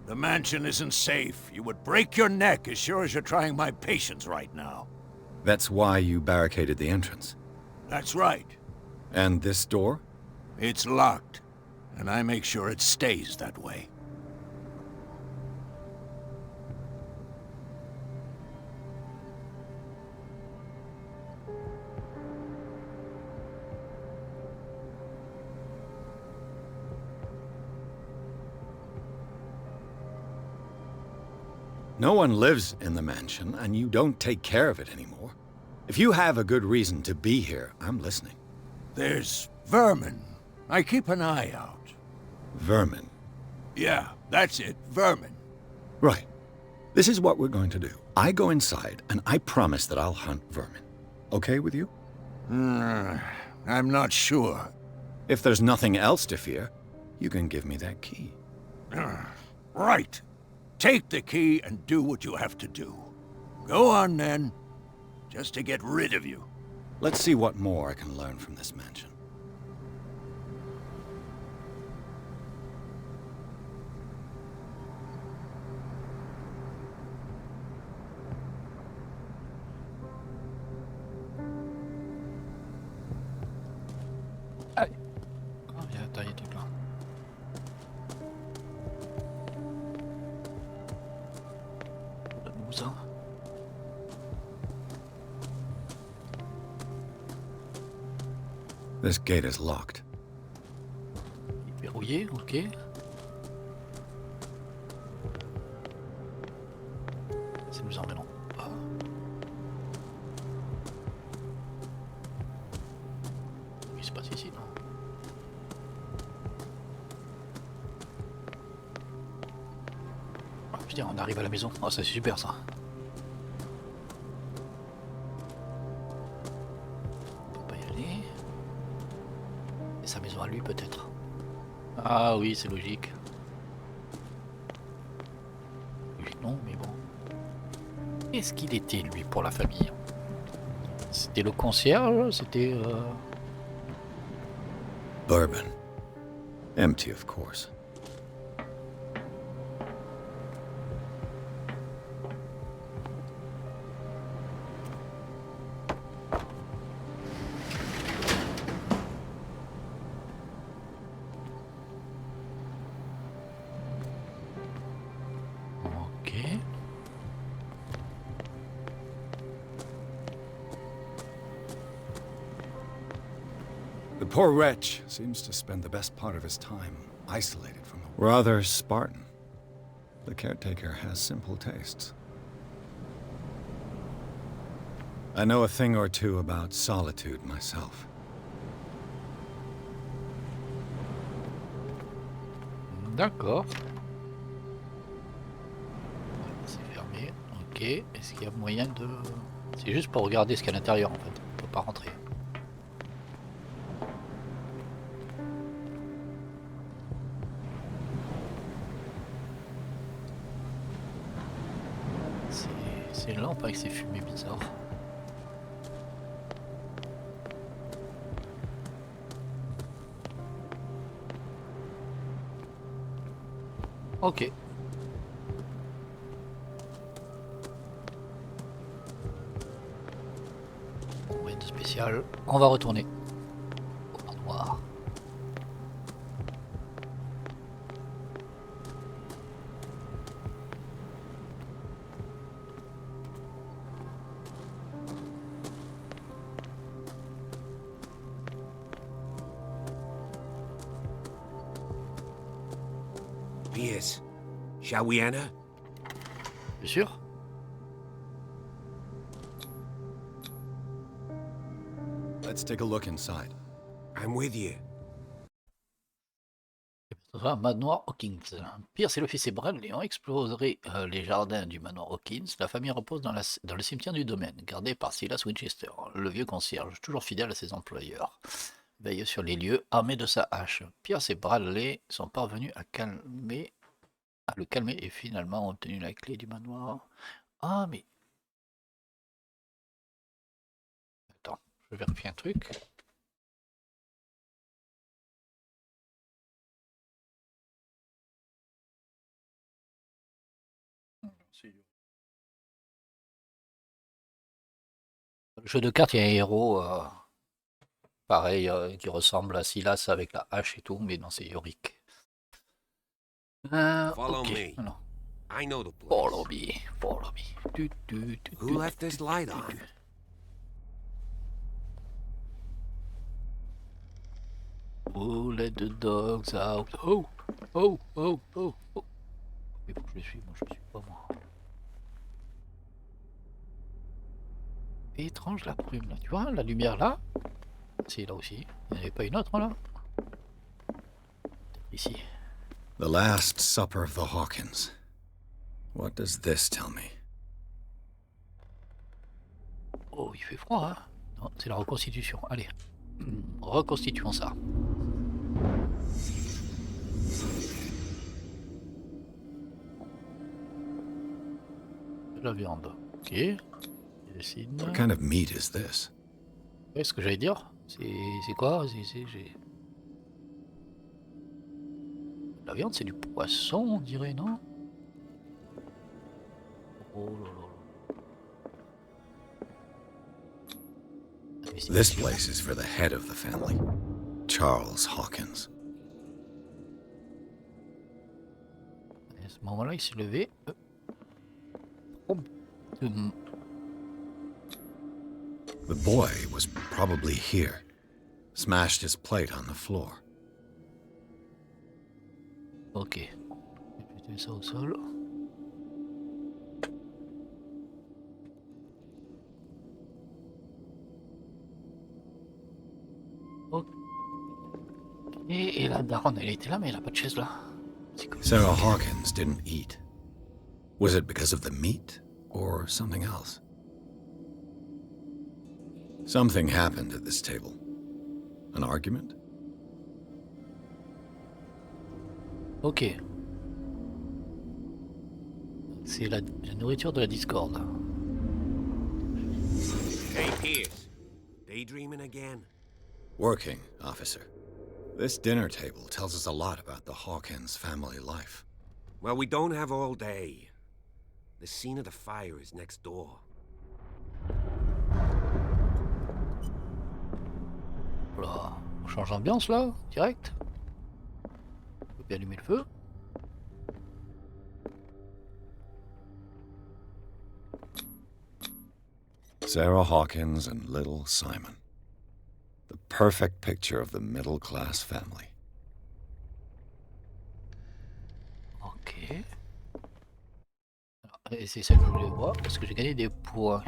The mansion isn't safe. You would break your neck as sure as you're trying my patience right now. That's why you barricaded the entrance. That's right. And this door? It's locked, and I make sure it stays that way. No one lives in the mansion, and you don't take care of it anymore. If you have a good reason to be here, I'm listening. There's vermin. I keep an eye out. Vermin? Yeah, that's it, vermin. Right. This is what we're going to do. I go inside, and I promise that I'll hunt vermin. Okay with you? I'm not sure. If there's nothing else to fear, you can give me that key. Right. Take the key and do what you have to do. Go on, then. Just to get rid of you. Let's see what more I can learn from this mansion. Allez. Oh, il y a un taille de trucs là. Donne-nous ça. This gate is locked. Verrouillé, ok. Ça nous emmène en bas. Il se passe ici, non? Ah, putain, on arrive à la maison. Oh, ça c'est super ça. On peut pas y aller. Et sa maison à lui peut-être. Ah oui, c'est logique. Logique non, mais bon. Qu'est-ce qu'il était lui pour la famille? C'était le concierge, c'était... Bourbon. Empty, of course. Ok. The poor wretch seems to spend the best part of his time isolated from the world. Rather Spartan. The caretaker has simple tastes. I know a thing or two about solitude myself. D'accord. C'est fermé. Ok. Est-ce qu'il y a moyen de... C'est juste pour regarder ce qu'il y a à l'intérieur en fait. On peut pas rentrer. C'est une lampe avec ses fumées bizarres. Ok. Rien de spécial. On va retourner au manoir. Pierce, shall we enter? Bien sûr. Let's take a look inside. I'm with you. Ce sera un manoir Hawkins. Pierce et le fils Bradley ont exploré les jardins du manoir Hawkins. La famille repose dans le cimetière du domaine, gardé par Silas Winchester, le vieux concierge, toujours fidèle à ses employeurs. Veille sur les lieux, armé de sa hache. Pierce et Bradley sont parvenus à le calmer et finalement ont obtenu la clé du manoir. Ah, mais... Attends, je vérifie un truc. Le jeu de cartes, il y a un héros, pareil, qui ressemble à Silas avec la hache et tout, mais non, c'est Yorick. Follow Ok, me. alors. I know the place. Follow me, follow me. Who left this light on? Oh, let the dogs out. Oh, oh, oh, oh, oh. Mais faut que je le suis, moi je le suis pas moi. Étrange la brume là, tu vois, la lumière là. C'est là aussi. Il n'y en avait pas une autre là. Ici. The Last Supper of the Hawkins. What does this tell me? Oh, il fait froid, hein. Non, c'est la reconstitution. Allez, reconstituons ça. De la viande. Ok. What kind of meat is this? Ouais, ce que j'allais dire, c'est quoi? La viande, c'est du poisson, on dirait, non? Oh là là. This place is for the head of the family, Charles Hawkins. Et à ce moment-là, il s'est levé. The boy was probably here, smashed his plate on the floor. Ok. Je vais ça au sol. Ok. Et la daronne, elle était là, mais elle a pas de chaise là. Sarah Hawkins didn't eat. Was it because of the meat or something else? Something happened at this table. An argument? Ok. C'est la nourriture de la discorde. Hey, Pierce. Daydreaming again? Working, officer. This dinner table tells us a lot about the Hawkins family life. Well, we don't have all day. The scene of the fire is next door. Voilà. On change d'ambiance là, direct. On peut bien allumer le feu. Sarah Hawkins and little Simon. The perfect picture of the middle-class family. Ok. Et c'est ça que je voulais voir, parce que j'ai gagné des points.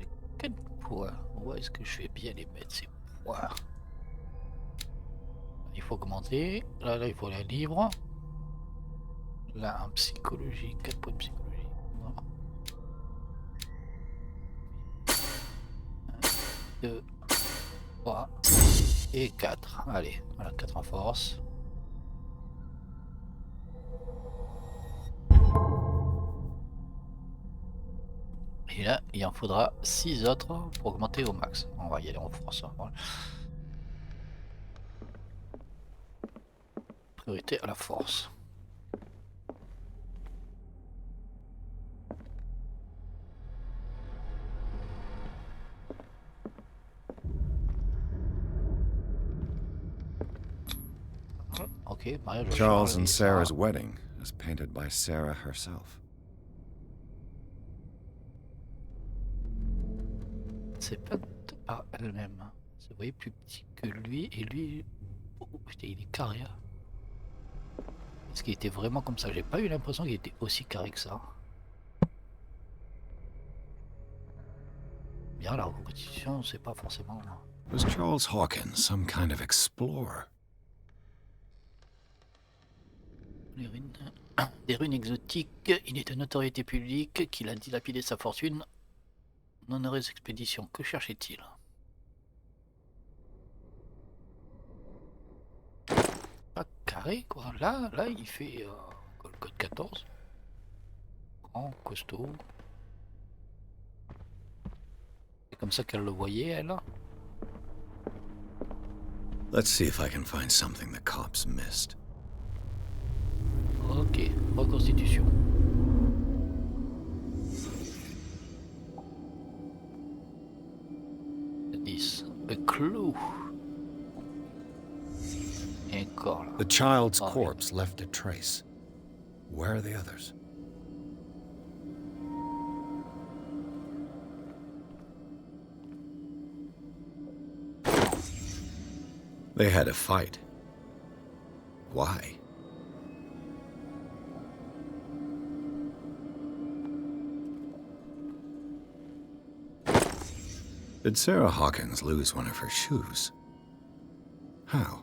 J'ai 4 points. Où est-ce que je fais bien les mettre ces points? Il faut augmenter. Là, il faut les livres. Là, en psychologie, 4 points de psychologie. Voilà. 1, 2, 3 et 4. Allez, voilà, 4 en force. Et là, il en faudra 6 autres pour augmenter au max. On va y aller en force. Voilà. Priorité à la force. Ok, mariage Charles and Sarah's wedding is painted by Sarah herself. C'est pas par elle-même. Vous voyez, plus petit que lui, et lui, oh, putain, il est carré. Est-ce qu'il était vraiment comme ça? J'ai pas eu l'impression qu'il était aussi carré que ça. Bien, la compétition, c'est pas forcément. Was Charles Hawkins some kind of explorer? Les ruines. Des ruines exotiques. Il est de notoriété publique qu'il a dilapidé sa fortune. D'heureuse expédition. Que cherchait-il? Pas carré quoi. Là, il fait le code 14. Grand, costaud. C'est comme ça qu'elle le voyait, elle. Let's see if I can find something the cops missed. Ok, reconstitution. 10. A clue. Et encore là. The child's corpse left a trace. Where are the others? They had a fight. Why? Did Sarah Hawkins lose one of her shoes? How?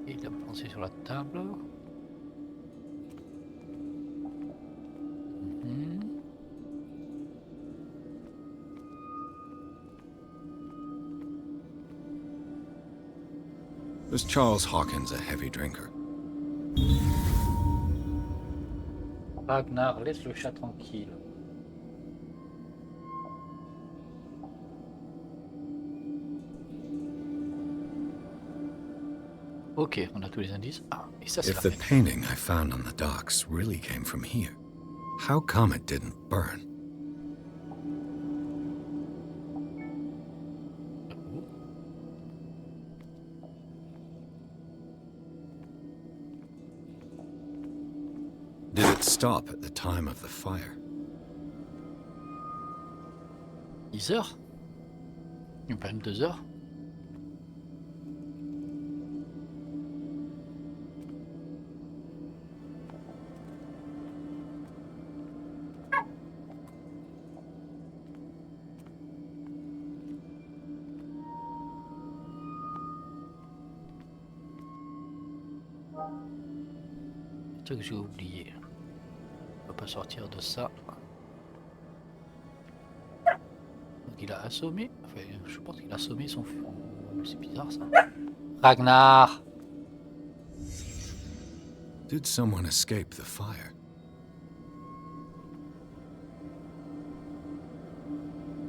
Il a pensé sur la table. Was Charles Hawkins a heavy drinker? Ragnar, laisse le chat tranquille. Ok, on a tous les indices. Ah, et ça c'est If la the fenêtre. painting I found on the docks really came from here, how come it didn't burn? Did it stop at the time of the fire? 10 heures? Pas 2 heures? C'est ça que j'ai oublié. On peut pas sortir de ça. Donc il a assommé. Enfin, je pense qu'il a assommé son feu. C'est bizarre ça. Ragnar! Did someone escape the fire?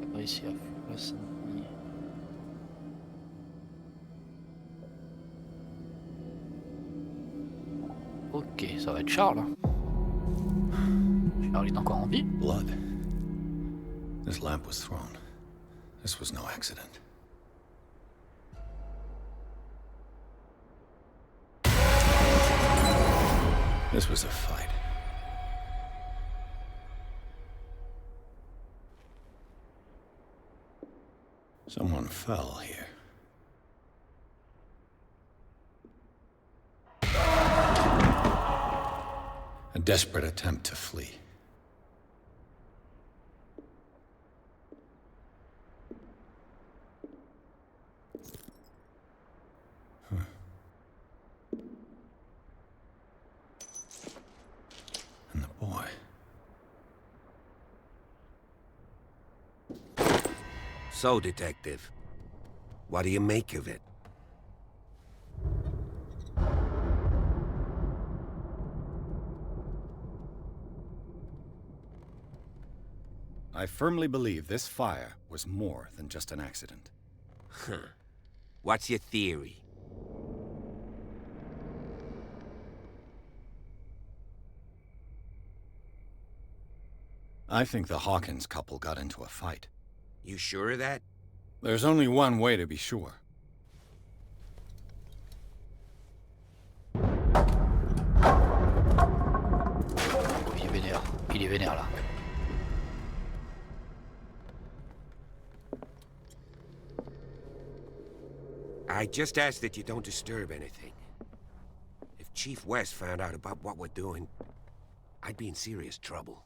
Il a réussi à fuir l'incendie. Ok, ça va être Charles. Charles est encore en vie. Blood. This lamp was thrown. This was no accident. This was a fight. Someone fell here. A desperate attempt to flee. And the boy. So, Detective, what do you make of it? I firmly believe this fire was more than just an accident. Huh. What's your theory? I think the Hawkins couple got into a fight. You sure of that? There's only one way to be sure. Il est vénère. Il est vénère là. I just ask that you don't disturb anything. If Chief West found out about what we're doing, I'd be in serious trouble.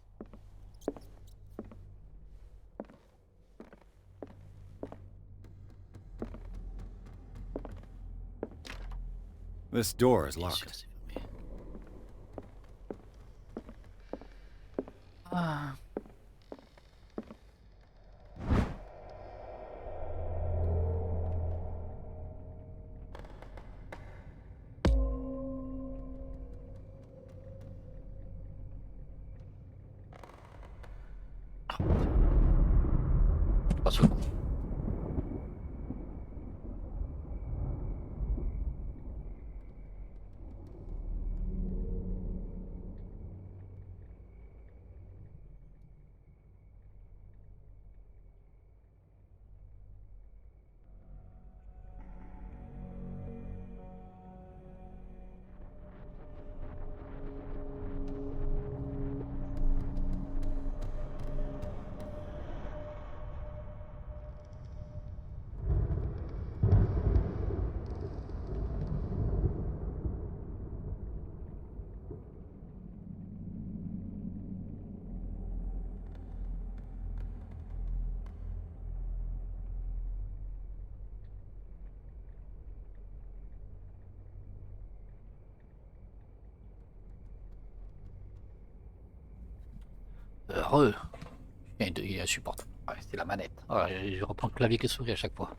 This door is locked. Ah. Pas ce coup. Heureux. Il est insupportable. Ouais, c'est la manette. Voilà, je reprends le clavier et souris à chaque fois.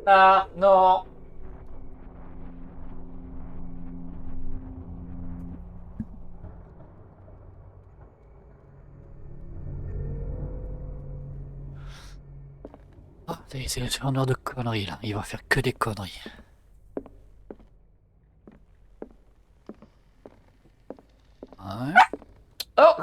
Ah non. Ah, c'est un heure de conneries là. Il va faire que des conneries. Ouais. Oh!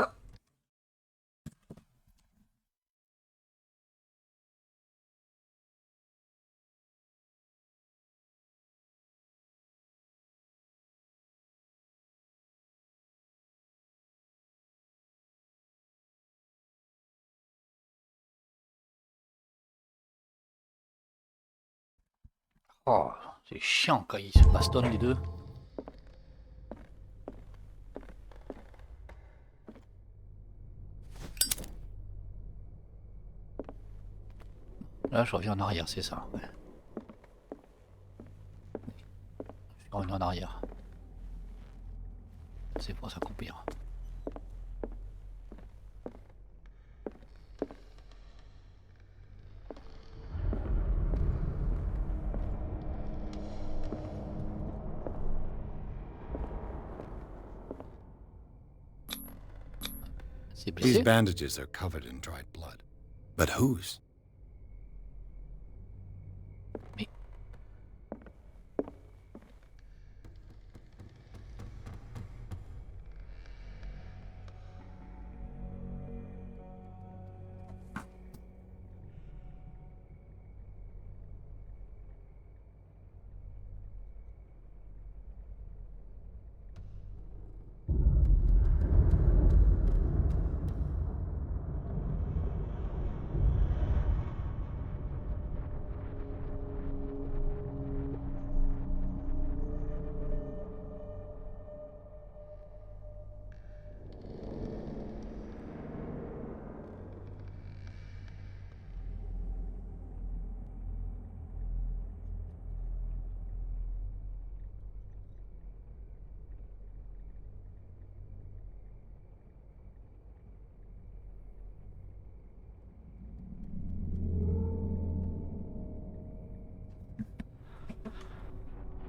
Oh, c'est chiant quand ils se bastonnent les deux. Là, je reviens en arrière, c'est ça. Ouais. Je reviens en arrière. C'est pour s'accomplir. These bandages are covered in dried blood. But whose? Me.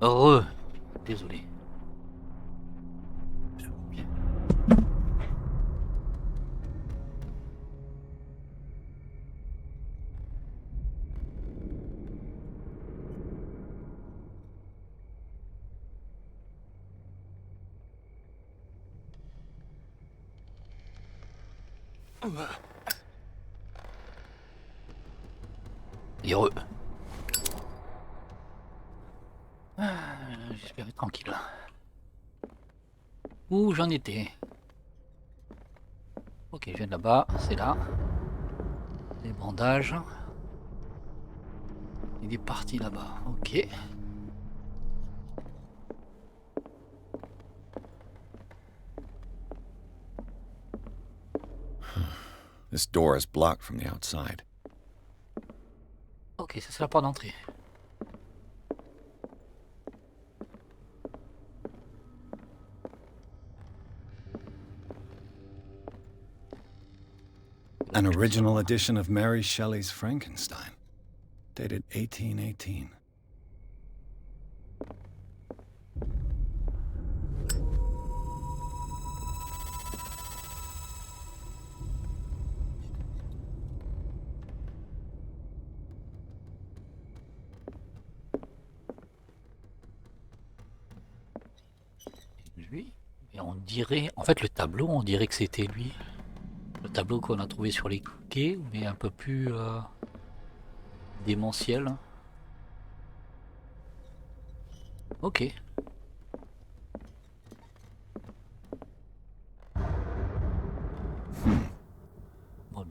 Heureux. Désolé. Heureux. J'espère être tranquille. Où j'en étais? Ok, je viens de là-bas, c'est là. Les bandages. Il est parti là-bas, ok. This door is blocked from the outside. Ok, ça c'est la porte d'entrée. An original edition of Mary Shelley's Frankenstein, dated 1818. Lui, et on dirait, en fait le tableau, on dirait que c'était lui. Le tableau qu'on a trouvé sur les quais, mais un peu plus démentiel. Ok.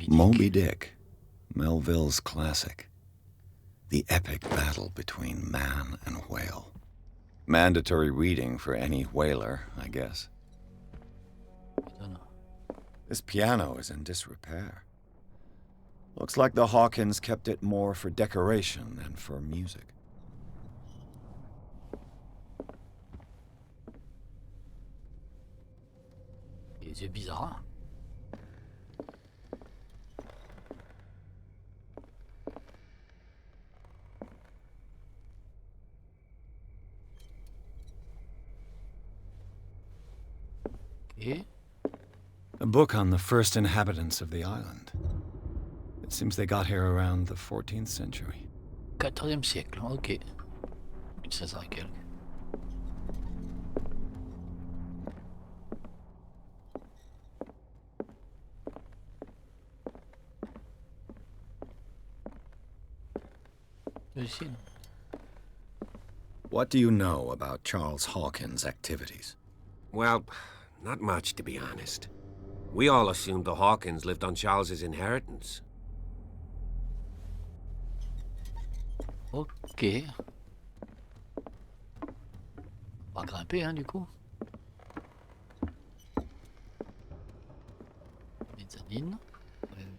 Moby Dick, Melville's classic. The epic battle between man and whale. Mandatory reading for any whaler, I guess. This piano is in disrepair. Looks like the Hawkins kept it more for decoration than for music. Les yeux bizarres. Okay. A book on the first inhabitants of the island. It seems they got here around the 14th century. 14e siècle, ok. 1600 et quelques. What do you know about Charles Hawkins' activities? Well, not much, to be honest. We all assumed the Hawkins lived on Charles's inheritance. Ok. On va grimper, hein, du coup. Mezzanine.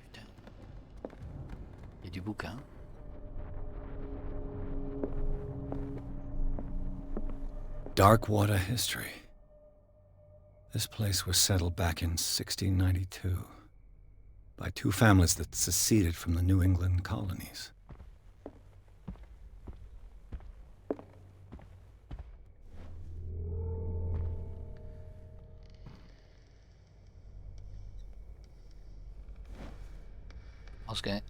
Putain. Il y a du bouquin. Darkwater history. This place was settled back in 1692 by two families that seceded from the New England colonies. Je pense qu'un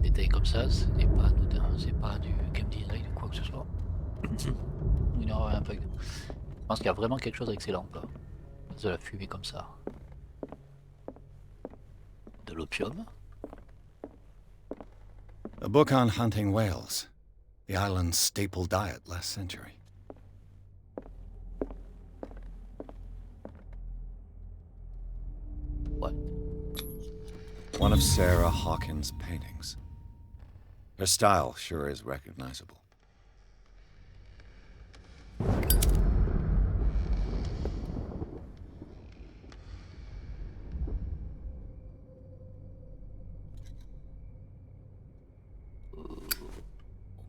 détail comme ça, c'est pas anodin, c'est pas du game design ou quoi que ce soit. Une erreur un peu. Je pense qu'il y a vraiment quelque chose avec ces lampes là. De la fumée comme ça. De l'opium. A book on hunting whales, the island's staple diet last century. What? One of Sarah Hawkins' paintings. Her style sure is recognizable.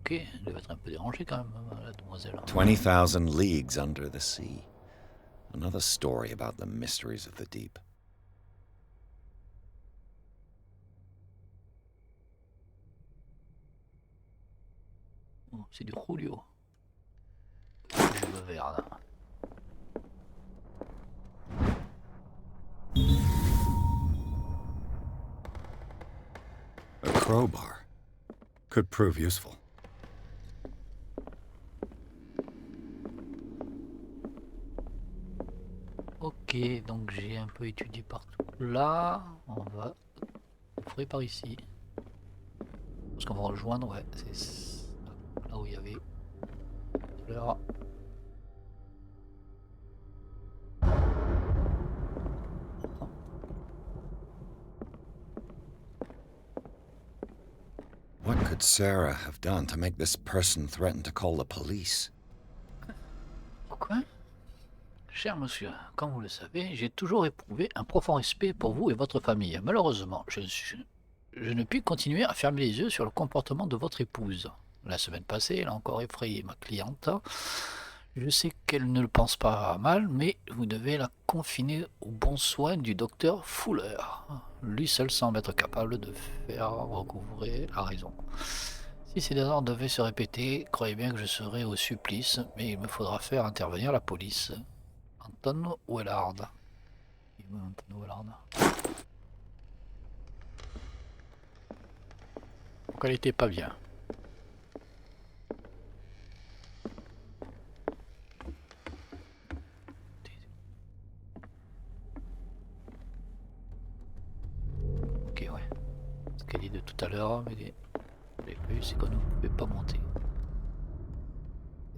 Ok, elle devait être un peu dérangée quand même, la demoiselle. 20,000 Leagues Under the Sea. Another story about the mysteries of the deep. Oh, c'est du Julio. Le vert là. A crowbar could prove useful. Ok, donc j'ai un peu étudié partout. Là, on va ouvrir par ici. Parce qu'on va rejoindre, ouais, c'est là où il y avait l'heure. What could Sarah have done to make this person threaten to call the police? Pourquoi? Cher monsieur, comme vous le savez, j'ai toujours éprouvé un profond respect pour vous et votre famille. Malheureusement, je ne puis continuer à fermer les yeux sur le comportement de votre épouse. La semaine passée, elle a encore effrayé ma cliente. Je sais qu'elle ne le pense pas mal, mais vous devez la confiner aux bons soins du docteur Fuller. Lui seul semble être capable de faire recouvrer la raison. Si ces désordres devaient se répéter, croyez bien que je serai au supplice, mais il me faudra faire intervenir la police. Anton Wellard. Anton Wellard. Pourquoi elle était pas bien? Ok, ouais. Ce qu'elle dit de tout à l'heure, mais c'est qu'on ne pouvait pas monter.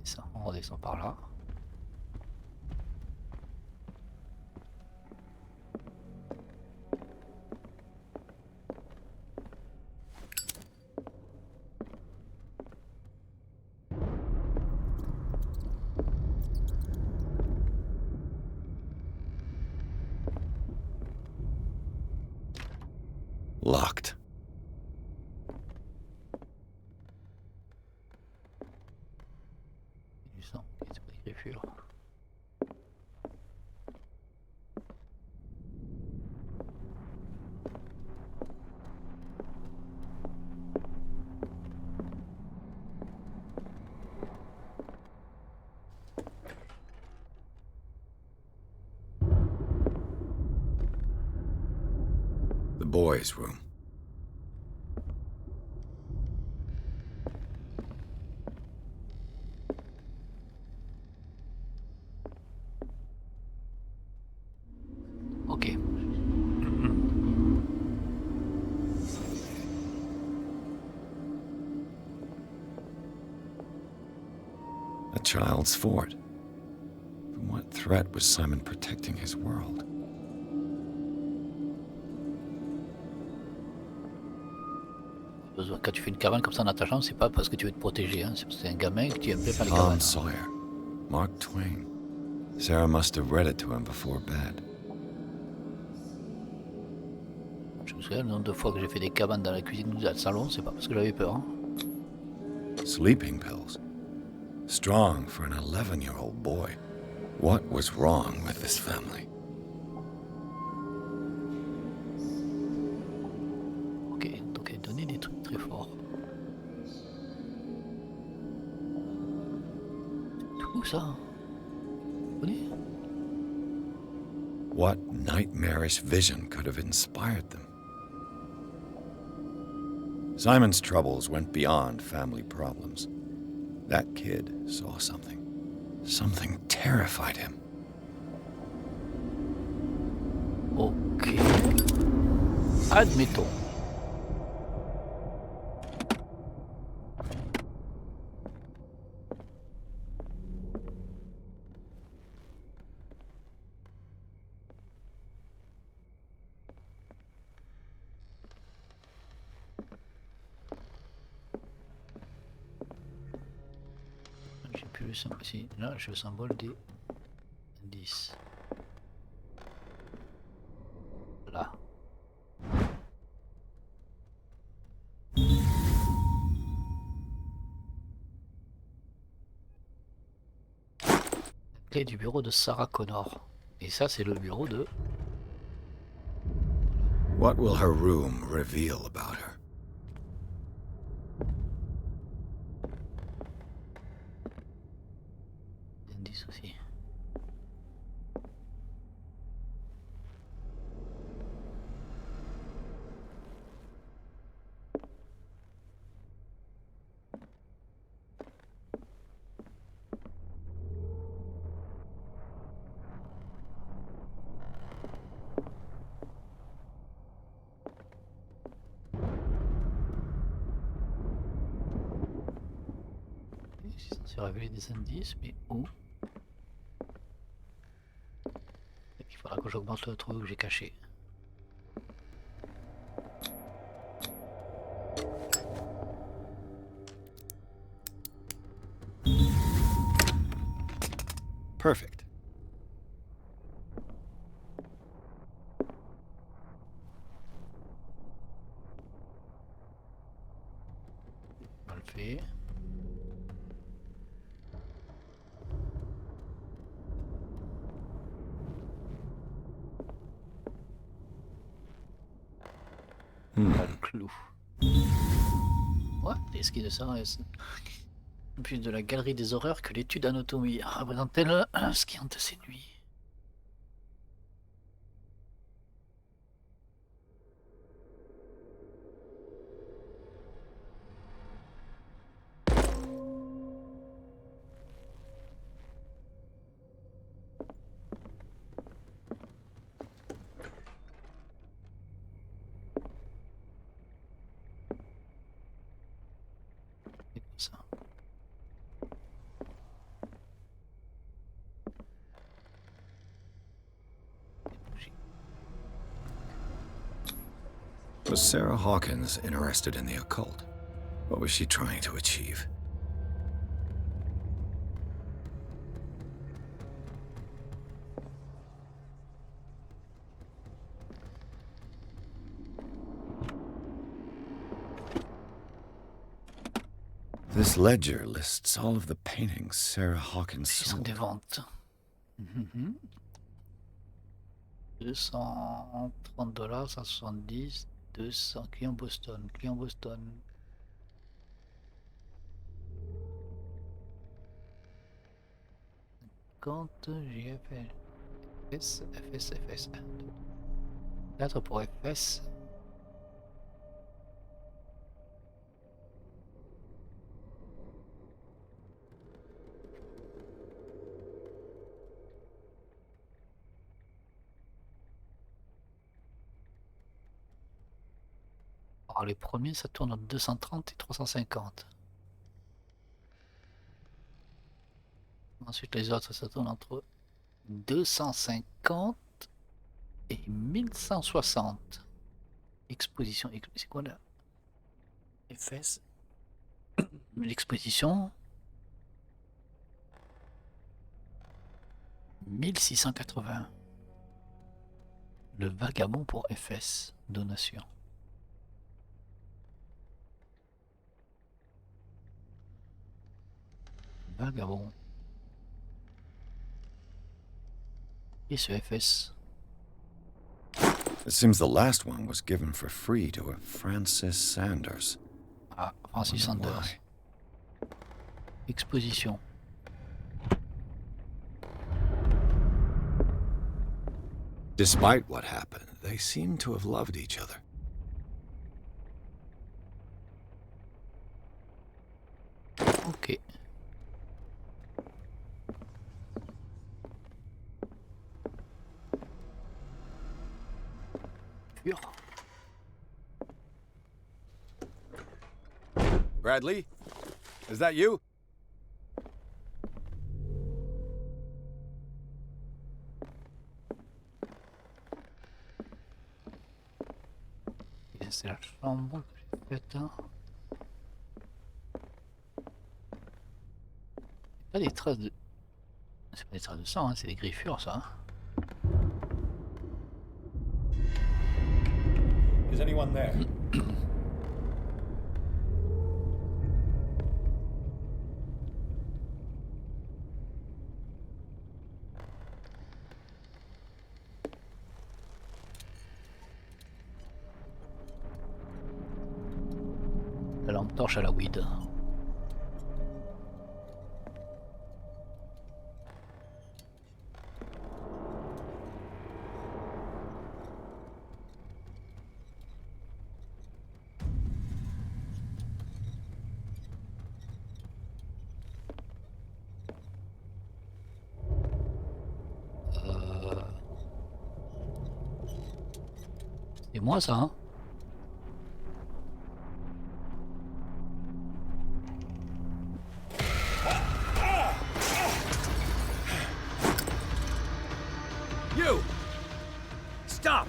Et ça, on redescend par là. Locked. Du sang, c'est pas d'écriture. The boys' room. Ok. A child's fort. From what threat was Simon protecting his world? Quand tu fais une cabane comme ça dans ta chambre, c'est pas parce que tu veux te protéger, hein. C'est parce que t'es un gamin et que tu aimes bien faire les Tom cabanes. Sawyer. Mark Twain. Sarah must have read it to him before bed. Je me souviens le nombre de fois que j'ai fait des cabanes dans la cuisine ou dans le salon, c'est pas parce que j'avais peur. Hein. Sleeping pills. Strong for an 11-year-old boy. What was wrong with this family? Ok, donc elle donnait des trucs très forts. Tout ça. Vous What nightmarish vision could have inspired them? Simon's troubles went beyond family problems. That kid saw something. Something terrified him. Ok. Admettons. J'ai plus le symbole. Si, là, j'ai le symbole des 10. Là. La clé du bureau de Sarah Connor. Et ça, c'est le bureau de... What will her room reveal about her? Indice aussi. C'est censé révéler des indices, mais où? Il faudra que j'augmente le truc que j'ai caché. Perfect. fait. Pas le clou. Ouais, des skis de ça. Plus de la galerie des horreurs que l'étude anatomie représente-t-elle ce qui hante ces nuits? C'est comme ça. Was Sarah Hawkins interested in the occult? What was she trying to achieve? This ledger lists all of the paintings Sarah Hawkins sold. Des ventes. 230 $, 170, 200, client Boston, client Boston. Compte JFL. FS, FS, FS. 4 pour FS. Alors les premiers ça tourne entre 230 et 350. Ensuite les autres ça tourne entre 250 et 1160. Exposition, c'est quoi là? FS. L'exposition 1680. Le vagabond pour FS. Donation. Vagabond. Et ce FS. It seems the last one was given for free to a Francis Sanders. Ah, Francis Sanders. Exposition. Despite what happened, they seem to have loved each other. Ok. Bradley? Is that you? C'est la chambre que j'ai faite. Hein. C'est pas des traces de... C'est pas des traces de sang, hein, c'est des griffures ça. Hein. Is anyone there? La lampe torche à la weed. C'est moi ça, hein? You! Stop!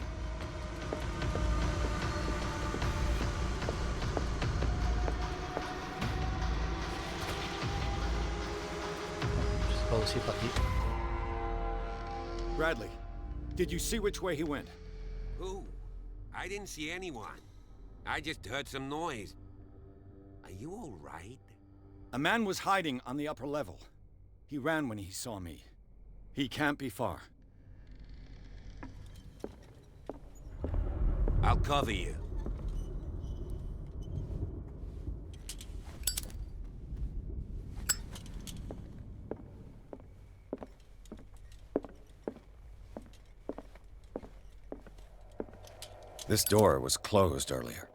Je sais pas où c'est parti. Bradley, did you see which way he went? Who? I didn't see anyone. I just heard some noise. I Are you all right? A man was hiding on the upper level. He ran when he saw me. He can't be far. I'll cover you. This door was closed earlier.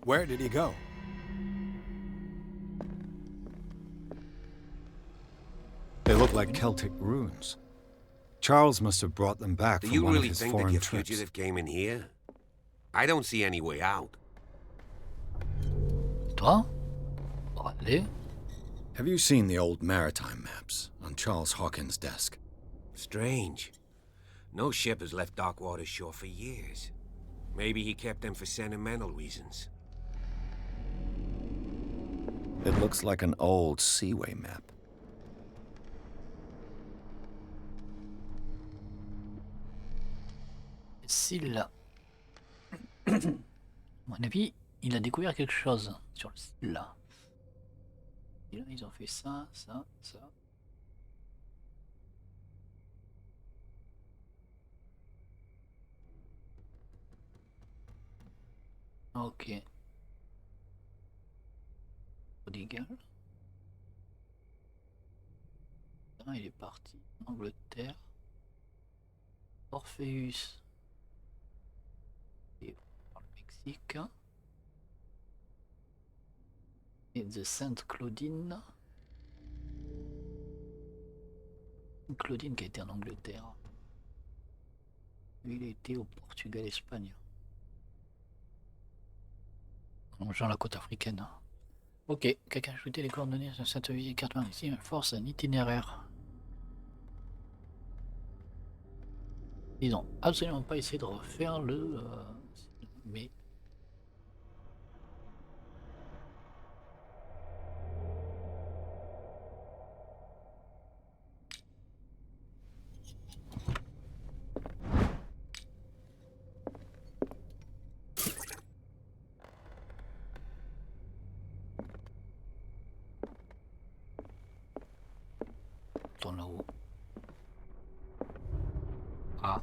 Where did he go? They look like Celtic runes. Charles must have brought them back Do from you one really of his think that foreign your trips. fugitive came in here? I don't see any way out. Toi? Bon, allez. Have you seen the old maritime maps on Charles Hawkins' desk? Strange. No ship has left Darkwater shore for years. Maybe he kept them for sentimental reasons. It looks like an old seaway map. S'il a... À mon avis, il a découvert quelque chose sur le style là. Et là, ils ont fait ça, ça, ça. Ok. Prodigal. Ah, il est parti. Angleterre. Orpheus. Et par le Mexique. Et The Sainte Claudine. Claudine qui a été en Angleterre. Lui, il a été au Portugal, Espagne. En longeant la côte africaine. Ok, quelqu'un a ajouté les coordonnées sur cette carte maritime, force un itinéraire. Ils n'ont absolument pas essayé de refaire le... mais... Tourne là-haut. Ah.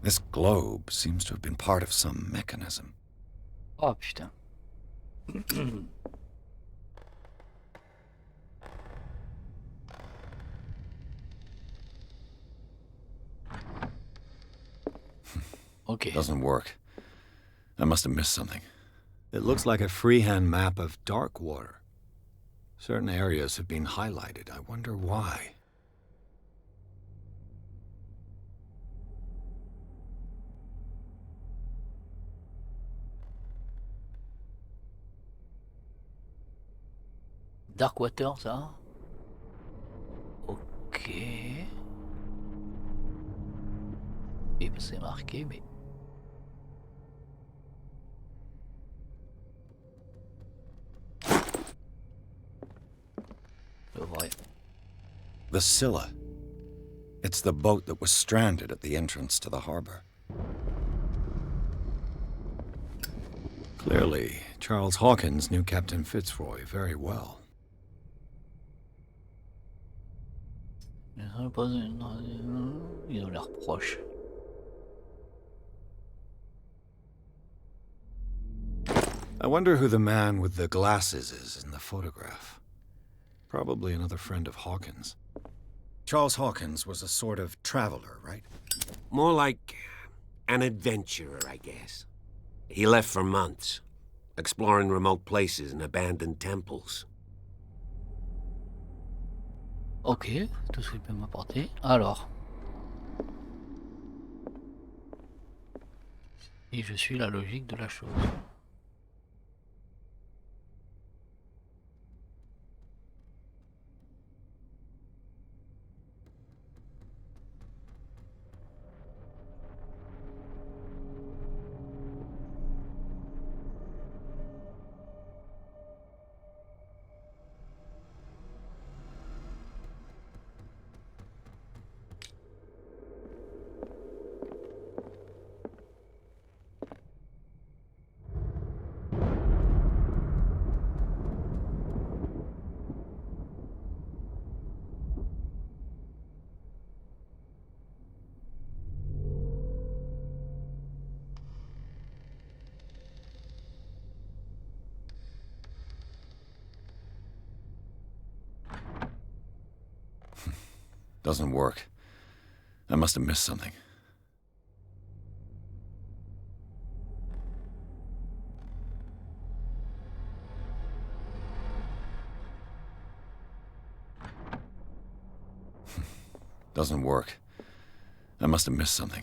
This globe seems to have been part of some mechanism. Oh putain. Okay. Doesn't work. I must have missed something. It looks like a freehand map of Darkwater. Certain areas have been highlighted. I wonder why. Darkwater, ça. Ok. Et c'est marqué, mais... Le vrai. The Scylla. It's the boat that was stranded at the entrance to the harbor. Clearly, Charles Hawkins knew Captain Fitzroy very well. Ils ont l'air proches. I wonder who the man with the glasses is in the photograph. Probably another friend of Hawkins. Charles Hawkins was a sort of traveler, right? More like an adventurer, I guess. He left for months, exploring remote places and abandoned temples. Ok, tout ce qu'il peut m'apporter. Alors. Et je suis la logique de la chose. Doesn't work. I must have missed something. Doesn't work. I must have missed something.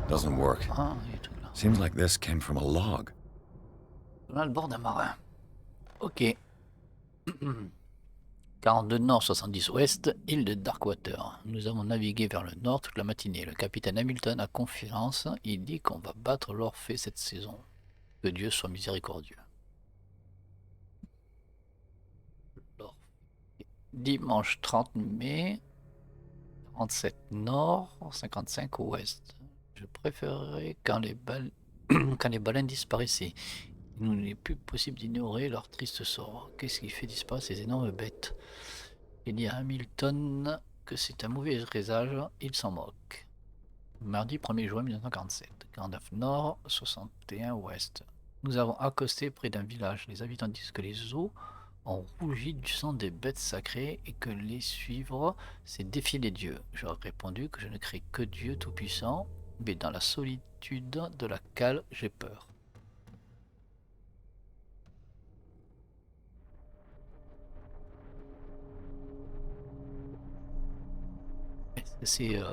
Doesn't work. Ah, il y a tout là. Seems like this came from a log. On a le bord d'un marin. Ok. 42 nord, 70 ouest, île de Darkwater. Nous avons navigué vers le nord toute la matinée. Le capitaine Hamilton a confiance. Il dit qu'on va battre l'Orphée cette saison. Que Dieu soit miséricordieux. Dimanche 30 mai, 47 nord, 55 ouest. Je préférerais quand les baleines disparaissaient. Il n'est plus possible d'ignorer leur triste sort. Qu'est-ce qui fait disparaître ces énormes bêtes? Il dit à Hamilton que c'est un mauvais présage, il s'en moque. Mardi 1er juin 1947, 49 nord, 61 ouest. Nous avons accosté près d'un village. Les habitants disent que les eaux ont rougi du sang des bêtes sacrées et que les suivre, c'est défier les dieux. Je leur ai répondu que je ne crie que Dieu Tout-Puissant, mais dans la solitude de la cale, j'ai peur. C'est le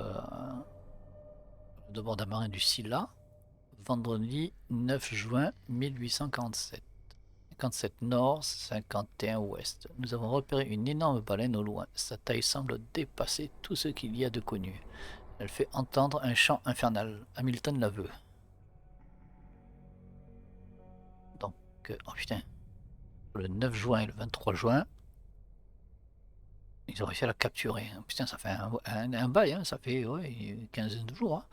devoir d'un marin du Scylla, vendredi 9 juin 1847. 57 nord, 51 ouest. Nous avons repéré une énorme baleine au loin. Sa taille semble dépasser tout ce qu'il y a de connu. Elle fait entendre un chant infernal. Hamilton la veut. Donc, oh putain, le 9 juin et le 23 juin, ils ont réussi à la capturer. Putain, ça fait un bail, hein, ça fait une quinzaine de jours. Hein.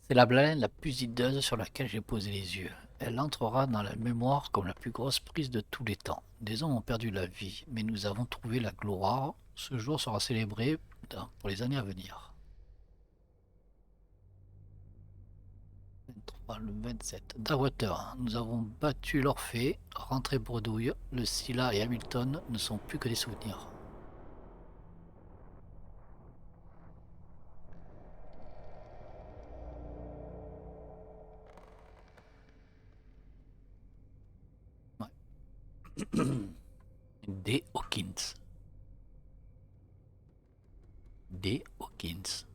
C'est la baleine la plus hideuse sur laquelle j'ai posé les yeux. Elle entrera dans la mémoire comme la plus grosse prise de tous les temps. Des hommes ont perdu la vie, mais nous avons trouvé la gloire. Ce jour sera célébré pour les années à venir. 23, le 27. Darkwater. Nous avons battu l'Orphée, rentré bredouille. Le Scylla et Hamilton ne sont plus que des souvenirs. D. Hawkins. D. Hawkins.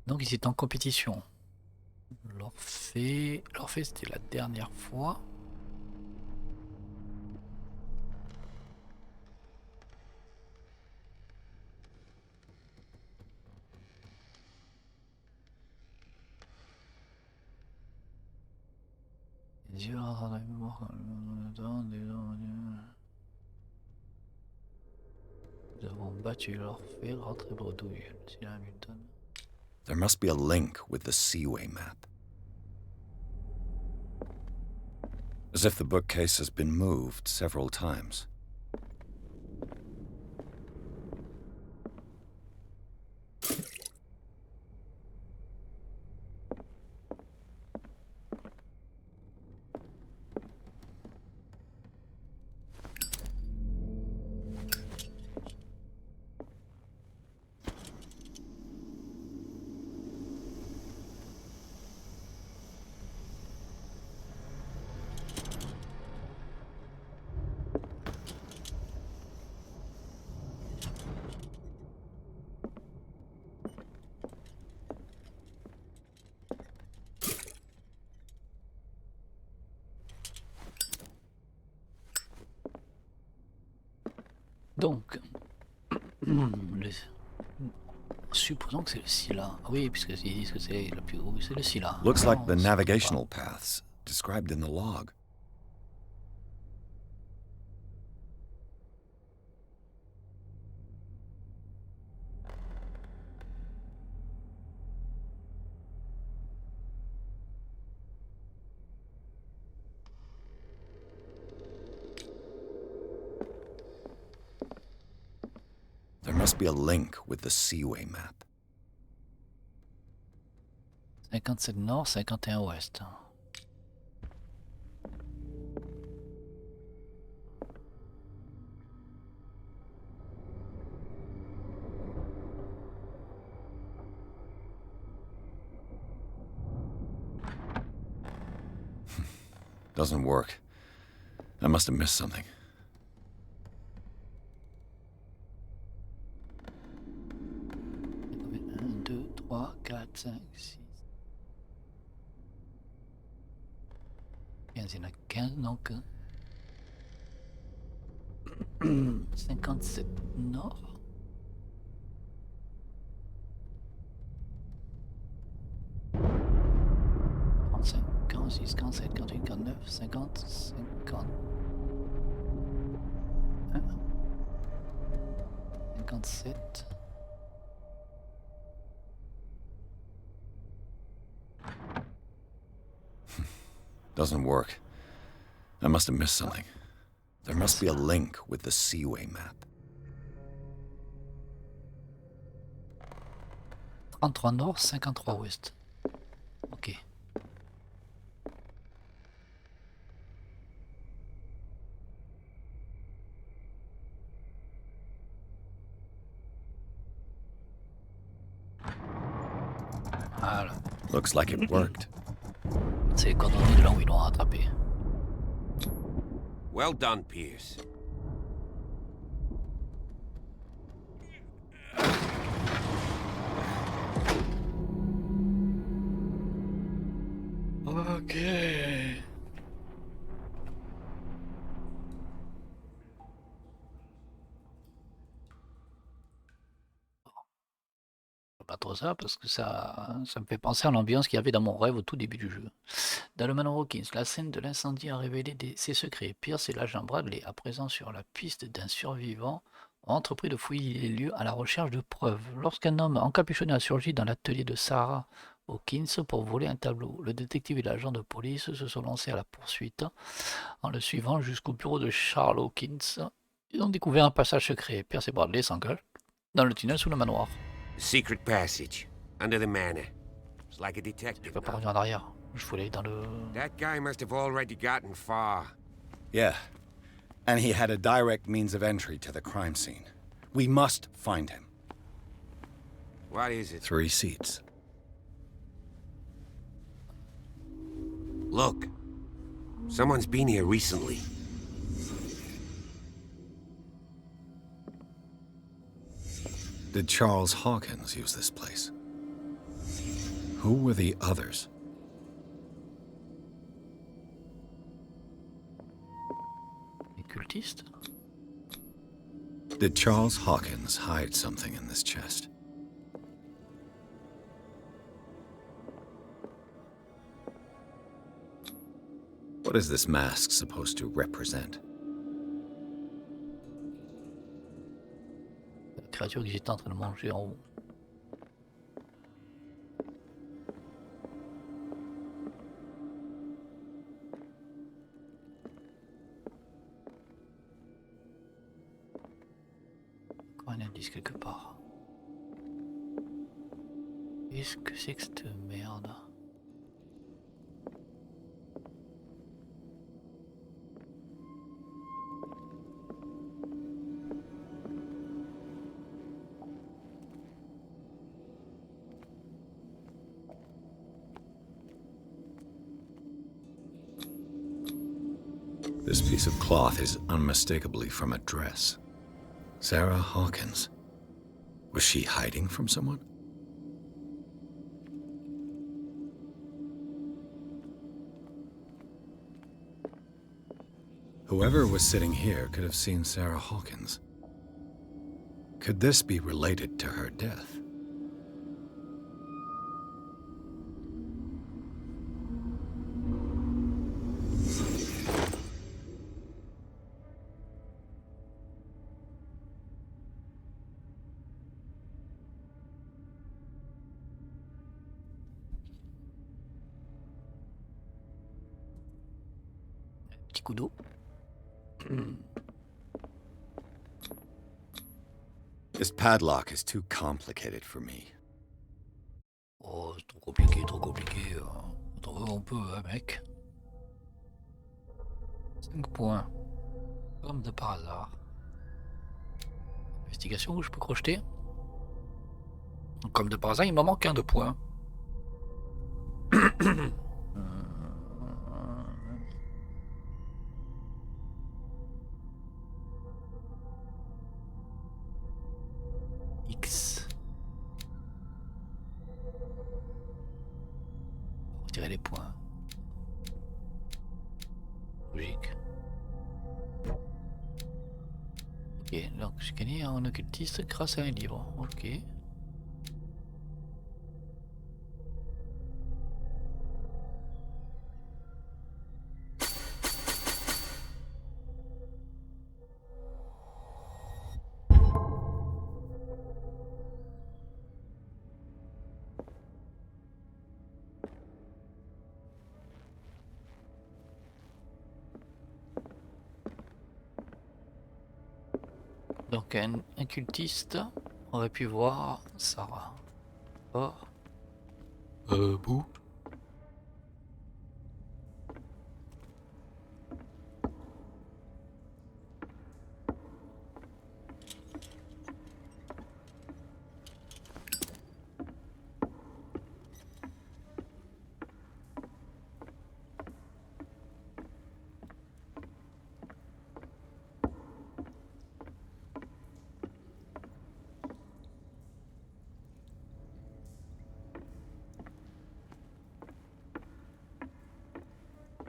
Donc ils étaient en compétition. L'Orphée c'était la dernière fois. Nous avons battu l'Orphée, rentré bredouille. There must be a link with the Seaway map. As if the bookcase has been moved several times. Donc, supposons que c'est le Scylla. Oui, puisqu'ils disent que c'est la plus grosse, c'est le Scylla. Looks like the Non, navigational paths described in the log. There must be a link with the Seaway map. 57 nord, 51 ouest. Doesn't work. I must have missed something. 1, 2, 3, 4, 5, 6. 15, il y en a 15 donc. 57 nord. Cinq, 46, 47, 48, 49, 50, 50. 57. Doesn't work. I must have missed something. There must be a link with the Seaway map. 33 nord, 53 ouest. Ok. Voilà. Looks like it worked. C'est les coordonnées de là où ils l'ont rattrapé. Well done, Pierce. Ok. Pas trop ça parce que ça me fait penser à l'ambiance qu'il y avait dans mon rêve au tout début du jeu. Dans le manoir Hawkins, la scène de l'incendie a révélé ses secrets. Pierce et l'agent Bradley, à présent sur la piste d'un survivant, ont entrepris de fouiller les lieux à la recherche de preuves. Lorsqu'un homme encapuchonné a surgi dans l'atelier de Sarah Hawkins pour voler un tableau, le détective et l'agent de police se sont lancés à la poursuite en le suivant jusqu'au bureau de Charles Hawkins. Ils ont découvert un passage secret. Pierce et Bradley s'engagent dans le tunnel sous le manoir. Secret passage under the manor. It's like a detective. Je peux pas revenir en arrière. Je voulais aller dans le... That guy must have already gotten far. Yeah. And he had a direct means of entry to the crime scene. We must find him. What is it? 3 seats. Look. Someone's been here recently. Did Charles Hawkins use this place? Who were the others? Les cultistes? Did Charles Hawkins hide something in this chest? What is this mask supposed to represent? La créature que j'étais en train de manger en haut. Encore un indice quelque part. Qu'est-ce que c'est que cette merde? This piece of cloth is unmistakably from a dress. Sarah Hawkins. Was she hiding from someone? Whoever was sitting here could have seen Sarah Hawkins. Could this be related to her death? Petit coup d'eau. This padlock is too complicated for me. Oh, c'est trop compliqué, trop compliqué. peu, mec. 5 points. Comme de par hasard. Investigation où je peux crocheter. Comme de par hasard, il m'en manque un de points. X. Retirer les points. Logique. Ok, donc j'ai gagné en occultiste grâce à un livre. Ok. Donc un cultiste aurait pu voir Sarah. Oh. Bouh.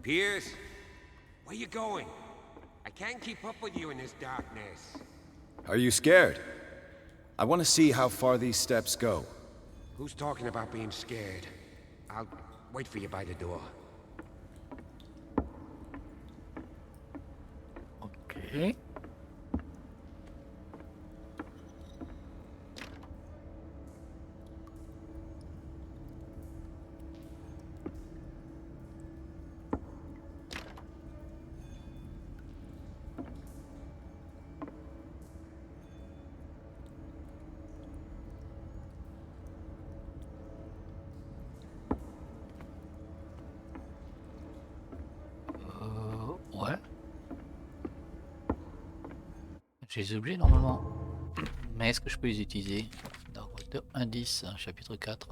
Pierce, where you going? I can't keep up with you in this darkness. Are you scared? I want to see how far these steps go. Who's talking about being scared? I'll wait for you by the door. Okay. Ouais. J'ai les objets normalement. Mais est-ce que je peux les utiliser? Dans Water indice, chapitre 4.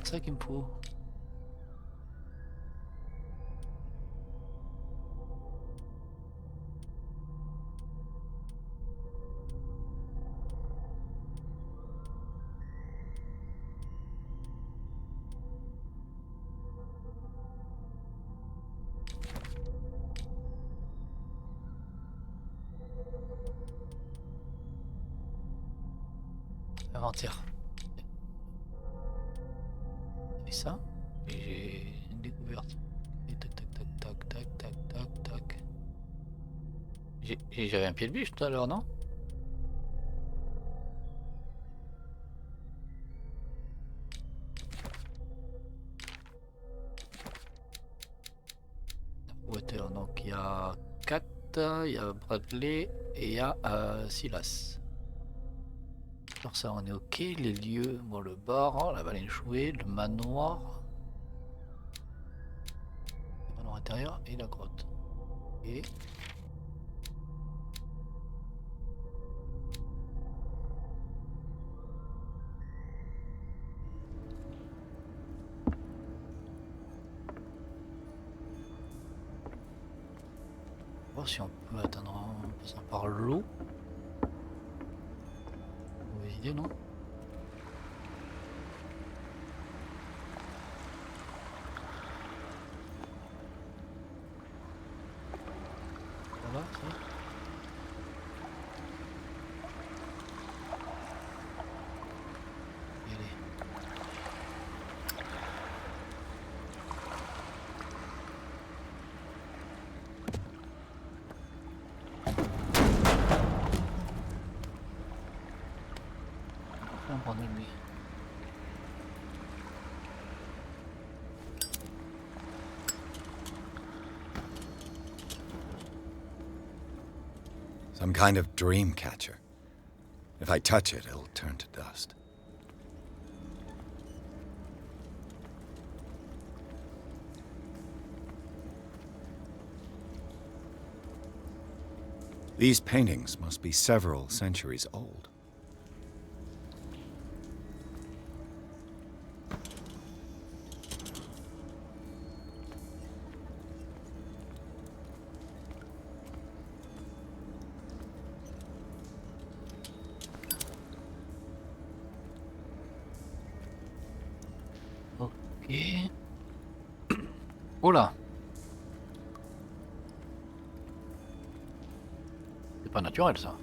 C'est ça qu'il me faut. Inventaire. Et ça, j'ai une découverte. Et tac tac tac tac tac tac tac tac. J'avais un pied de biche tout à l'heure, non? Water, donc il y a Kat, il y a Bradley et il y a Silas. Sur ça on est ok, les lieux, bon le bar, la baleine chouée, le manoir intérieur et la grotte. Et voir si on peut atteindre en passant par l'eau. Mauvaise idée, non? Ça va, ça? Some kind of dream catcher. If I touch it, it'll turn to dust. These paintings must be several centuries old. Ok. Oh là. C'est pas naturel ça.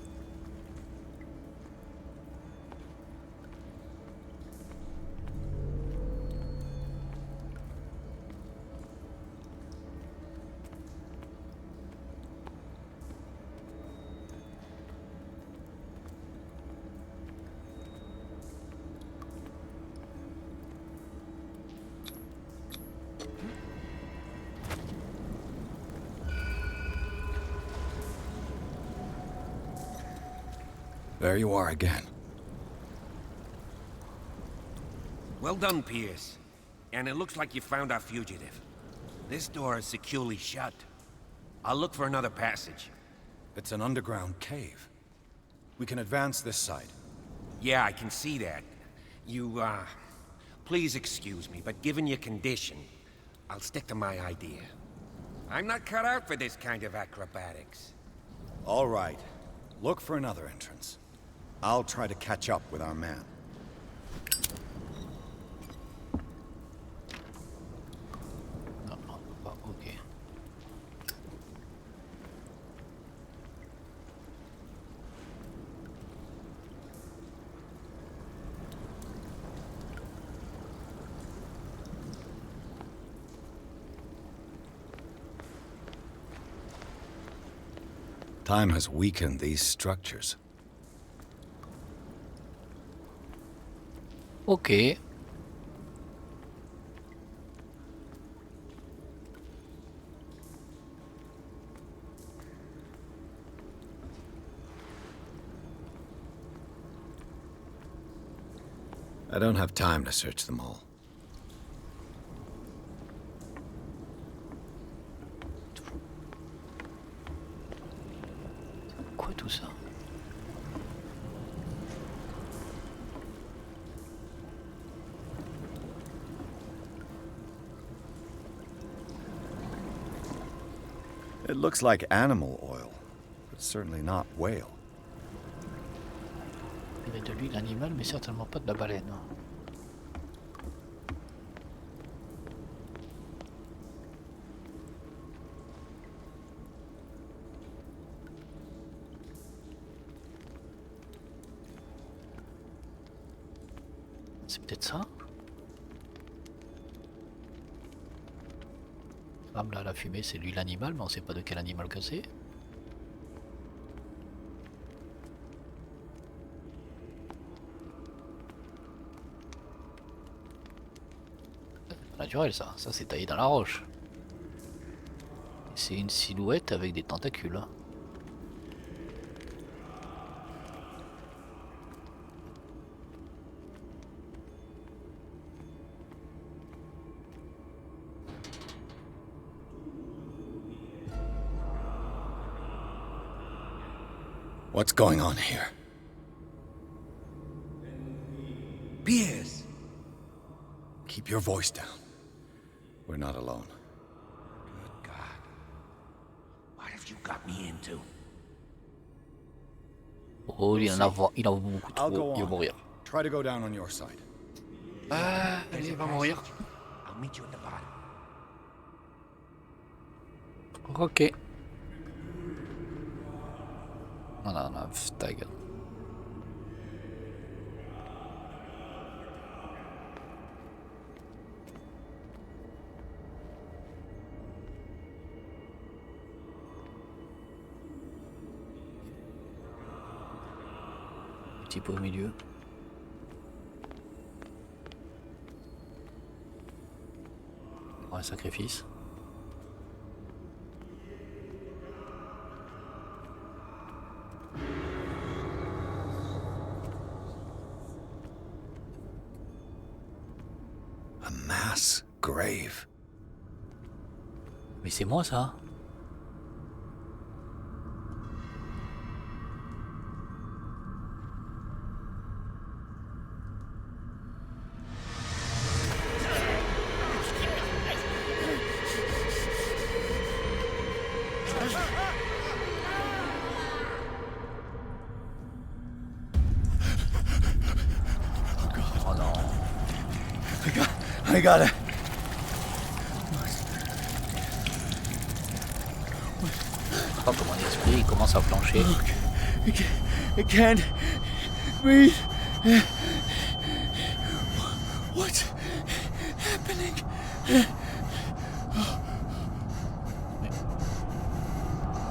There you are again. Well done, Pierce. And it looks like you found our fugitive. This door is securely shut. I'll look for another passage. It's an underground cave. We can advance this side. Yeah, I can see that. Please excuse me, but given your condition, I'll stick to my idea. I'm not cut out for this kind of acrobatics. All right. Look for another entrance. I'll try to catch up with our man. Non, non, pas ok. Time has weakened these structures. Ok. I don't have time to search them all. Quoi tout ça? It looks like animal oil, but certainly not whale. Il y a de l'huile animale, mais certainement pas de la baleine. C'est peut-être ça? Là, la fumée, c'est l'huile animale, mais on sait pas de quel animal que c'est. Naturel ça c'est taillé dans la roche. C'est une silhouette avec des tentacules. Hein. What's going on here? Pierce! Keep your voice down. We're not alone. Good God. What have you got me into? Oh, il en a beaucoup trop. Il va mourir. Try to go down on your side. Il va mourir. I'll meet you at the bottom. Ok. Non, non, non, ta gueule. Petit peu au milieu. Un sacrifice. A mass grave. Mais c'est moi ça. I got it. Je sais pas comment l'esprit il commence à plancher. I can't breathe. What's happening?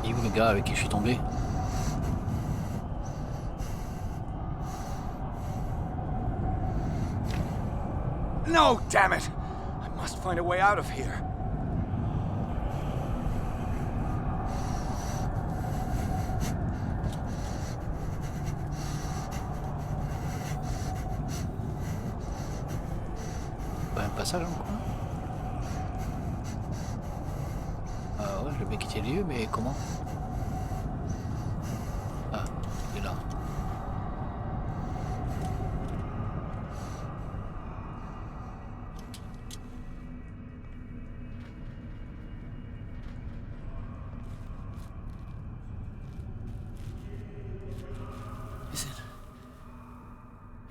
Et où le gars avec qui je suis tombé? No, damn it! I must find a way out of here. Pas un passage en coin? Ah ouais, je vais quitter les lieux, mais comment? Ah, il est là.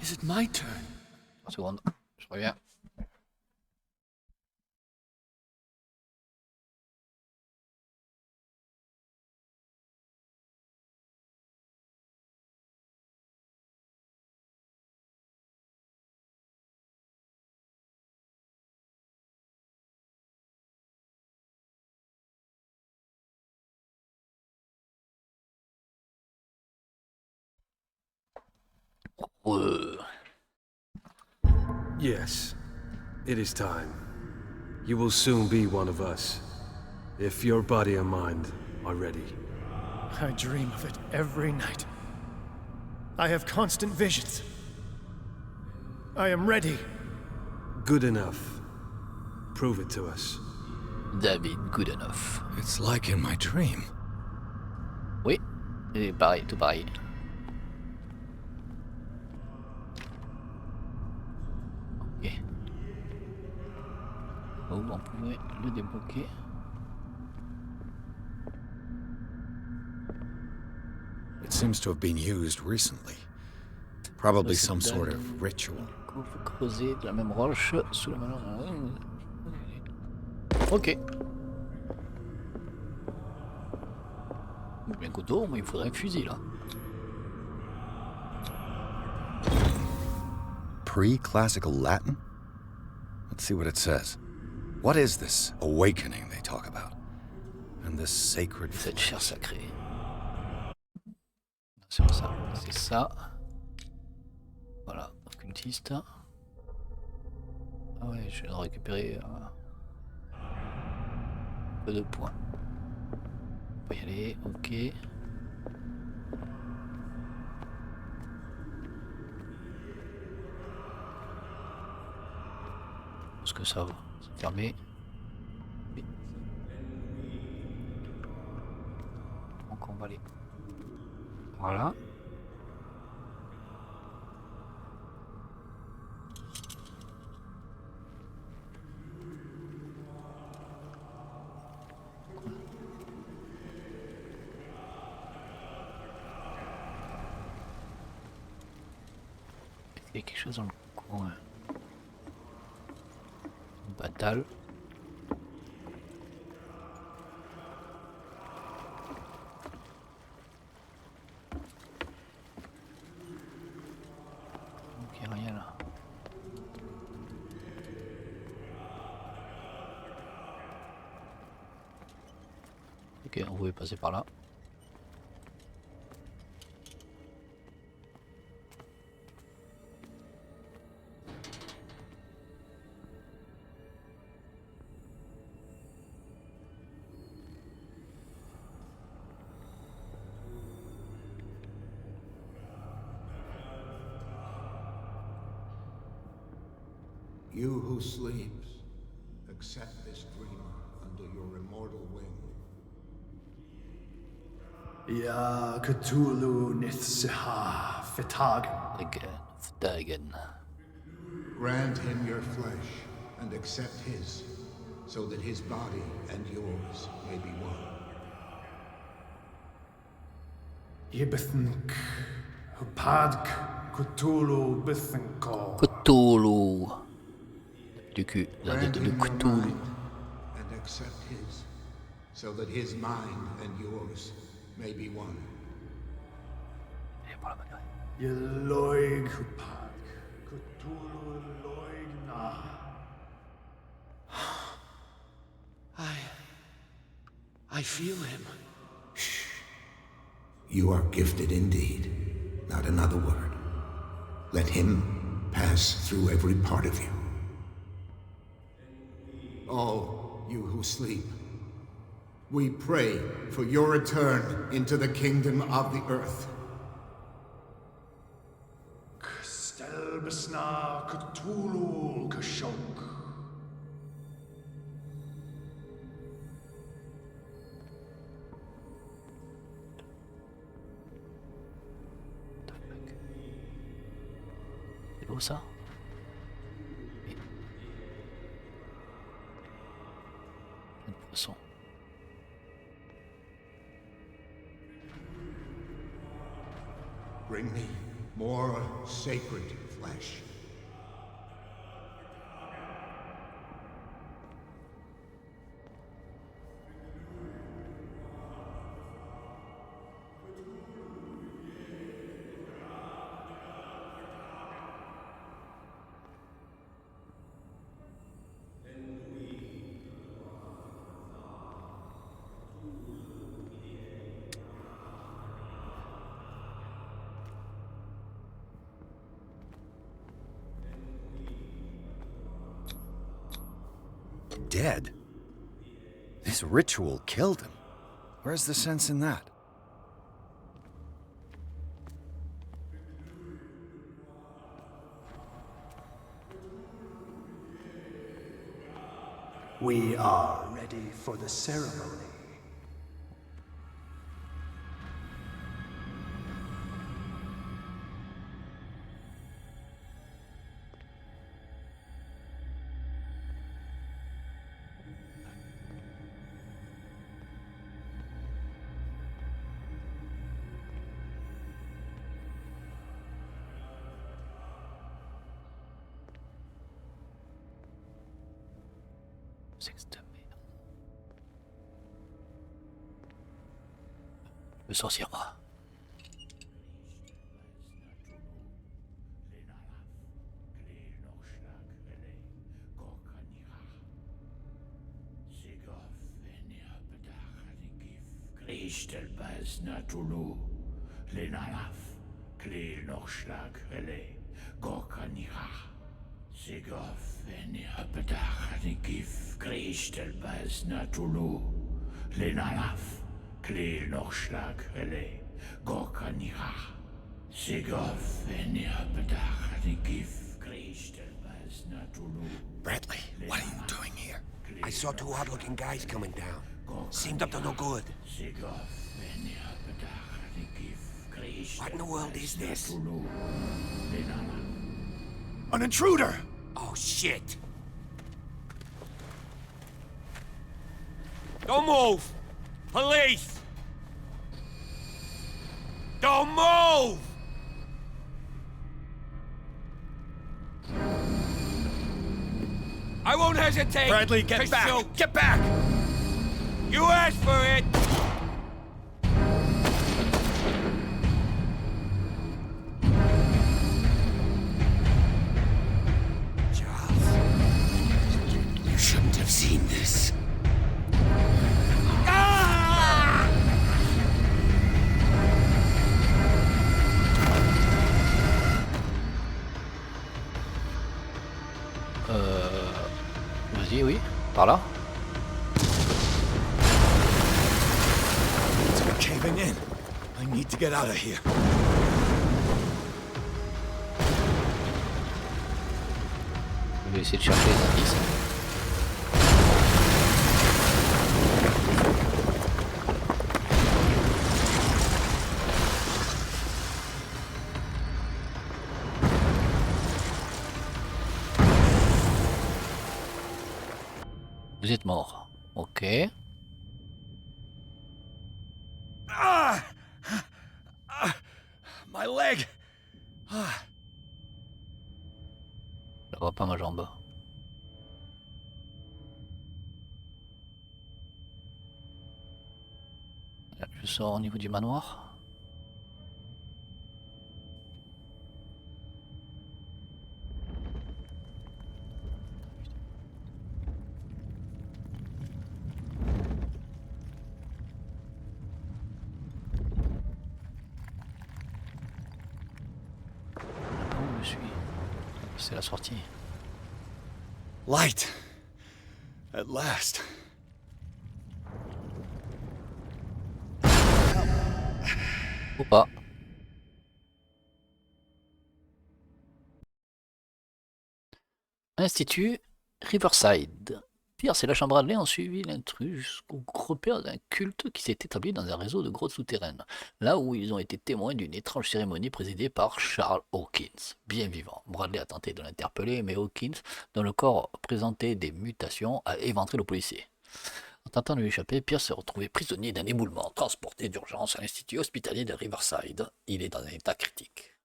Is it my turn? 3 secondes, je reviens. Yes, it is time. You will soon be one of us, if your body and mind are ready. I dream of it every night. I have constant visions. I am ready. Good enough. Prove it to us. David, good enough. It's like in my dream. Oui, et pareil, tout pareil. Ok. Oh, on pouvait le débloquer. It seems to have been used recently. Probably some sort of ritual. Faut creuser de la même roche sous la main. Ok. Bien couteau, mais il faudrait un fusil là. Pre-classical Latin? Let's see what it says. What is this awakening they talk about? And this sacred... Cette chair sacrée. C'est ça. C'est ça. Voilà, occultiste. Ah ouais, je viens de récupérer un peu de points. On peut y aller, ok. Est-ce que ça va? C'est fermé. Oui. Donc on va aller. Voilà. Il y a quelque chose dans le coin. Une battale. Ok, rien là. Ok, on pouvait passer par là. You who sleeps, accept this dreamer under your immortal wing. Ya Cthulhu Nithsiha Fitagan. Again. Grant him your flesh and accept his, so that his body and yours may be one. Yibithink Hupadk Cthulhu Bithinko. Cthulhu. Du cul. Grant De him your Cthulhu. mind and accept his, so that his mind and yours may be one. I feel him. You are gifted indeed. Not another word. Let him pass through every part of you. All you who sleep, we pray for your return into the kingdom of the earth. Stelbsna Cthulhu Kashok. C'est beau ça. Un poisson. Bring me more sacred flesh. Dead? This ritual killed him. Where's the sense in that? We are ready for the ceremony. Sexe de merde. Le sorcier roi. Christelbas Natulu, Lenayaf, Klil Norschlag, Rele, Gorkanira, Sigof, Enirapedach, Nikif, Christelbas Natulu, Lenayaf, Klil Norschlag, Rele, Gorkanira, Sigof, Enirapedach, Nikif, Christelbas Natulu. Bradley, what are you doing here? I saw two odd-looking guys coming down. Seemed up to no good. What in the world is this? An intruder! Oh, shit! Don't move! Police! Don't move! I won't hesitate! Bradley, get back! Shoot. Get back! You asked for it! Charles, you shouldn't have seen this. Vas-y, oui. Par là. It's caving in. I need to get out of here. Je vais essayer de chercher les indices. Vous êtes mort. Ok. My leg! Je vois pas ma jambe. Je sors au niveau du manoir. Où je suis? C'est la sortie. Light! At last. Ou pas. Institut Riverside. Pierce et la chambre à lait ont suivi l'intrus jusqu'au repère d'un culte qui s'est établi dans un réseau de grottes souterraines, là où ils ont été témoins d'une étrange cérémonie présidée par Charles Hawkins, bien vivant. Bradley a tenté de l'interpeller, mais Hawkins, dont le corps présentait des mutations, a éventré le policier. En tentant de lui échapper, Pierce s'est retrouvé prisonnier d'un éboulement, transporté d'urgence à l'institut hospitalier de Riverside. Il est dans un état critique.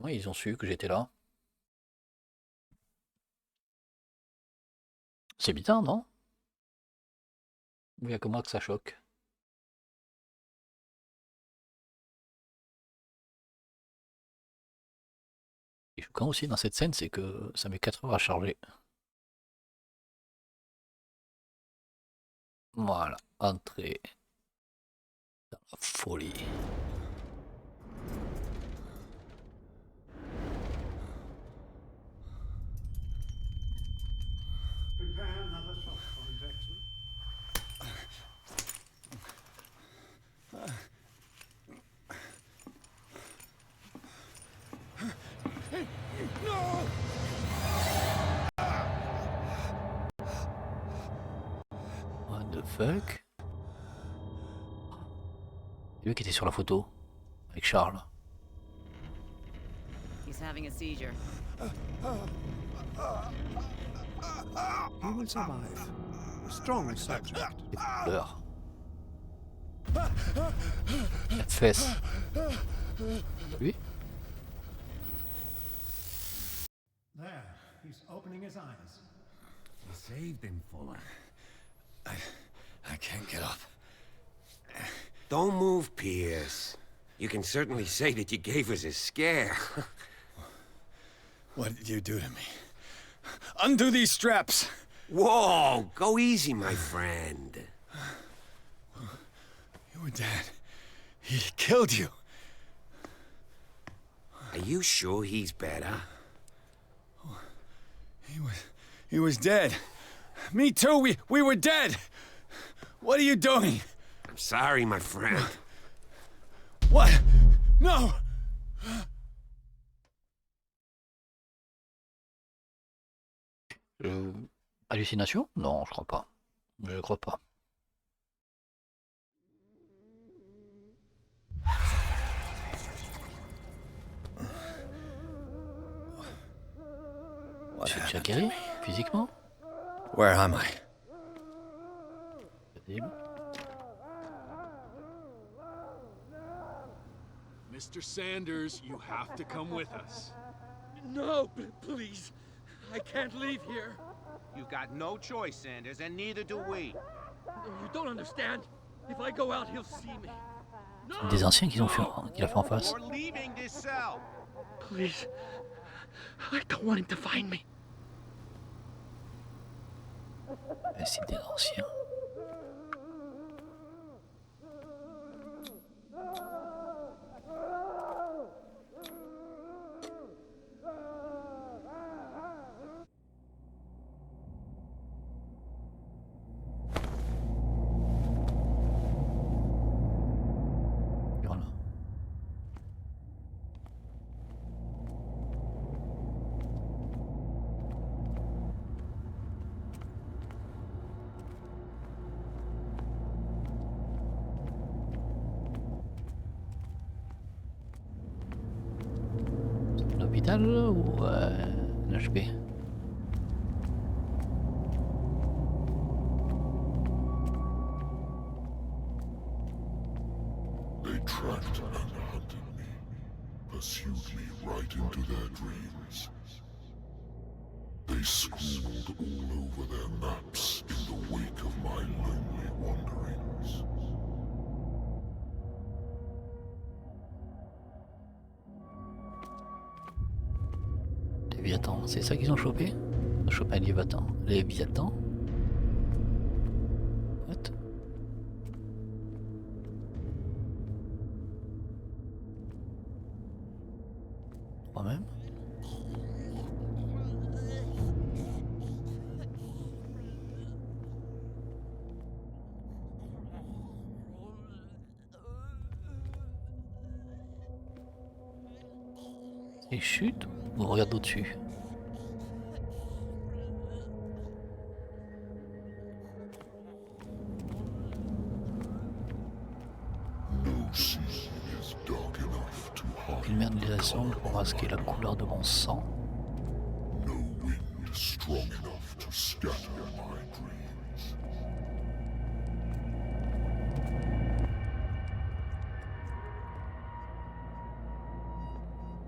Oui, ils ont su que j'étais là. C'est bizarre, non? Il n'y a que moi que ça choque. Et choquant aussi dans cette scène, c'est que ça met 4 heures à charger. Voilà, entrée dans la folie. Prepare another shot for injection. What the fuck? C'est lui qui était sur la photo, avec Charles. He's having a seizure. He will survive. A strong subject. Il pleure. La fesse. Lui? There, he's opening his eyes. You saved him, Fuller. I can't get up. Don't move, Pierce. You can certainly say that you gave us a scare. What did you do to me? Undo these straps! Whoa! Go easy, my friend. You were dead. He killed you. Are you sure he's better? He was dead. Me too, we were dead! What are you doing? I'm sorry, my friend. What? No! Hallucination? Non, je crois pas. Je crois pas. Tu es déjà guéri, physiquement? Where am I? Mr. Sanders, you have to come with us. No, please. I can't leave here. You've got no choice, Sanders, and neither do we. You don't understand. If I go out, he'll see me. Des anciens qu'il a fait en face. We're leaving this cell. Please. I don't want him to find me. C'est des anciens. Voilà. L'hôpital ou l'HP? They tracked and hunted me, pursued me right into their dreams. They scrawled all over their maps in the wake of my lonely wanderings. Léviathan. C'est ça qu'ils ont chopé? Ils ont chopé un Léviathan. Léviathan? What? Moi-même? Il chute ou on regarde au-dessus? Une médiatisation pour masquer la couleur de mon sang.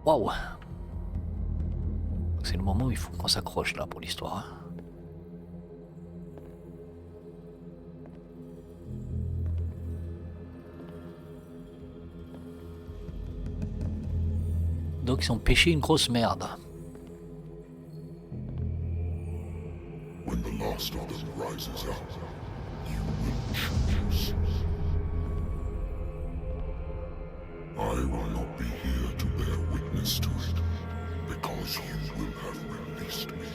Waouh! C'est le moment où il faut qu'on s'accroche là pour l'histoire. Hein. Donc ils ont pêché une grosse merde. When the last of them rises up, you will choose. I will not be here to bear witness to it, because you will have released me.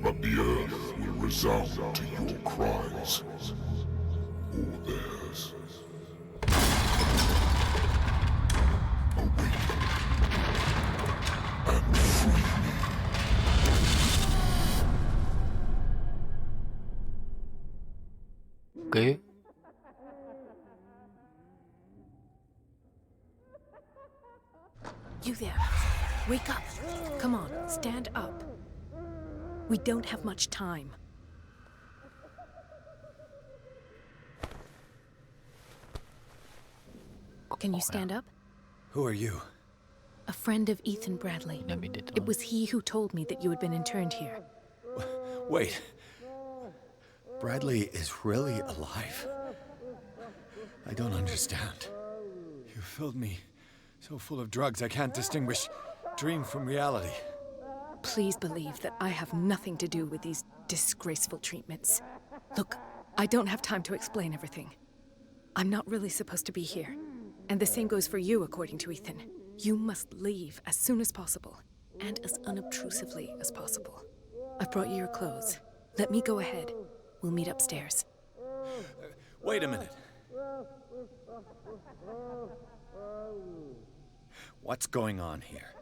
But the earth will resound to your cries, or theirs. Awaken and free me. Ok. You there. Wake up. Come on, stand up. We don't have much time. Can you stand up? Who are you? A friend of Ethan Bradley. It was he who told me that you had been interned here. Wait. Bradley is really alive? I don't understand. You filled me so full of drugs I can't distinguish dream from reality. Please believe that I have nothing to do with these disgraceful treatments. Look, I don't have time to explain everything. I'm not really supposed to be here. And the same goes for you, according to Ethan. You must leave as soon as possible, and as unobtrusively as possible. I've brought you your clothes. Let me go ahead. We'll meet upstairs. Wait a minute. What's going on here?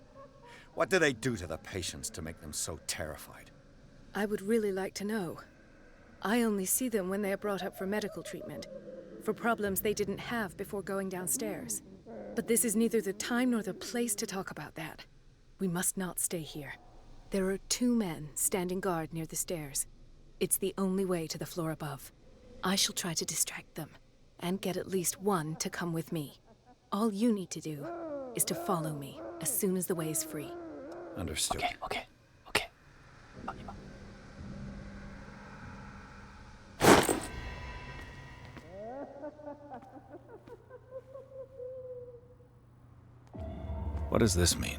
What do they do to the patients to make them so terrified? I would really like to know. I only see them when they are brought up for medical treatment, for problems they didn't have before going downstairs. But this is neither the time nor the place to talk about that. We must not stay here. There are 2 men standing guard near the stairs. It's the only way to the floor above. I shall try to distract them, and get at least one to come with me. All you need to do is to follow me as soon as the way is free. Understood. Ok. On y va. What does this mean?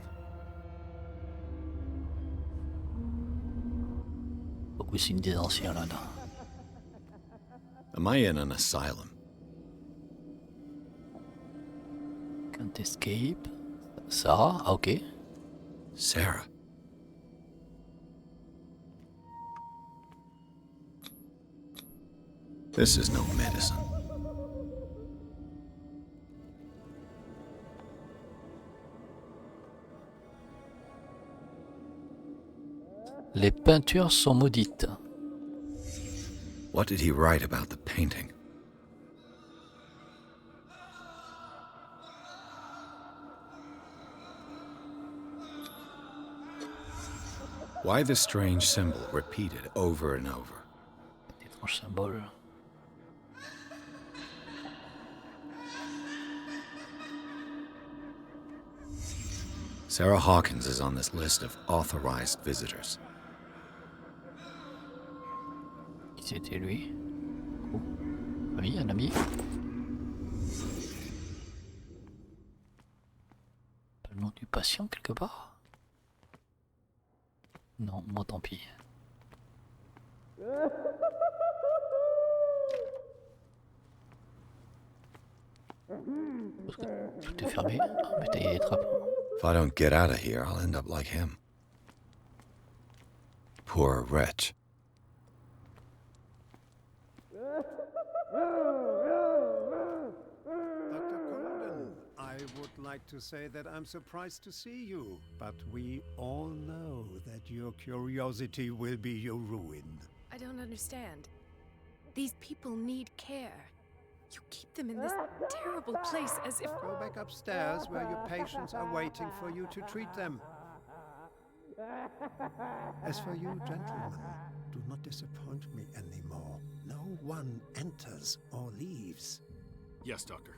Beaucoup de signes des anciens là-dedans. Am I in an asylum? Can't escape. Sarah? Ah, ok. Sarah. This is no medicine. Les peintures sont maudites. What did he write about the painting? Why the strange symbol repeated over and over? Étrange symbole. Sarah Hawkins is on this list of authorized visitors. Qui c'était lui? Oh. Ami, un ami? Nom du patient quelque part? Non, moi tant pis. Parce que tout est fermé. Ah, mais t'as les trappes. If I don't get out of here, I'll end up like him. Poor wretch. I would like to say that I'm surprised to see you, but we all know that your curiosity will be your ruin. I don't understand. These people need care. You keep them in this terrible place as if... Go back upstairs where your patients are waiting for you to treat them. As for you, gentlemen, do not disappoint me anymore. No one enters or leaves. Yes, Doctor.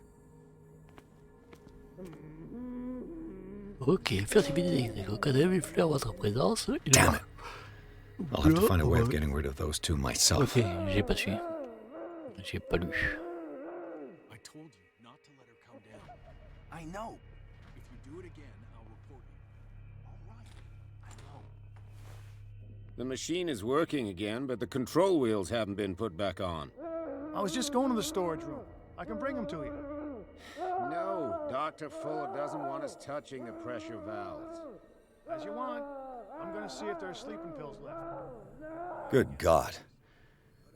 Ok, fertilité. Au cas d'influer votre présence, il Damn it! I'll have to find a way of getting rid of those two myself. Ok, j'ai pas su. J'ai pas lu. I told you not to let her come down. I know. If you do it again, I'll report you. All right. I know. The machine is working again, but the control wheels haven't been put back on. I was just going to the storage room. I can bring them to you. No, Dr. Fuller doesn't want us touching the pressure valves. As you want. I'm gonna see if there are sleeping pills left. Good God.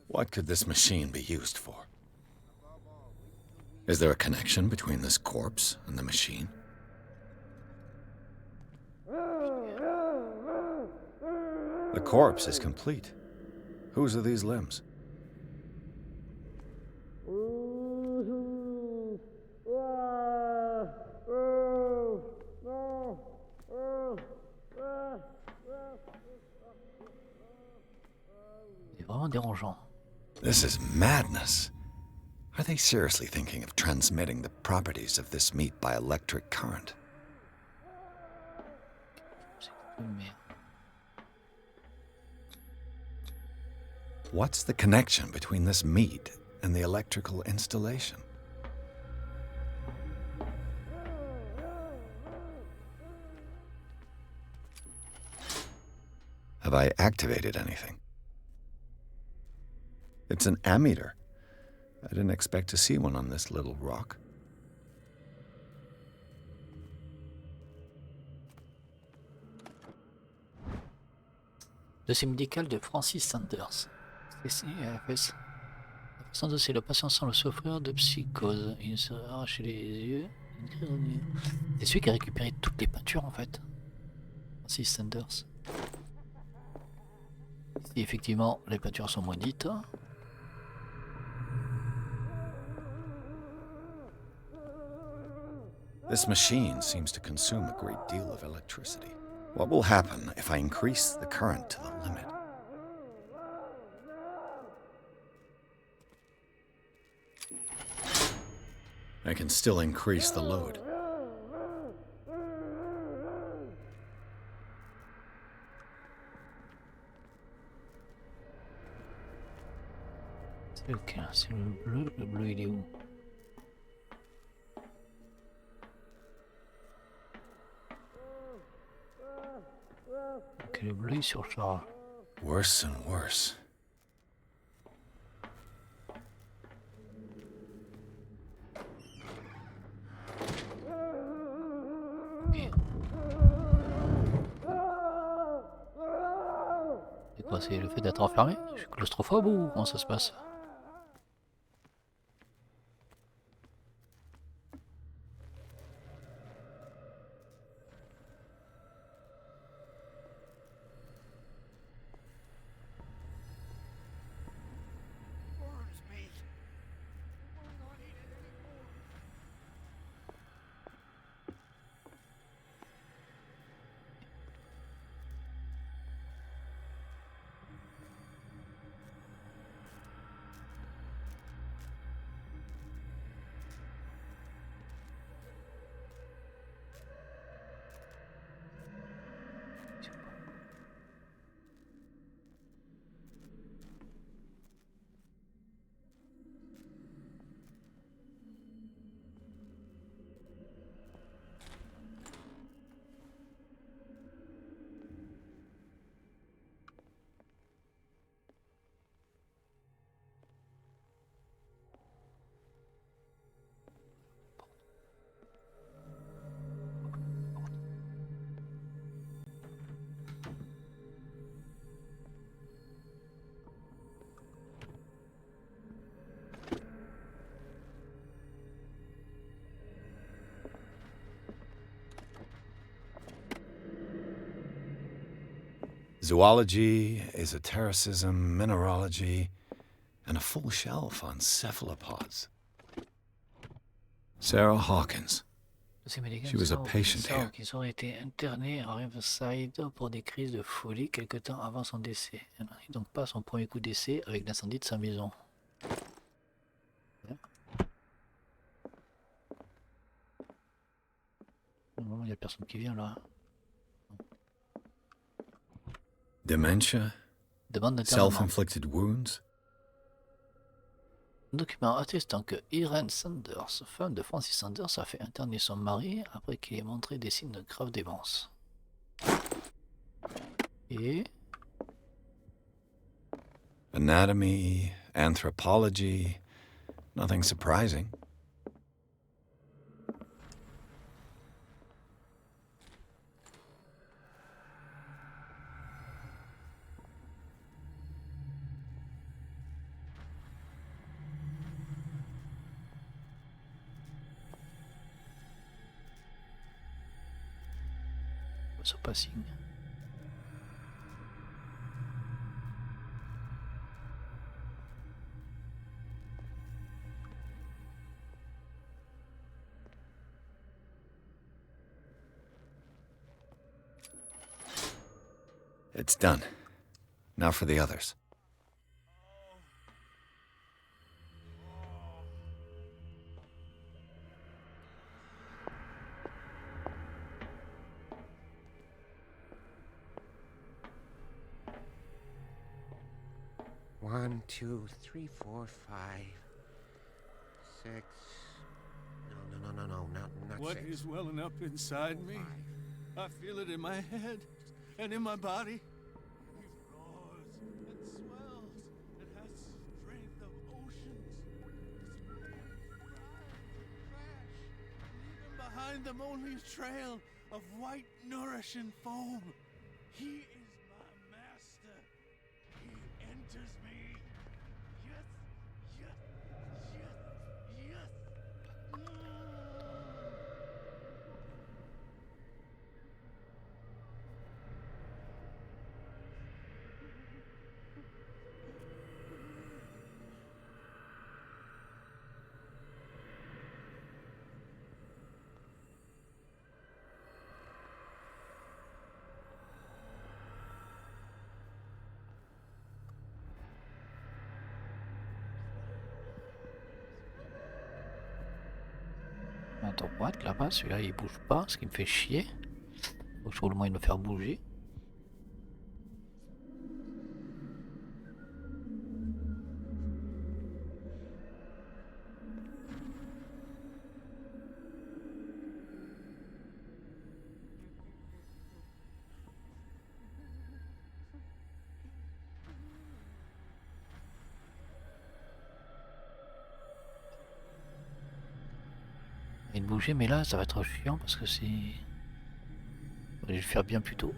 What could this machine be used for? Is there a connection between this corpse and the machine? The corpse is complete. Whose are these limbs? C'est vraiment dérangeant. This is madness. Are they seriously thinking of transmitting the properties of this meat by electric current? What's the connection between this meat and the electrical installation? Have I activated anything? It's an ammeter. I didn't expect to see one on this little rock. Dossier médical de Francis Sanders. CCFS. La façon dossier, le patient semble souffrir de psychose. Il se arrache les yeux. C'est celui qui a récupéré toutes les peintures en fait. Francis Sanders. Ici, effectivement, les peintures sont maudites. This machine seems to consume a great deal of electricity. What will happen if I increase the current to the limit? I can still increase the load. C'est lequel? C'est le bleu. Le bleu, il est où? Ok, le bleu, il surcharge. Worse and worse. Ok. C'est quoi? C'est le fait d'être enfermé? Je suis claustrophobe ou comment ça se passe? Zoology, esotericism, mineralogy, and a full shelf on cephalopods. Sarah Hawkins. She was a patient here. Qu'ils ont été internés à Riverside pour des crises de folie quelque temps avant son décès. Elle n'en est donc pas à son premier coup d'essai avec l'incendie de sa maison. Il n'y a personne qui vient là. Dementia? Self-inflicted wounds? Un document attestant que Irene Sanders, femme de Francis Sanders, a fait interner son mari après qu'il ait montré des signes de grave démence. Et... Anatomy, anthropology, nothing surprising. Ce passing. It's done. Now for the others. One, two, three, four, 5, 6. No, not What 6. is welling up inside me? I feel it in my head and in my body. It roars, it swells, it has strength of oceans. Even behind them only a trail of white, nourishing foam. He is my master. He enters me. Yes, yes, yes, yes. Un droite là-bas, celui-là il bouge pas, ce qui me fait chier. Faut que je trouve le moyen de le faire bouger. Et de bouger, mais là ça va être chiant parce que c'est... Je vais le faire bien plus tôt.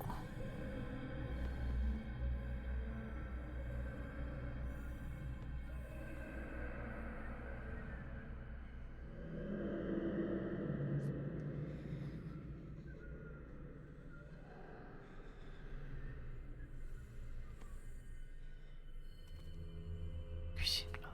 Cuisine là.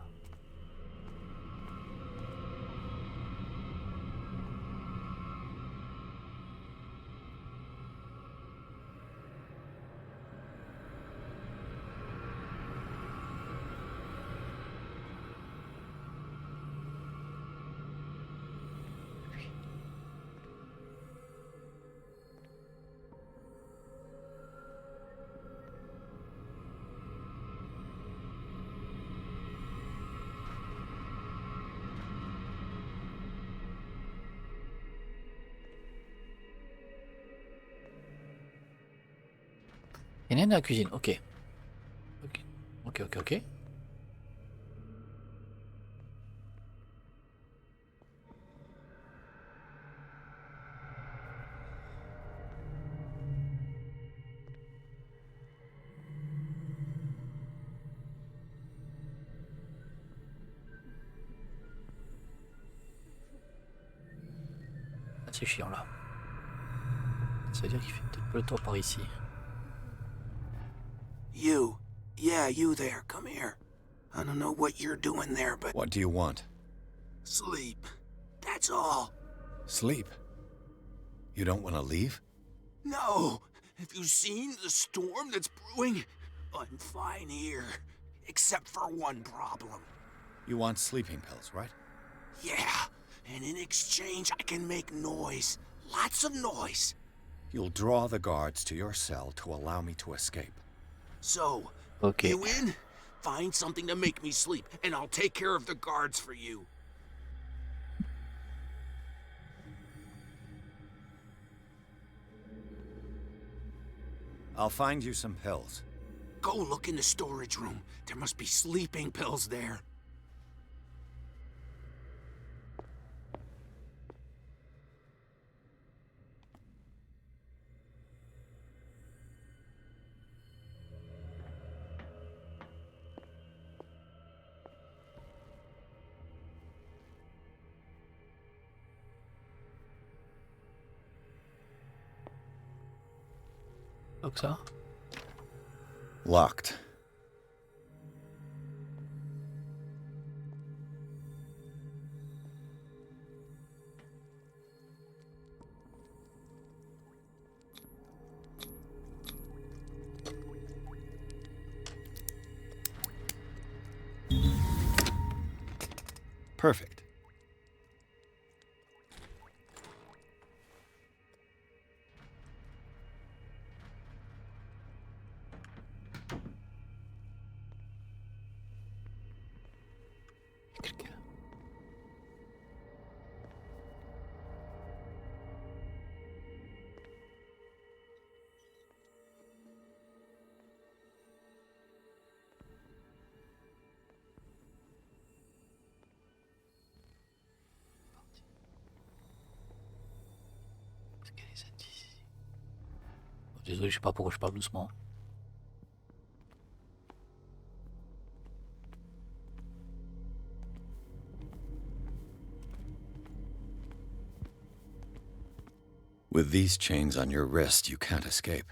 Il y en a une dans la cuisine, ok. Ok. Ah, c'est chiant là. Ça veut dire qu'il fait peut-être pas le tour par ici. You. Yeah, you there. Come here. I don't know what you're doing there, but... What do you want? Sleep. That's all. Sleep? You don't want to leave? No. Have you seen the storm that's brewing? I'm fine here. Except for one problem. You want sleeping pills, right? Yeah. And in exchange, I can make noise. Lots of noise. You'll draw the guards to your cell to allow me to escape. So, Okay. you in? Find something to make me sleep, and I'll take care of the guards for you. I'll find you some pills. Go look in the storage room. There must be sleeping pills there. Donc ça. Locked. Perfect. Désolé, je sais pas pourquoi je parle doucement. With these chains on your wrist, you can't escape.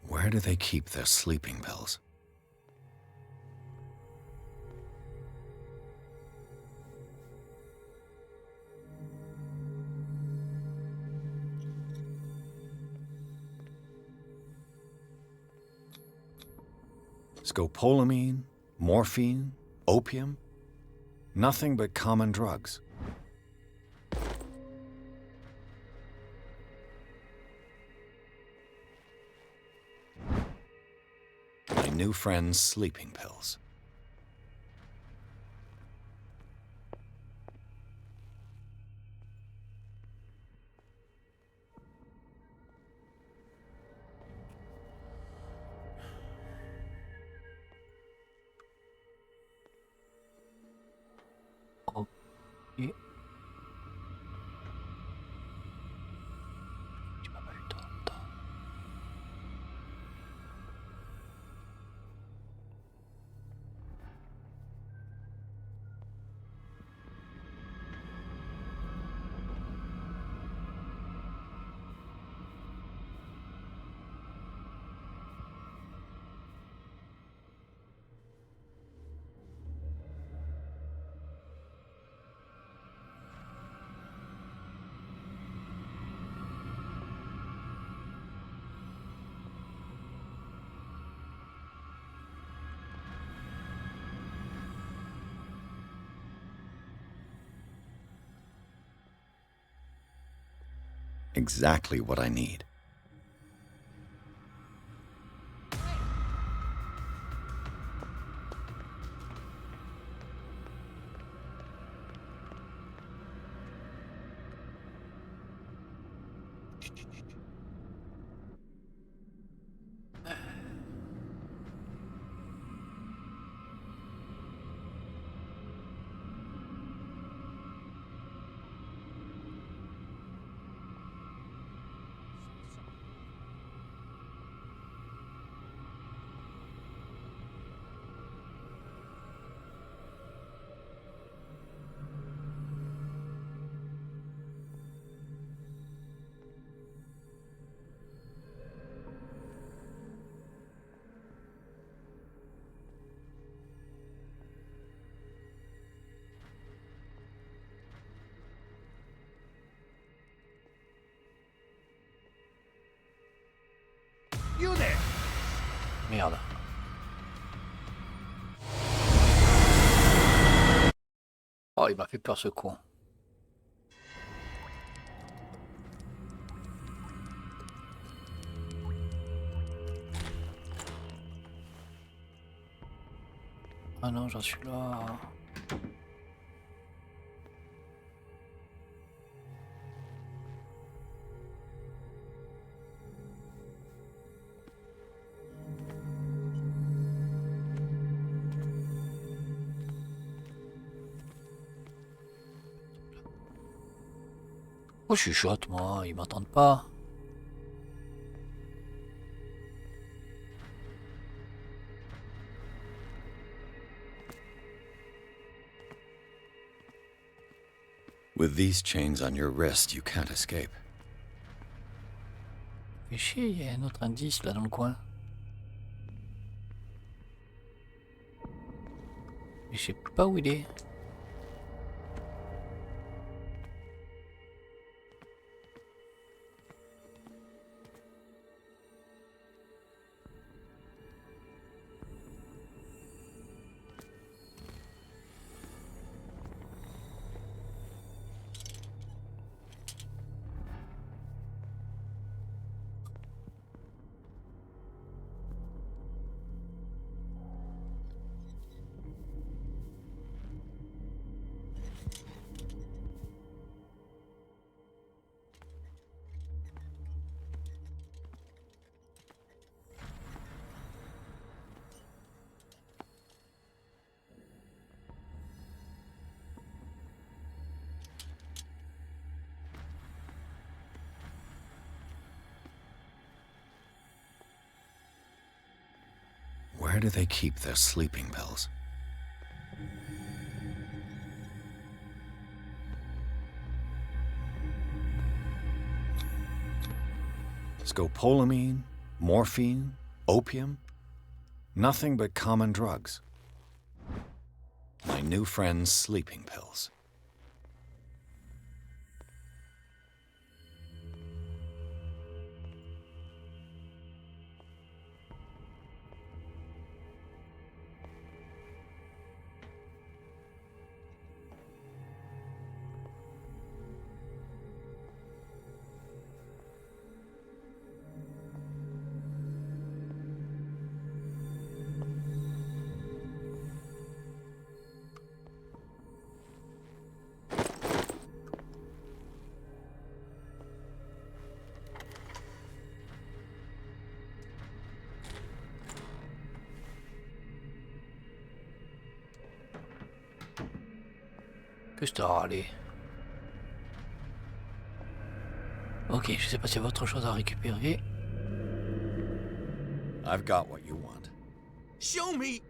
Where do they keep their sleeping pills? Scopolamine, morphine, opium? Nothing but common drugs. My new friend's sleeping pills. Et... Tu m'as pas eu le temps. Exactly what I need. You there! Merde. Oh, il m'a fait peur ce con. Ah non, j'en suis là. Oh, je chuchote, moi, ils m'entendent pas. With these chains on your wrist, you can't escape. Fais chier, il y a un autre indice là dans le coin. Mais je sais pas où il est. Where do they keep their sleeping pills? Scopolamine, morphine, opium? Nothing but common drugs. My new friend's sleeping pills. Que je te râler. Ok, je sais pas s'il y a autre chose à récupérer. I've got what you want. Show me!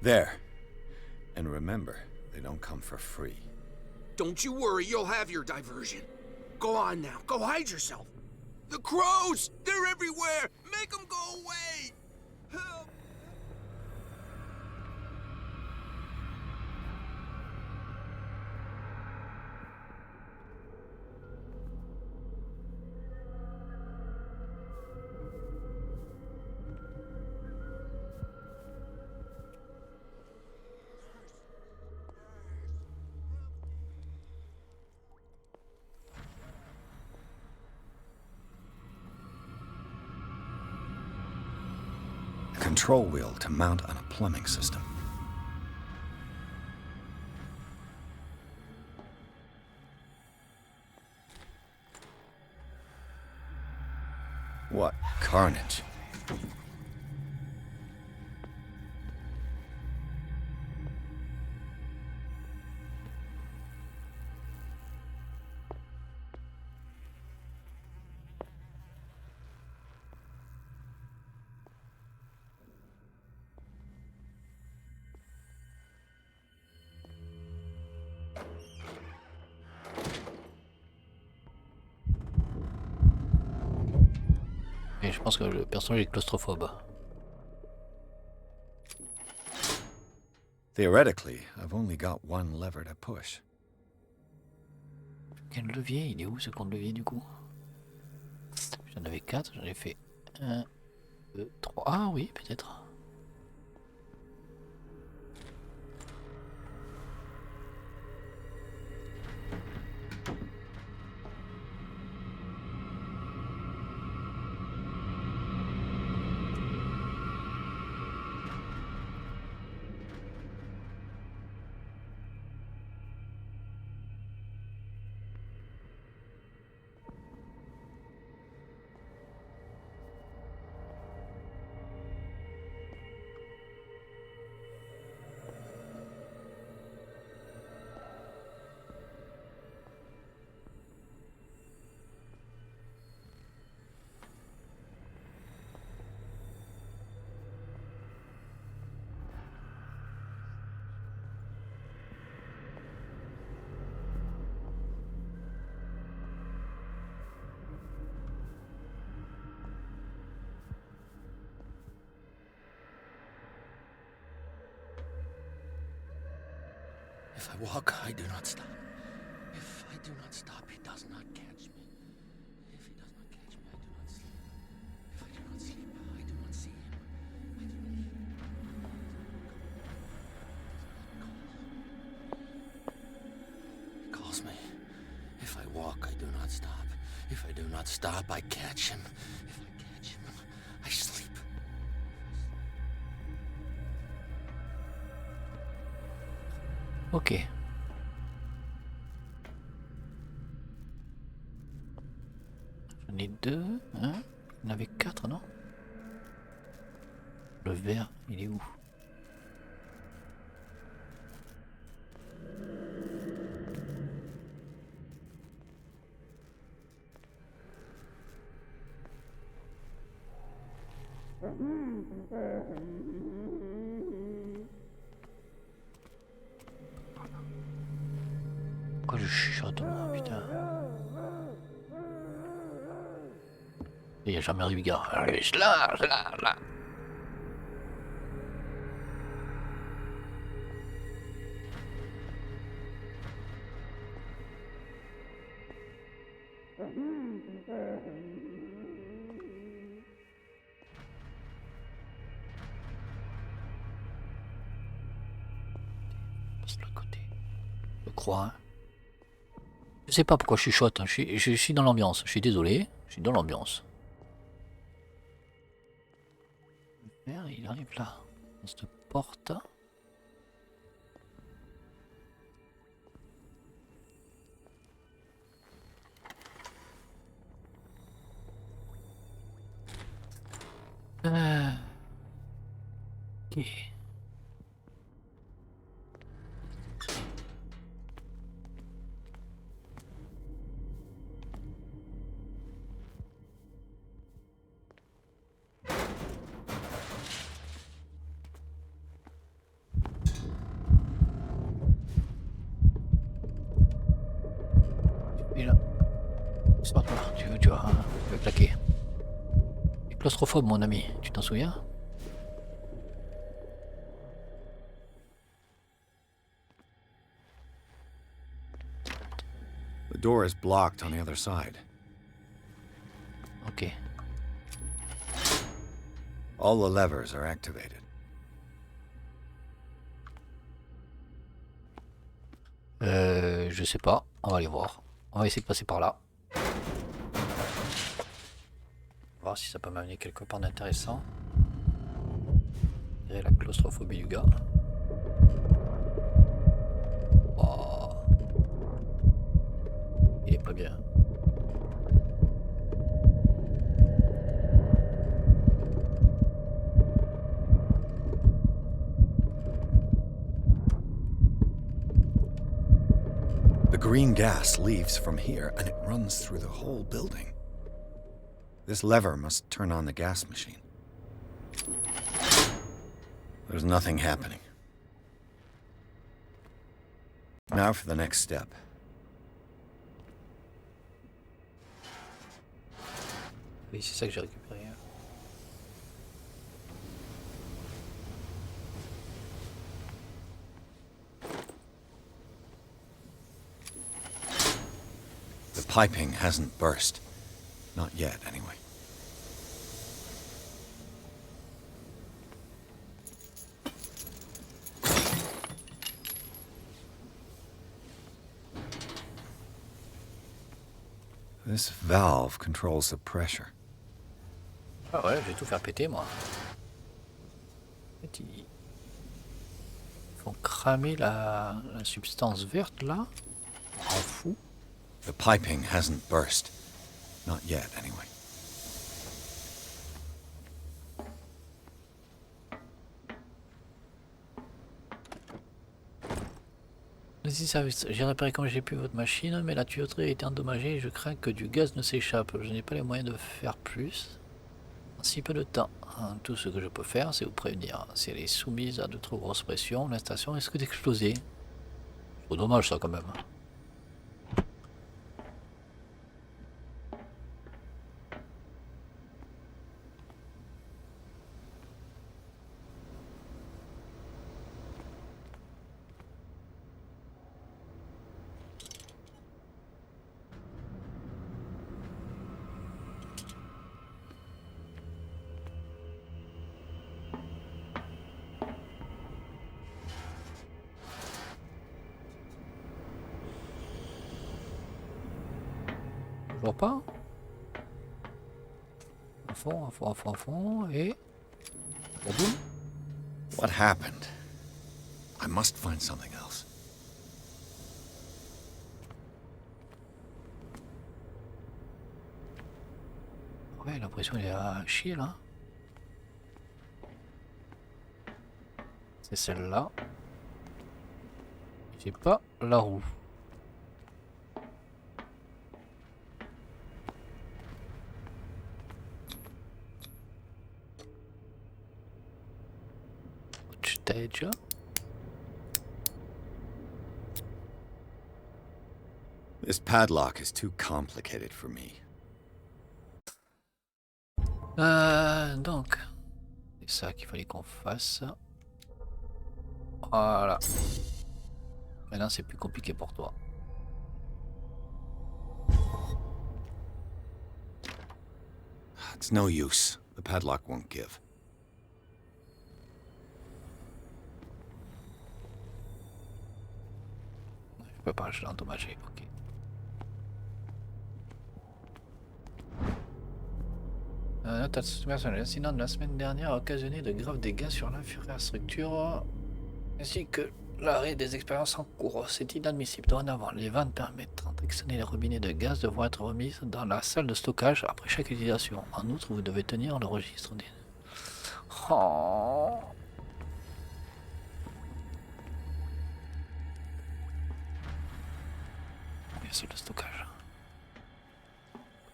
There. And remember, they don't come for free. Don't you worry, you'll have your diversion. Go on now, go hide yourself. The crows! They're everywhere! Make them go away! Help! control wheel to mount on a plumbing system. What carnage. Et je pense que le personnage est claustrophobe. Theoretically, I've only got one lever to push. Quel levier? Il est où ce compte levier du coup? J'en avais 4, j'en ai fait 1, 2, 3. Ah oui, peut-être. If I walk, I do not stop. If I do not stop, he does not catch me. If he does not catch me, I do not sleep. If I do not sleep, I do not see him. I do not hear him. He calls me. If I walk, I do not stop. If I do not stop, I catch him. If I catch him, I sleep. Ok. J'en ai 2, hein? Il y en avait 4, non? Le vert, il est où? Pourquoi je chuchote moi, putain? Il n'y a jamais arrivé gars. Allez, là. Passe de l'autre côté. Je crois. Hein. Je sais pas pourquoi je chuchote. Hein. Je suis dans l'ambiance. Je suis désolé. Je suis dans l'ambiance. Le vert, il arrive là. Dans cette porte. Ok. Et là, c'est pas toi, tu vas claquer. Tu es claustrophobe mon ami, tu t'en souviens? The door is blocked on the other side. Ok. All the levers are activated. Je sais pas, on va aller voir. On va essayer de passer par là. Voir si ça peut m'amener quelque part d'intéressant. malgré la claustrophobie du gars. Oh. Il est pas bien. The green gas leaves from here and it runs through the whole building. This lever must turn on the gas machine. There's nothing happening. Now for the next step. Oui, c'est ça que j'ai récupéré. The piping hasn't burst. Not yet, anyway. This valve controls the pressure. Ah ouais, je vais tout faire péter moi. En fait, ils font cramer la substance verte là. On s'en fout. The piping hasn't burst. Not yet, anyway. Vas-y, service. J'ai réparé comme j'ai pu votre machine, mais la tuyauterie a été endommagée et je crains que du gaz ne s'échappe. Je n'ai pas les moyens de faire plus en si peu de temps. Tout ce que je peux faire, c'est vous prévenir. Si elle est soumise à de trop grosses pressions, la station risque d'exploser. C'est dommage ça quand même. Toujours pas. À fond, à fond, à fond, à fond, et... boum. What happened? I must find something else. Ouais, l'impression il est à chier là. C'est celle-là. J'ai pas la roue. Stage. This padlock is too complicated for me. Donc, c'est ça qu'il fallait qu'on fasse. Voilà. Maintenant, c'est plus compliqué pour toi. It's no use. The padlock won't give. Je peux pas, je l'ai endommagé. Ok. Note personnelle. L'incident de la semaine dernière a occasionné de graves dégâts sur l'infrastructure ainsi que l'arrêt des expériences en cours. C'est inadmissible. Dorénavant, les vannes permettant d'actionner les robinets de gaz devront être remises dans la salle de stockage après chaque utilisation. En outre, vous devez tenir le registre des... Oh. C'est le stockage.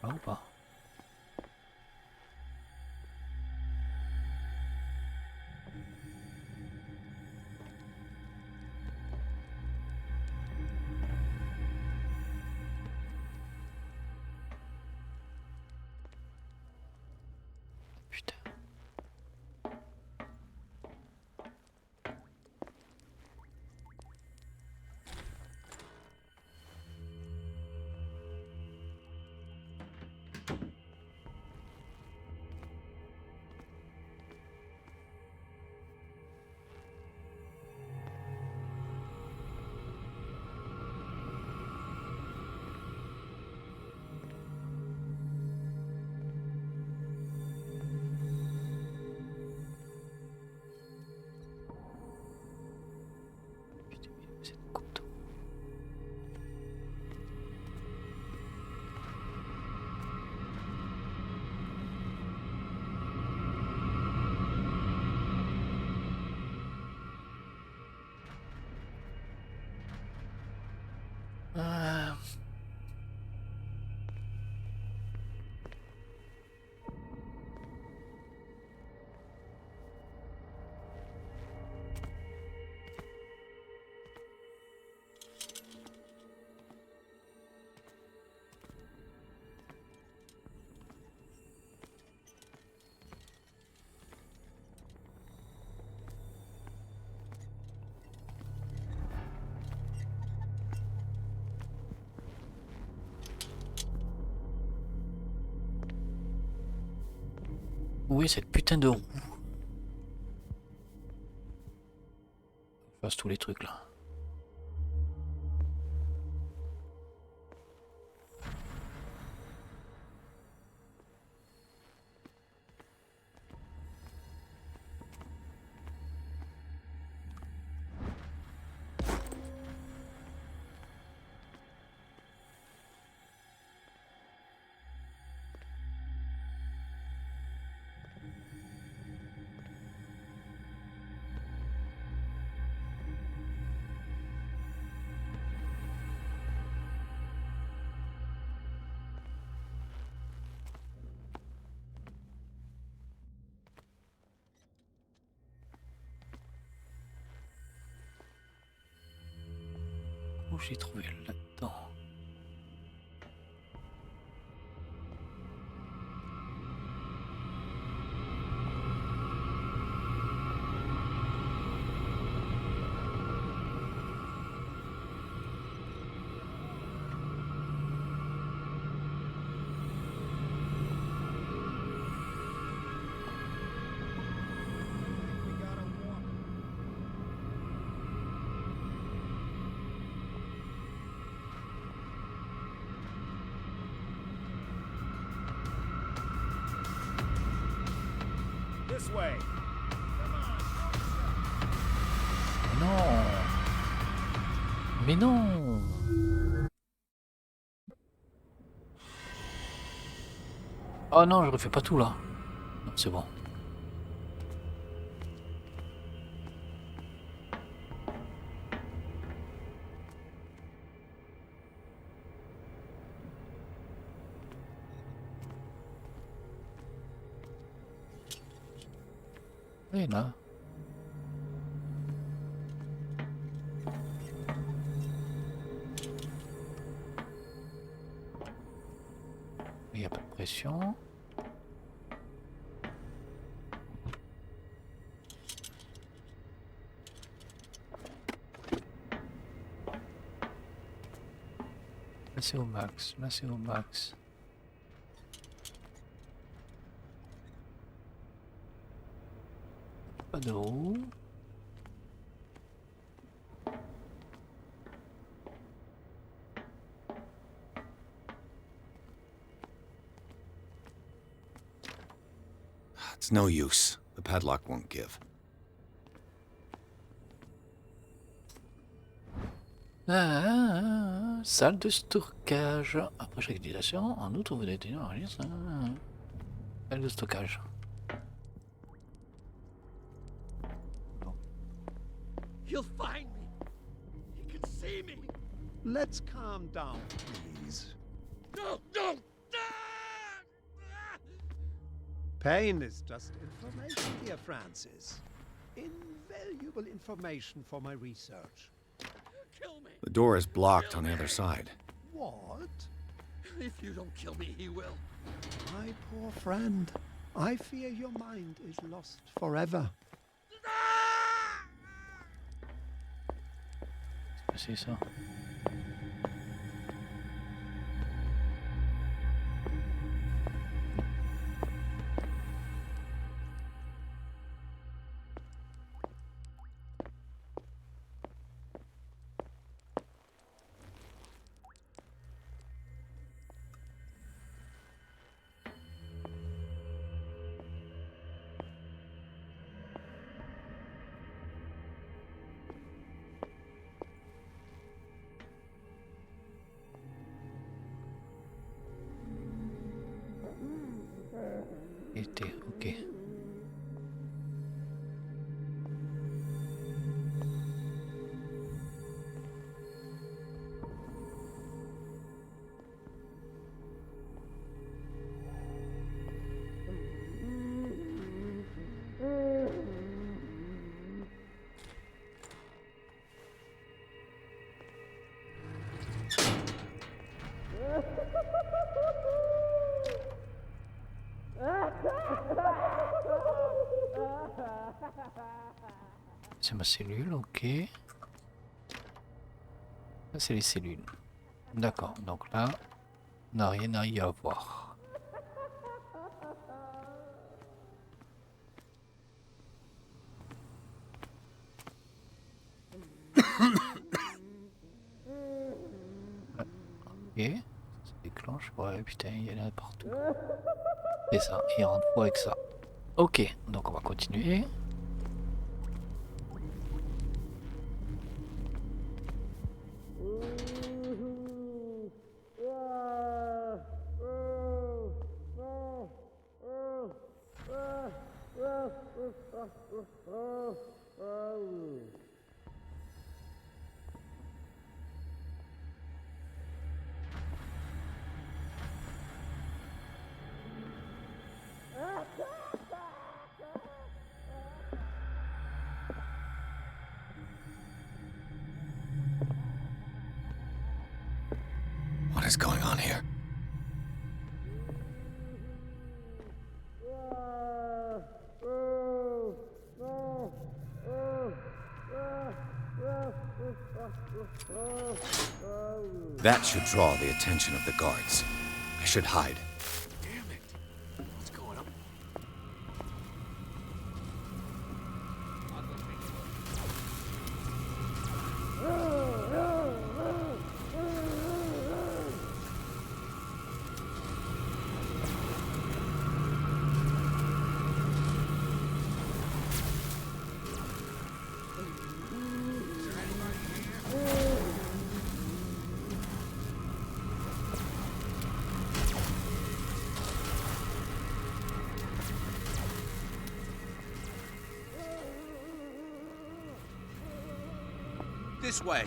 Là ou pas? Putain. Où est cette putain de roue? Je fasse tous les trucs là. Où j'ai trouvé là-dedans? This way. Non. Mais non. Oh non, je refais pas tout là. Non, c'est bon. Et là. Il n'y a pas de pression. Là c'est au max, là c'est au max. Pas de roue. It's no use. The padlock won't give. Salle de stockage. Après chaque utilisation, en outre, vous devez tenir salle de stockage. He'll find me. He can see me. Let's calm down, please. No, no. Pain is just information, dear Francis. Invaluable information for my research. Kill me. The door is blocked on the other side. What? If you don't kill me, he will. My poor friend, I fear your mind is lost forever. C'est ça. Était, ok. C'est ma cellule, ok. Ça c'est les cellules. D'accord, donc là, on n'a rien à y avoir. Ok. Ça déclenche. Ouais, putain, il y en a partout. C'est ça, il rentre pas avec ça. Ok, donc on va continuer. What is going on here? That should draw the attention of the guards. I should hide. Damn it! What's going on? This way.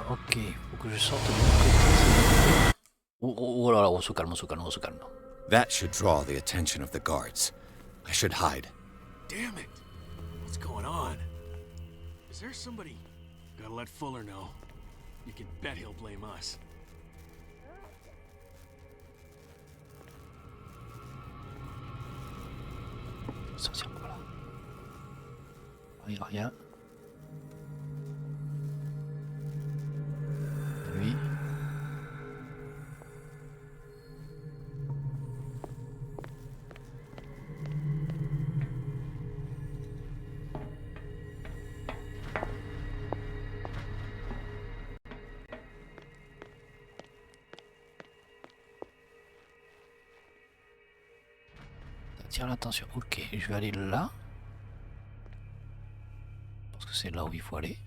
Ok, faut que je sorte de l'autre côté. Oh là là, on se calme, on se calme, on se calme. That should draw the attention of the guards. I should hide. Damn it! What's going on? Is there somebody? Gotta let Fuller know. You can bet he'll blame us. Sortir par là. Il n'y a rien. Lui. Attire l'attention. Ok, je vais aller là. Parce que c'est là où il faut aller.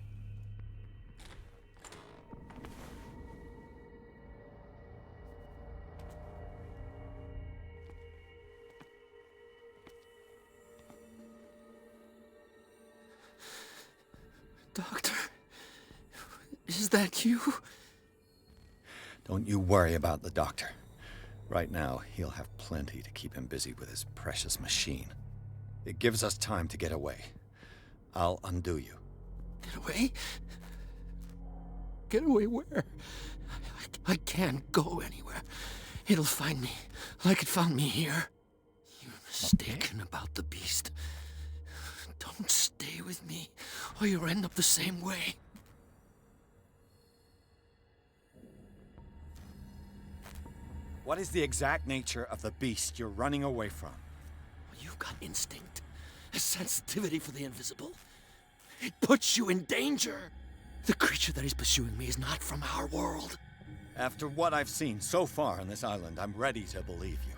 Doctor, is that you? Don't you worry about the doctor. Right now, he'll have plenty to keep him busy with his precious machine. It gives us time to get away. I'll undo you. Get away? Get away where? I can't go anywhere. It'll find me, like it found me here. You're mistaken about the beast. Don't stay with me, or you'll end up the same way. What is the exact nature of the beast you're running away from? You've got instinct, a sensitivity for the invisible. It puts you in danger. The creature that is pursuing me is not from our world. After what I've seen so far on this island, I'm ready to believe you.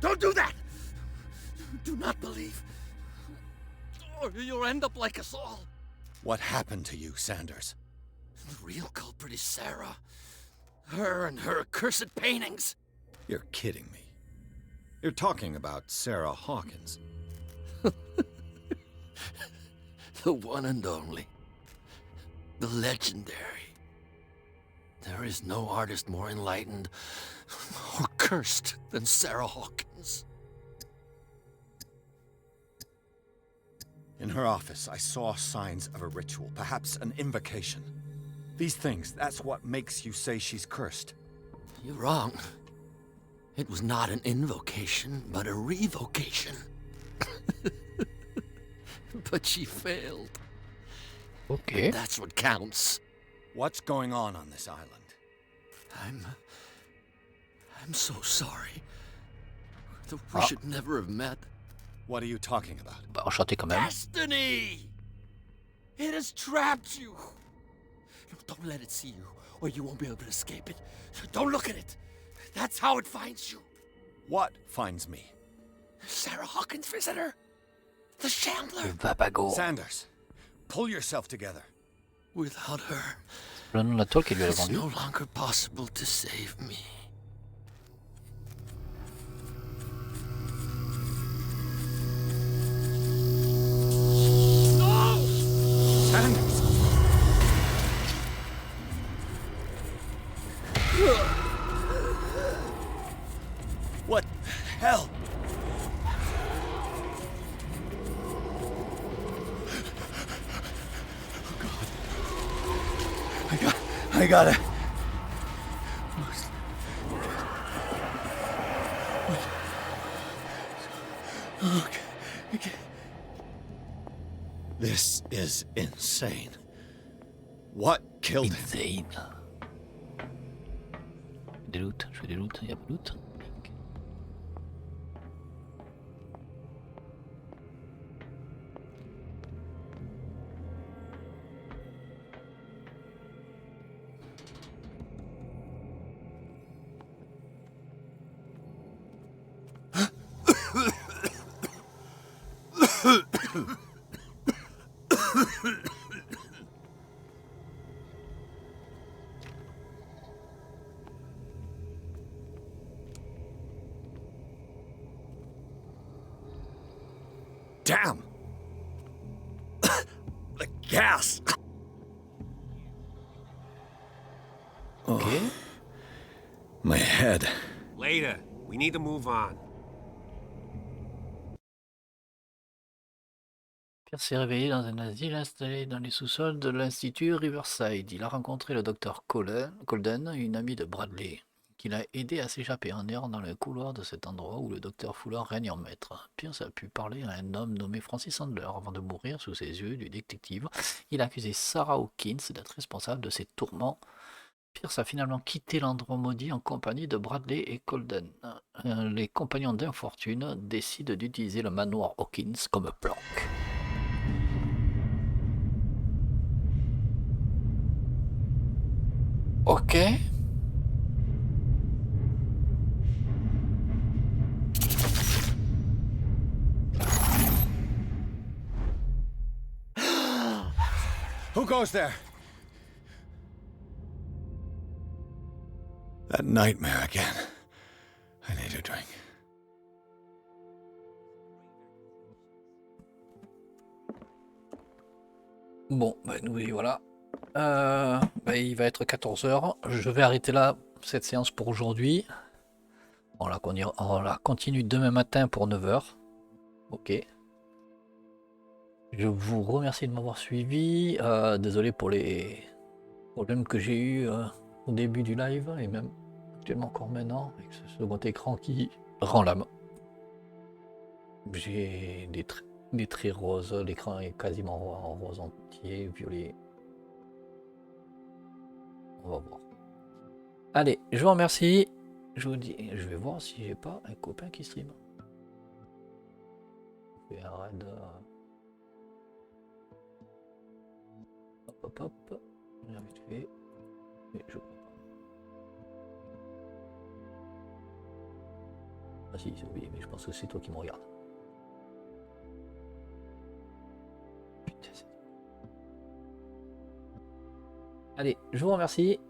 Don't do that! Do not believe, or you'll end up like us all. What happened to you, Sanders? The real culprit is Sarah. Her and her accursed paintings. You're kidding me. You're talking about Sarah Hawkins. The one and only. The legendary. There is no artist more enlightened or cursed than Sarah Hawkins. In her office, I saw signs of a ritual, perhaps an invocation. These things, that's what makes you say she's cursed. You're wrong. It was not an invocation, but a revocation. But she failed. Okay. That's what counts. What's going on this island? I'm so sorry. We should never have met. What are you talking about? Bah, enchanté quand même. Destiny! It has trapped you. No, don't let it see you, or you won't be able to escape it. Don't look at it. That's how it finds you. What finds me? Sarah Hawkins' visitor. The Shambler. Vabago. Sanders, pull yourself together. Without her, Le nom de la toile qu'il lui a it's vendu. no longer possible to save me. No! Sanders! What the hell? I gotta. Okay. This is insane. What killed him? Insane. Des loots, je fais des loots, y'a pas de loot. Damn! The gas! Okay. My head. Later. We need to move on. Pierre s'est réveillé dans un asile installé dans les sous-sols de l'Institut Riverside. Il a rencontré le docteur Colden, une amie de Bradley, qui l'a aidé à s'échapper en errant dans le couloir de cet endroit où le docteur Fuller règne en maître. Pierce a pu parler à un homme nommé Francis Handler avant de mourir sous ses yeux du détective. Il a accusé Sarah Hawkins d'être responsable de ses tourments. Pierce a finalement quitté l'endroit maudit en compagnie de Bradley et Colden. Les compagnons d'infortune décident d'utiliser le manoir Hawkins comme planque. Ok. Who goes there? That nightmare again. I need a drink. Bon, ben nous y voilà. Il va être 14h. Je vais arrêter là cette séance pour aujourd'hui. On la continue demain matin pour 9h. Ok. Je vous remercie de m'avoir suivi. Désolé pour les problèmes que j'ai eu au début du live et même actuellement encore maintenant avec ce second écran qui rend l'âme. J'ai des traits roses, l'écran est quasiment en rose entier, violet. On va voir. Allez, je vous remercie. Je vous dis, je vais voir si j'ai pas un copain qui stream. Je fais un raid. Hop. Bien vite fait. Mais je crois pas. Ah si, c'est oublié, mais je pense que c'est toi qui me regardes. Putain, c'est... Allez, je vous remercie.